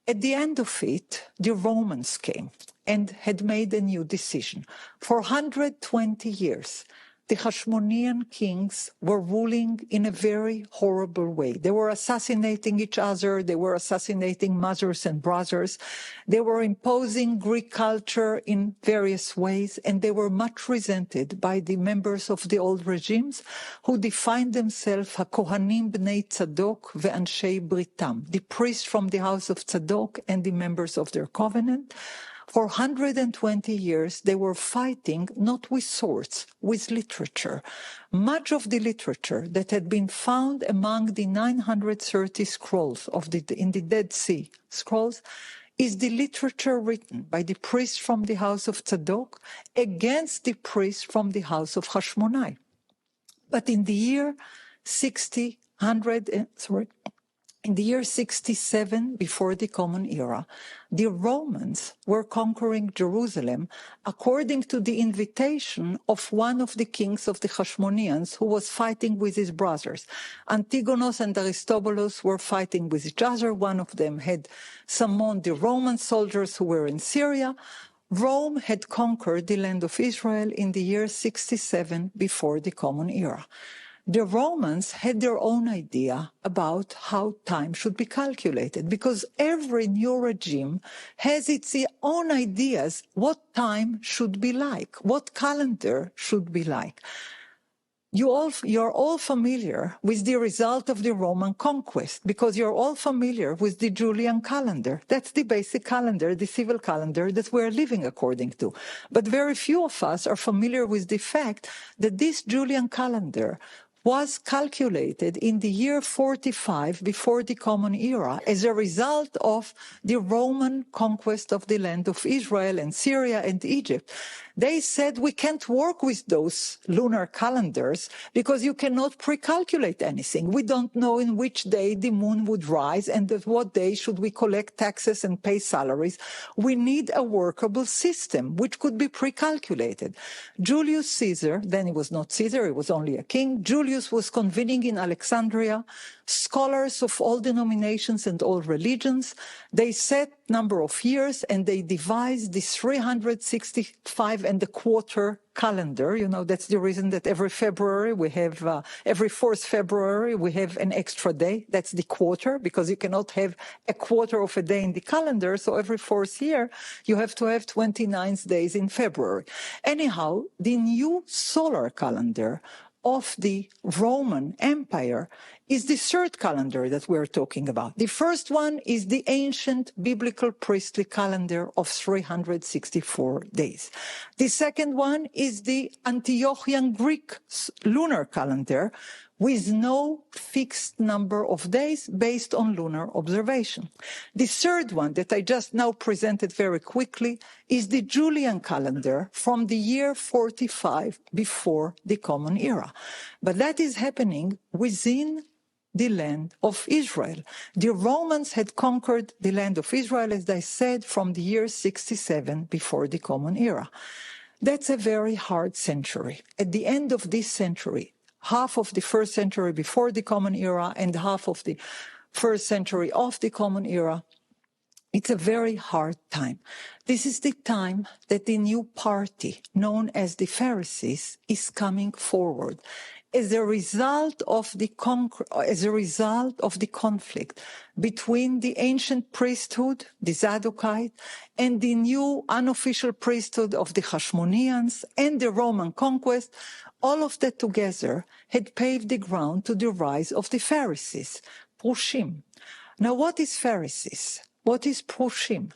At the end of it, the Romans came and had made a new decision. For 120 years, the Hashmonean kings were ruling in a very horrible way. They were assassinating each other. They were assassinating mothers and brothers. They were imposing Greek culture in various ways, and they were much resented by the members of the old regimes who defined themselves HaKohanim Bnei Tzadok ve'Anshei Britam, the priests from the house of Tzadok and the members of their covenant. For 120 years, they were fighting not with swords, with literature. Much of the literature that had been found among the 930 scrolls in the Dead Sea Scrolls is the literature written by the priests from the house of Tzadok against the priests from the house of Hashmonai. But in the year 67 before the Common Era, the Romans were conquering Jerusalem according to the invitation of one of the kings of the Hashmoneans who was fighting with his brothers. Antigonus and Aristobulus were fighting with each other. One of them had summoned the Roman soldiers who were in Syria. Rome had conquered the land of Israel in the year 67 before the Common Era. The Romans had their own idea about how time should be calculated, because every new regime has its own ideas what time should be like, what calendar should be like. You're all familiar with the result of the Roman conquest, because you're all familiar with the Julian calendar. That's the basic calendar, the civil calendar that we're living according to. But very few of us are familiar with the fact that this Julian calendar was calculated in the year 45 before the Common Era as a result of the Roman conquest of the land of Israel and Syria and Egypt. They said we can't work with those lunar calendars because you cannot pre-calculate anything. We don't know in which day the moon would rise and at what day should we collect taxes and pay salaries. We need a workable system which could be pre-calculated. Julius Caesar, then he was not Caesar, he was only a king. Julius was convening in Alexandria scholars of all denominations and all religions. They set number of years and they devised the 365 and a quarter calendar. You know, that's the reason that every February we have, every 4th February we have an extra day. That's the quarter, because you cannot have a quarter of a day in the calendar. So every 4th year you have to have 29 days in February. Anyhow, the new solar calendar of the Roman Empire is the 3rd calendar that we're talking about. The first one is the ancient biblical priestly calendar of 364 days. The second one is the Antiochian Greek lunar calendar with no fixed number of days based on lunar observation. The third one that I just now presented very quickly is the Julian calendar from the year 45 before the Common Era. But that is happening within the land of Israel. The Romans had conquered the land of Israel, as I said, from the year 67 before the Common Era. That's a very hard century. At the end of this century, half of the 1st century before the Common Era and half of the 1st century of the Common Era, it's a very hard time. This is the time that the new party, known as the Pharisees, is coming forward. As a result of the conflict between the ancient priesthood, the Zadokite, and the new unofficial priesthood of the Hashmoneans and the Roman conquest, all of that together had paved the ground to the rise of the Pharisees, Prushim. Now, what is Pharisees? What is Prushim?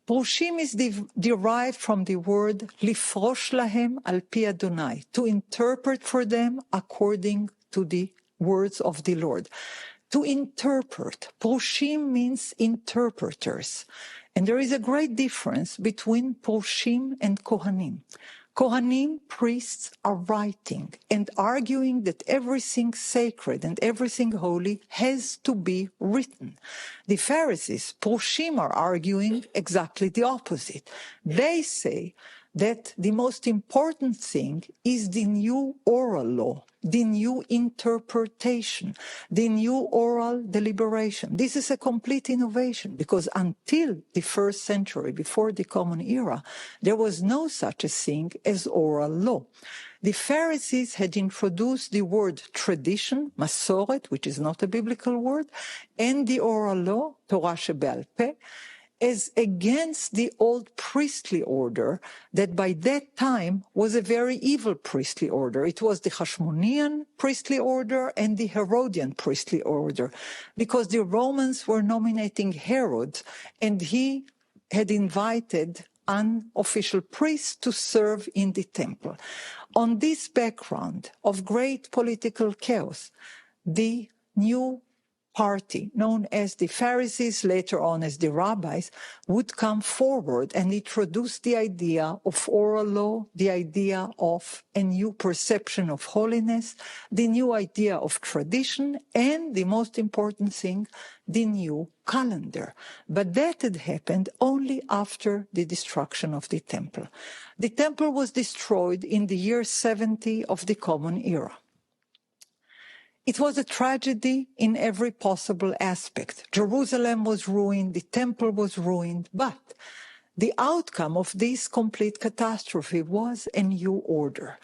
Prushim is derived from the word lifrosh lahem al pi Adonai, to interpret for them according to the words of the Lord. To interpret. Prushim means interpreters. And there is a great difference between Prushim and Kohanim. Kohanim, priests, are writing and arguing that everything sacred and everything holy has to be written. The Pharisees, Prushim, are arguing exactly the opposite. They say that the most important thing is the new oral law, the new interpretation, the new oral deliberation. This is a complete innovation because until the first century, before the Common Era, there was no such a thing as oral law. The Pharisees had introduced the word tradition, masoret, which is not a biblical word, and the oral law, Torah shebe'al peh, as against the old priestly order that by that time was a very evil priestly order. It was the Hashmonean priestly order and the Herodian priestly order, because the Romans were nominating Herod, and he had invited unofficial priests to serve in the temple. On this background of great political chaos, the new party, known as the Pharisees, later on as the rabbis, would come forward and introduce the idea of oral law, the idea of a new perception of holiness, the new idea of tradition, and the most important thing, the new calendar. But that had happened only after the destruction of the temple. The temple was destroyed in the year 70 of the Common Era. It was a tragedy in every possible aspect. Jerusalem was ruined, the temple was ruined, but the outcome of this complete catastrophe was a new order.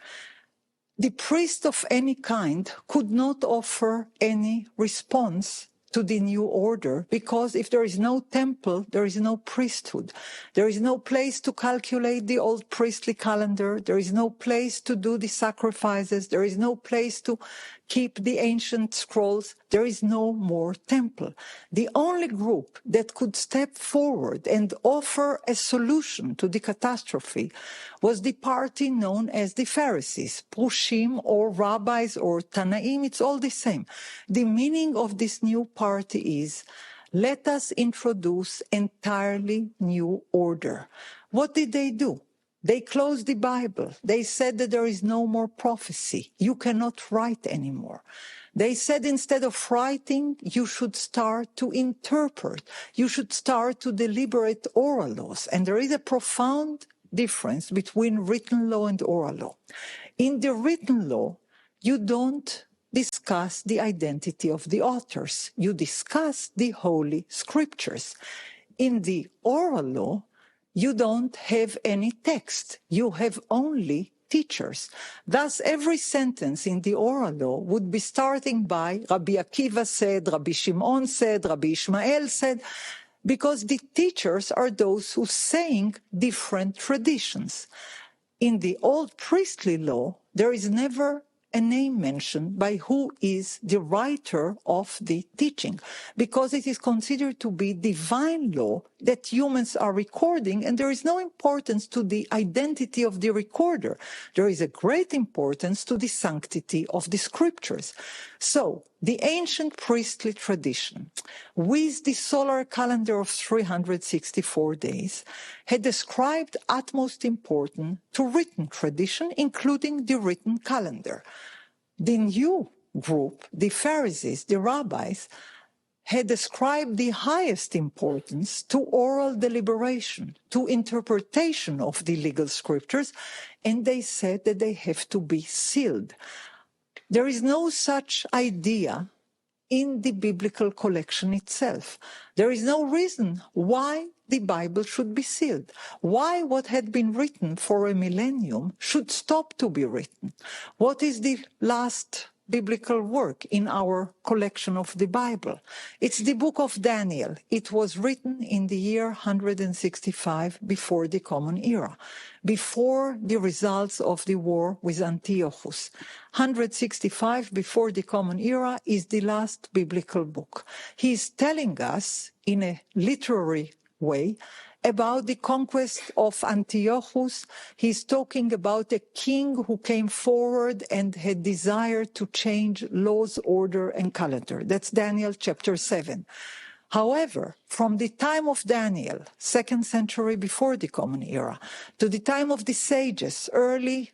The priest of any kind could not offer any response to the new order, because if there is no temple, there is no priesthood. There is no place to calculate the old priestly calendar. There is no place to do the sacrifices. There is no place to keep the ancient scrolls. There is no more temple. The only group that could step forward and offer a solution to the catastrophe was the party known as the Pharisees, Prushim or rabbis or Tanaim. It's all the same. The meaning of this new party is, let us introduce entirely new order. What did they do? They closed the Bible. They said that there is no more prophecy. You cannot write anymore. They said instead of writing, you should start to interpret. You should start to deliberate oral laws. And there is a profound difference between written law and oral law. In the written law, you don't discuss the identity of the authors. You discuss the Holy Scriptures. In the oral law, you don't have any text. You have only teachers. Thus, every sentence in the oral law would be starting by Rabbi Akiva said, Rabbi Shimon said, Rabbi Ishmael said, because the teachers are those who saying different traditions. In the old priestly law, there is never a name mentioned by who is the writer of the teaching, because it is considered to be divine law that humans are recording, and there is no importance to the identity of the recorder. There is a great importance to the sanctity of the scriptures. So, the ancient priestly tradition, with the solar calendar of 364 days, had ascribed utmost importance to written tradition, including the written calendar. The new group, the Pharisees, the rabbis, had ascribed the highest importance to oral deliberation, to interpretation of the legal scriptures, and they said that they have to be sealed. There is no such idea in the biblical collection itself. There is no reason why the Bible should be sealed. Why what had been written for a millennium should stop to be written. What is the last biblical work in our collection of the Bible? It's the book of Daniel. It was written in the year 165 before the Common Era, before the results of the war with Antiochus. 165 before the Common Era is the last biblical book. He is telling us in a literary way about the conquest of Antiochus. He's talking about a king who came forward and had desired to change laws, order, and calendar. That's Daniel chapter 7. However, from the time of Daniel, 2nd century before the Common Era, to the time of the sages, early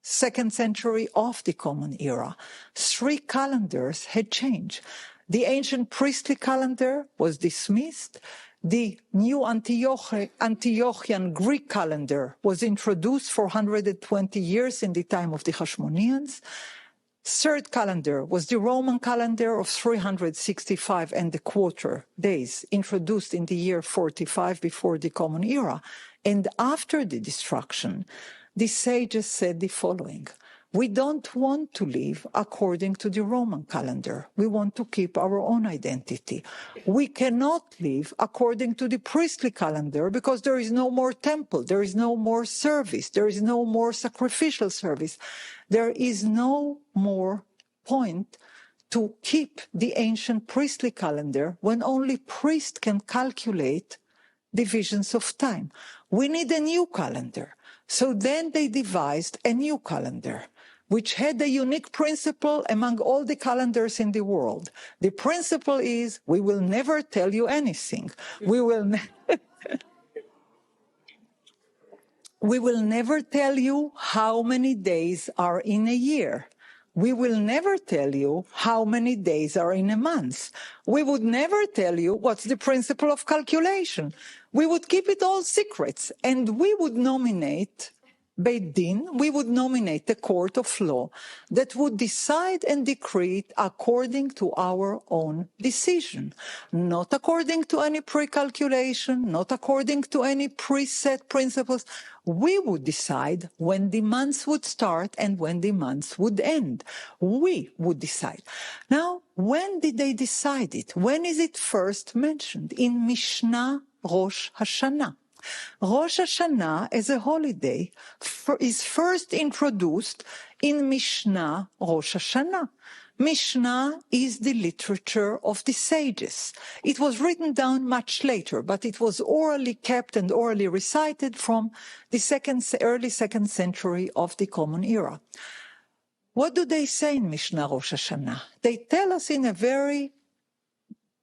2nd century of the Common Era, 3 calendars had changed. The ancient priestly calendar was dismissed. The new Antiochian Greek calendar was introduced for 120 years in the time of the Hashmoneans. Third calendar was the Roman calendar of 365 and a quarter days, introduced in the year 45 before the Common Era. And after the destruction, the sages said the following: we don't want to live according to the Roman calendar. We want to keep our own identity. We cannot live according to the priestly calendar because there is no more temple, there is no more service, there is no more sacrificial service. There is no more point to keep the ancient priestly calendar when only priests can calculate divisions of time. We need a new calendar. So then they devised a new calendar, which had a unique principle among all the calendars in the world. The principle is, we will never tell you anything. We will never tell you how many days are in a year. We will never tell you how many days are in a month. We would never tell you what's the principle of calculation. We would keep it all secrets, and we would nominate Beit Din, we would nominate a court of law that would decide and decree it according to our own decision, not according to any pre-calculation, not according to any preset principles. We would decide when the months would start and when the months would end. We would decide. Now, when did they decide it? When is it first mentioned? In Mishnah Rosh Hashanah. Rosh Hashanah as a holiday is first introduced in Mishnah Rosh Hashanah. Mishnah is the literature of the sages. It was written down much later, but it was orally kept and orally recited from the early second century of the Common Era. What do they say in Mishnah Rosh Hashanah? They tell us in a very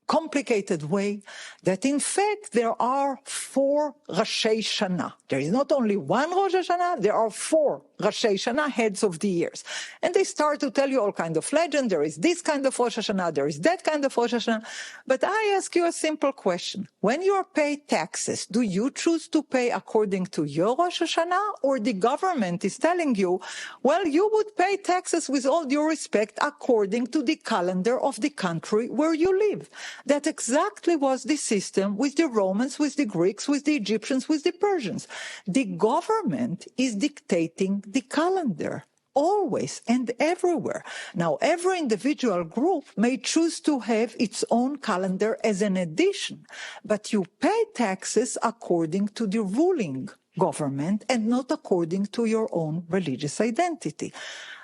complicated way that in fact there are 4 Rashei Shana. There is not only one Rosh Hashanah, there are 4 Rashei Shana, heads of the years. And they start to tell you all kind of legend. There is this kind of Rosh Hashanah, there is that kind of Rosh Hashanah. But I ask you a simple question. When you are paid taxes, do you choose to pay according to your Rosh Hashanah, or the government is telling you, well, you would pay taxes with all due respect according to the calendar of the country where you live? That exactly was the system with the Romans, with the Greeks, with the Egyptians, with the Persians. The government is dictating the calendar, always and everywhere. Now, every individual group may choose to have its own calendar as an addition, but you pay taxes according to the ruling government and not according to your own religious identity.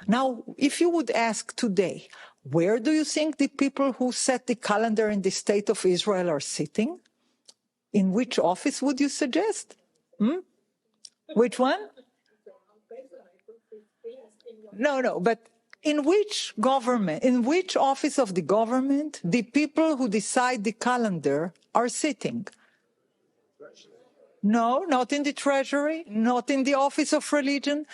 Now, if you would ask today, where do you think the people who set the calendar in the state of Israel are sitting? In which office would you suggest? Which one? No, but in which government, in which office of the government, the people who decide the calendar are sitting? No, not in the treasury, not in the office of religion,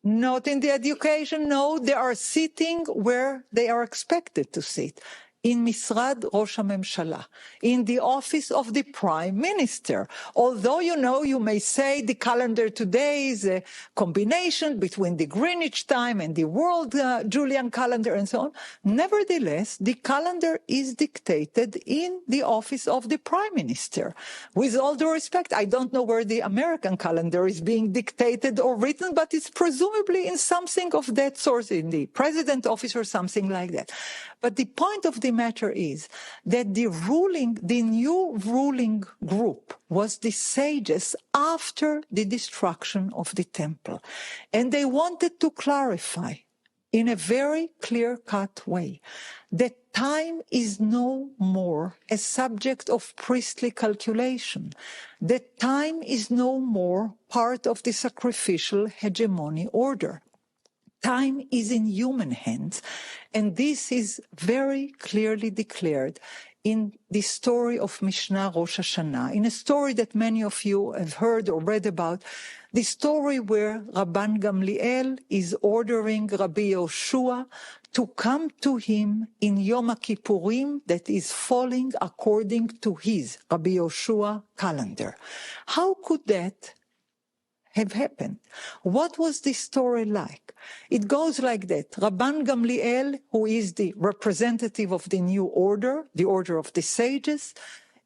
not in the education. No, they are sitting where they are expected to sit. In Misrad Rosh HaMemshala, in the office of the Prime Minister. Although, you may say the calendar today is a combination between the Greenwich time and the world Julian calendar and so on. Nevertheless, the calendar is dictated in the office of the Prime Minister. With all due respect, I don't know where the American calendar is being dictated or written, but it's presumably in something of that sort, in the President's office or something like that. But the point of the matter is that the new ruling group was the sages after the destruction of the temple. And they wanted to clarify in a very clear-cut way that time is no more a subject of priestly calculation, that time is no more part of the sacrificial hegemony order. Time is in human hands, and this is very clearly declared in the story of Mishnah Rosh Hashanah, in a story that many of you have heard or read about, the story where Rabban Gamliel is ordering Rabbi Yahushua to come to him in Yom Kippurim that is falling according to his, Rabbi Yoshua, calendar. How could that have happened? What was this story like? It goes like that. Rabban Gamliel, who is the representative of the new order, the order of the sages,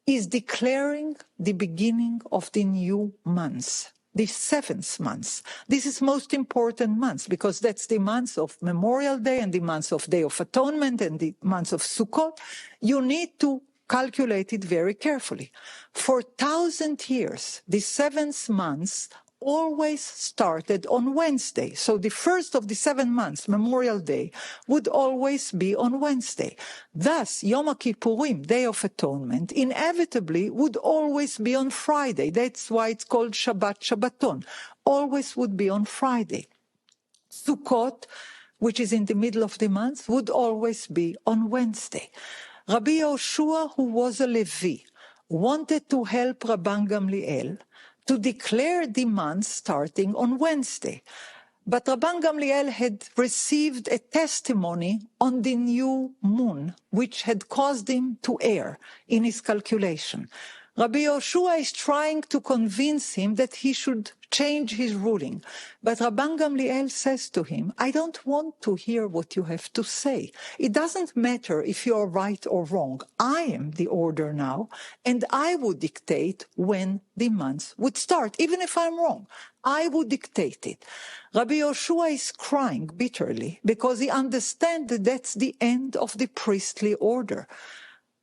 is declaring the beginning of the new month, the 7th month. This is most important month because that's the month of Memorial Day and the month of Day of Atonement and the month of Sukkot. You need to calculate it very carefully. For 1,000 years, the 7th month always started on Wednesday. So the first of the 7 months, Memorial Day, would always be on Wednesday. Thus, Yom Kippurim, Day of Atonement, inevitably would always be on Friday. That's why it's called Shabbat Shabbaton. Always would be on Friday. Sukkot, which is in the middle of the month, would always be on Wednesday. Rabbi Yoshua, who was a Levi, wanted to help Rabban Gamliel to declare the month starting on Wednesday. But Rabban Gamliel had received a testimony on the new moon, which had caused him to err in his calculation. Rabbi Yoshua is trying to convince him that he should change his ruling. But Rabban Gamliel says to him, I don't want to hear what you have to say. It doesn't matter if you're right or wrong. I am the order now, and I would dictate when the month would start, even if I'm wrong. I would dictate it. Rabbi Yoshua is crying bitterly because he understands that that's the end of the priestly order.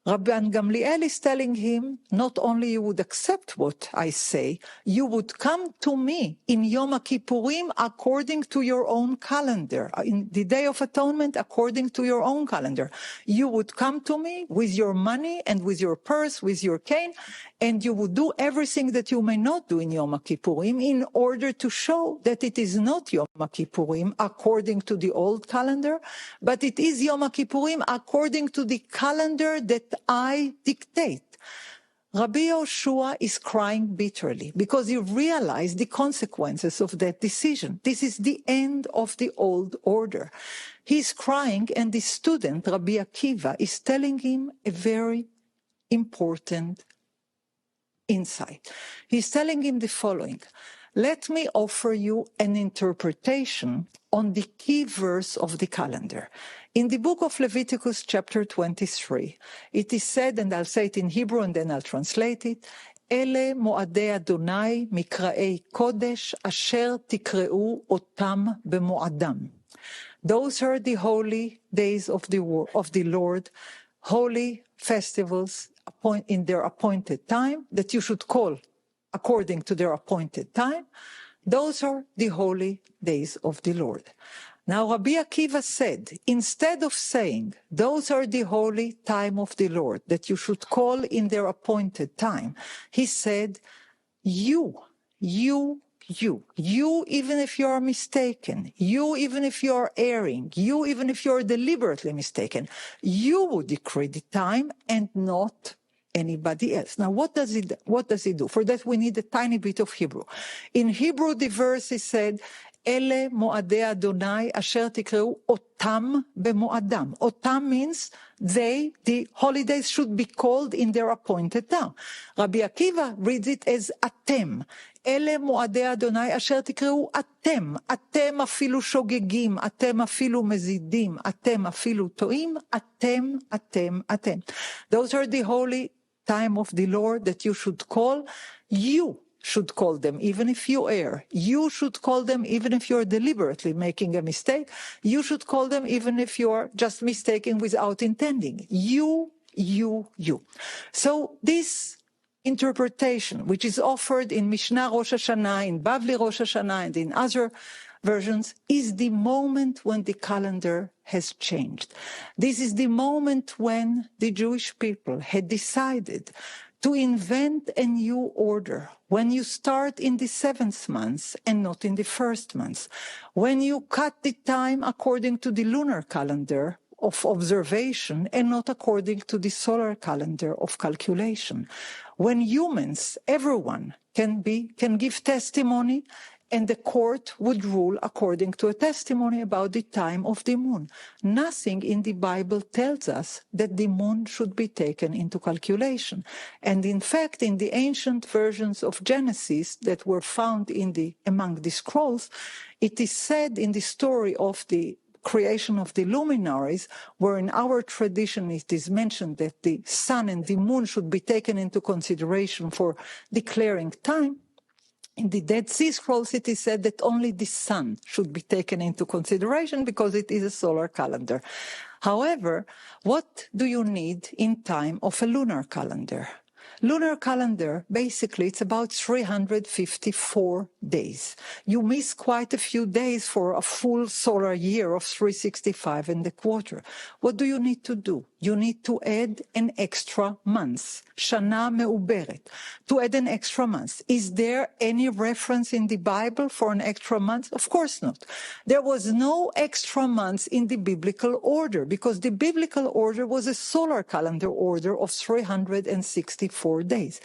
Rabban Gamliel is telling him, not only you would accept what I say, you would come to me in Yom Kippurim according to your own calendar, in the Day of Atonement according to your own calendar. You would come to me with your money and with your purse, with your cane, and you would do everything that you may not do in Yom Kippurim in order to show that it is not Yom Kippurim according to the old calendar, but it is Yom Kippurim according to the calendar that I dictate. Rabbi Yoshua is crying bitterly because he realized the consequences of that decision. This is the end of the old order. He's crying, and the student, Rabbi Akiva, is telling him a very important insight. He's telling him the following: let me offer you an interpretation on the key verse of the calendar. In the book of Leviticus, chapter 23, it is said, and I'll say it in Hebrew and then I'll translate it, Ele moadei Adonai mikra'ei kodesh asher tikreu otam bemoadam. Those are the holy days of the Lord, holy festivals in their appointed time that you should call according to their appointed time. Those are the holy days of the Lord. Now, Rabbi Akiva said, instead of saying, those are the holy time of the Lord that you should call in their appointed time, he said, you, even if you are mistaken, you, even if you are erring, you, even if you are deliberately mistaken, you would decree the time and not anybody else. Now, what does he do? For that, we need a tiny bit of Hebrew. In Hebrew, the verse is said, Ele moadei Adonai asher tikreu otam bemoadam. Otam means the holidays should be called in their appointed time. Rabbi Akiva reads it as atem. Ele moadei Adonai asher tikreu atem. Atem afilu shogegim, atem afilu mezidim, atem afilu toim, atem. Those are the holy time of the Lord that you should call. You should call them even if you err. You should call them even if you're deliberately making a mistake. You should call them even if you're just mistaking without intending. You. So this interpretation, which is offered in Mishnah Rosh Hashanah, in Bavli Rosh Hashanah, and in other versions, is the moment when the calendar has changed. This is the moment when the Jewish people had decided to invent a new order, when you start in the 7th month and not in the 1st month, when you cut the time according to the lunar calendar of observation and not according to the solar calendar of calculation, when humans, everyone, can give testimony and the court would rule according to a testimony about the time of the moon. Nothing in the Bible tells us that the moon should be taken into calculation. And in fact, in the ancient versions of Genesis that were found among the scrolls, it is said in the story of the creation of the luminaries, where in our tradition it is mentioned that the sun and the moon should be taken into consideration for declaring time. In the Dead Sea Scrolls, it is said that only the sun should be taken into consideration because it is a solar calendar. However, what do you need in time of a lunar calendar? Lunar calendar, basically, it's about 354 days. You miss quite a few days for a full solar year of 365 and a quarter. What do you need to do? You need to add an extra month. Shana me'uberet. To add an extra month. Is there any reference in the Bible for an extra month? Of course not. There was no extra month in the biblical order because the biblical order was a solar calendar order of 364 days.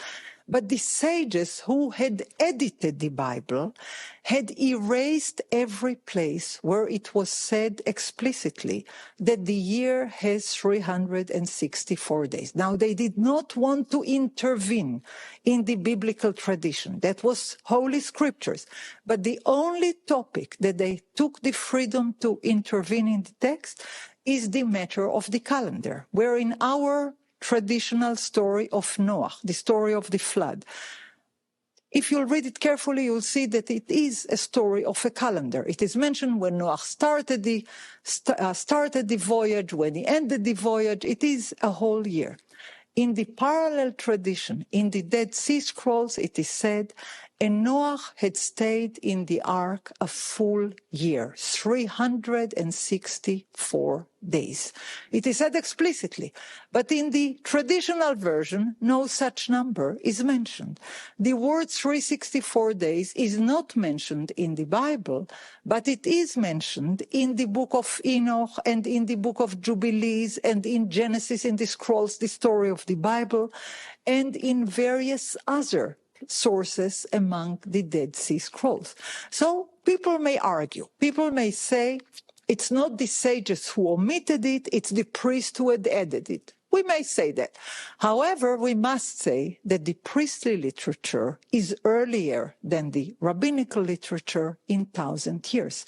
But the sages who had edited the Bible had erased every place where it was said explicitly that the year has 364 days. Now, they did not want to intervene in the biblical tradition. That was Holy Scriptures. But the only topic that they took the freedom to intervene in the text is the matter of the calendar, where in our traditional story of Noah, the story of the flood. If you'll read it carefully, you'll see that it is a story of a calendar. It is mentioned when Noah started the voyage, when he ended the voyage. It is a whole year. In the parallel tradition, in the Dead Sea Scrolls, it is said, and Noah had stayed in the ark a full year, 364 days. It is said explicitly, but in the traditional version, no such number is mentioned. The word 364 days is not mentioned in the Bible, but it is mentioned in the book of Enoch and in the book of Jubilees and in Genesis, in the scrolls, the story of the Bible, and in various other sources among the Dead Sea Scrolls. So people may argue, people may say, it's not the sages who omitted it, it's the priest who had added it. We may say that. However, we must say that the priestly literature is earlier than the rabbinical literature in 1,000 years,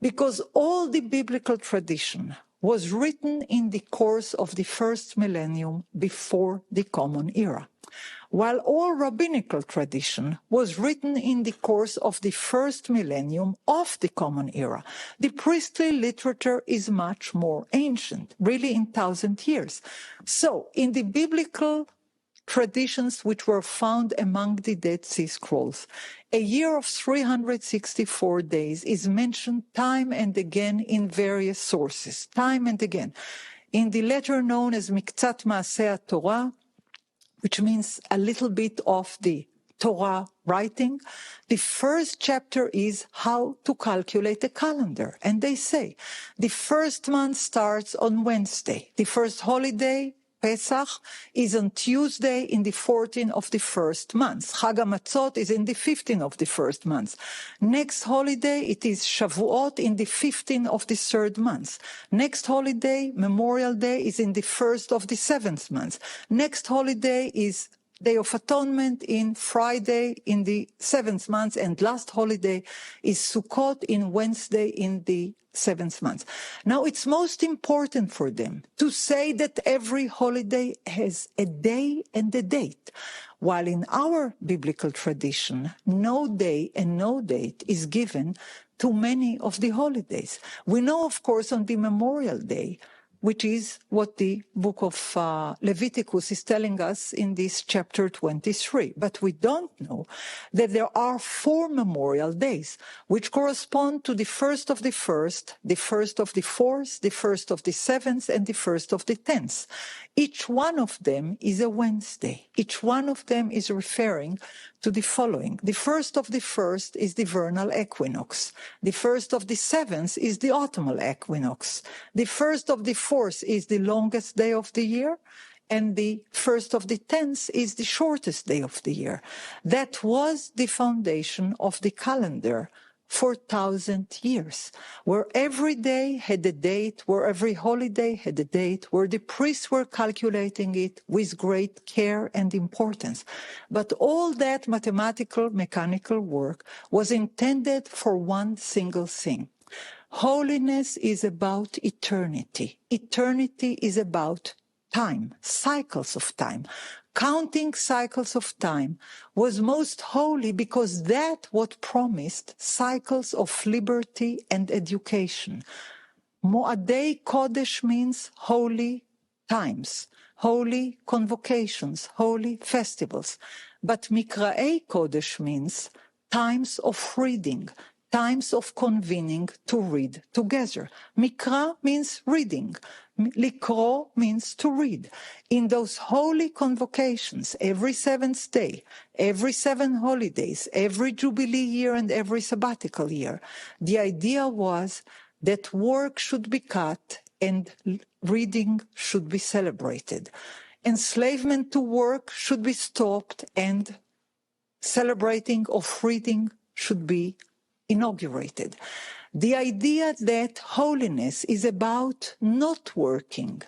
because all the biblical tradition was written in the course of the first millennium before the Common Era, while all rabbinical tradition was written in the course of the first millennium of the Common Era. The priestly literature is much more ancient, really in 1,000 years. So, in the biblical traditions which were found among the Dead Sea Scrolls, a year of 364 days is mentioned time and again in various sources, time and again. In the letter known as Miktzat Maaseh Torah, which means a little bit of the Torah writing, the first chapter is how to calculate a calendar. And they say the first month starts on Wednesday. The first holiday, Pesach, is on Tuesday in the 14th of the first month. Chag HaMatzot is in the 15th of the first month. Next holiday, it is Shavuot in the 15th of the third month. Next holiday, Memorial Day, is in the 1st of the 7th month. Next holiday is Day of Atonement in Friday in the 7th month, and last holiday is Sukkot in Wednesday in the 7th month. Now, it's most important for them to say that every holiday has a day and a date, while in our biblical tradition, no day and no date is given to many of the holidays. We know, of course, on the Memorial Day, which is what the book of Leviticus is telling us in this chapter 23. But we don't know that there are 4 memorial days, which correspond to the 1st of the 1st, the 1st of the 4th, the 1st of the 7th, and the 1st of the 10th. Each one of them is a Wednesday. Each one of them is referring to the following. The 1st of the 1st is the vernal equinox. The 1st of the 7th is the autumnal equinox. The 1st of the 4th is the longest day of the year. and the first of the 10th is the shortest day of the year. That was the foundation of the calendar for 1,000 years, where every day had a date, where every holiday had a date, where the priests were calculating it with great care and importance. But all that mathematical, mechanical work was intended for one single thing. Holiness is about eternity. Eternity is about time, cycles of time. Counting cycles of time was most holy because that what promised cycles of liberty and education. Mo'adei Kodesh means holy times, holy convocations, holy festivals. But Mikra'ei Kodesh means times of reading, times of convening to read together. Mikra means reading. Likro means to read. In those holy convocations, every seventh day, every 7 holidays, every jubilee year and every sabbatical year, the idea was that work should be cut and reading should be celebrated. Enslavement to work should be stopped and celebrating of reading should be inaugurated. The idea that holiness is about not working,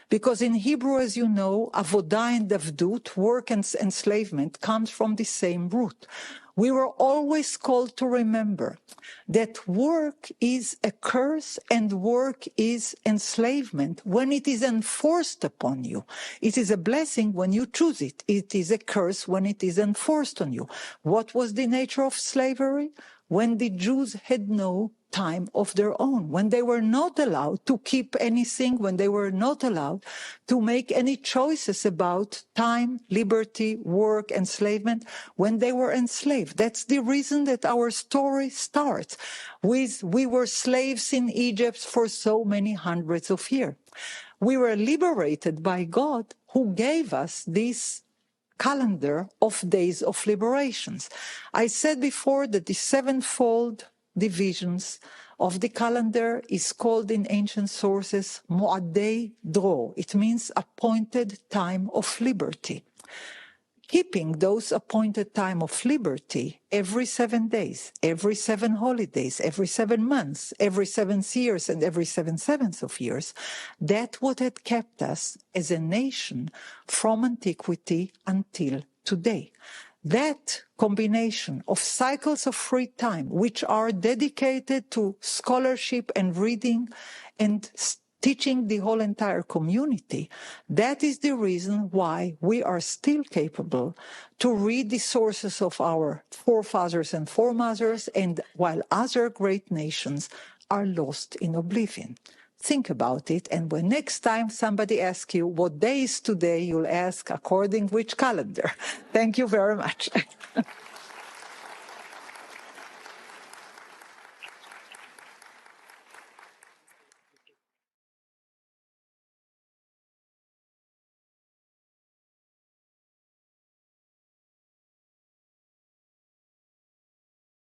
because in Hebrew, as you know, avodah and avdut, work and enslavement, comes from the same root. We were always called to remember that work is a curse and work is enslavement when it is enforced upon you. It is a blessing when you choose it. It is a curse when it is enforced on you. What was the nature of slavery? When the Jews had no time of their own, when they were not allowed to keep anything, when they were not allowed to make any choices about time, liberty, work, enslavement, when they were enslaved. That's the reason that our story starts with we were slaves in Egypt for so many hundreds of years. We were liberated by God who gave us this calendar of days of liberations. I said before that the sevenfold divisions of the calendar is called in ancient sources Mo'adei Dro. It means appointed time of liberty. Keeping those appointed time of liberty every 7 days, every 7 holidays, every 7 months, every 7 years, and every 7 sevenths of years, that what had kept us as a nation from antiquity until today. That combination of cycles of free time, which are dedicated to scholarship and reading and teaching the whole entire community, that is the reason why we are still capable to read the sources of our forefathers and foremothers, and while other great nations are lost in oblivion. Think about it, and when next time somebody asks you what day is today, you'll ask according which calendar. Thank you very much.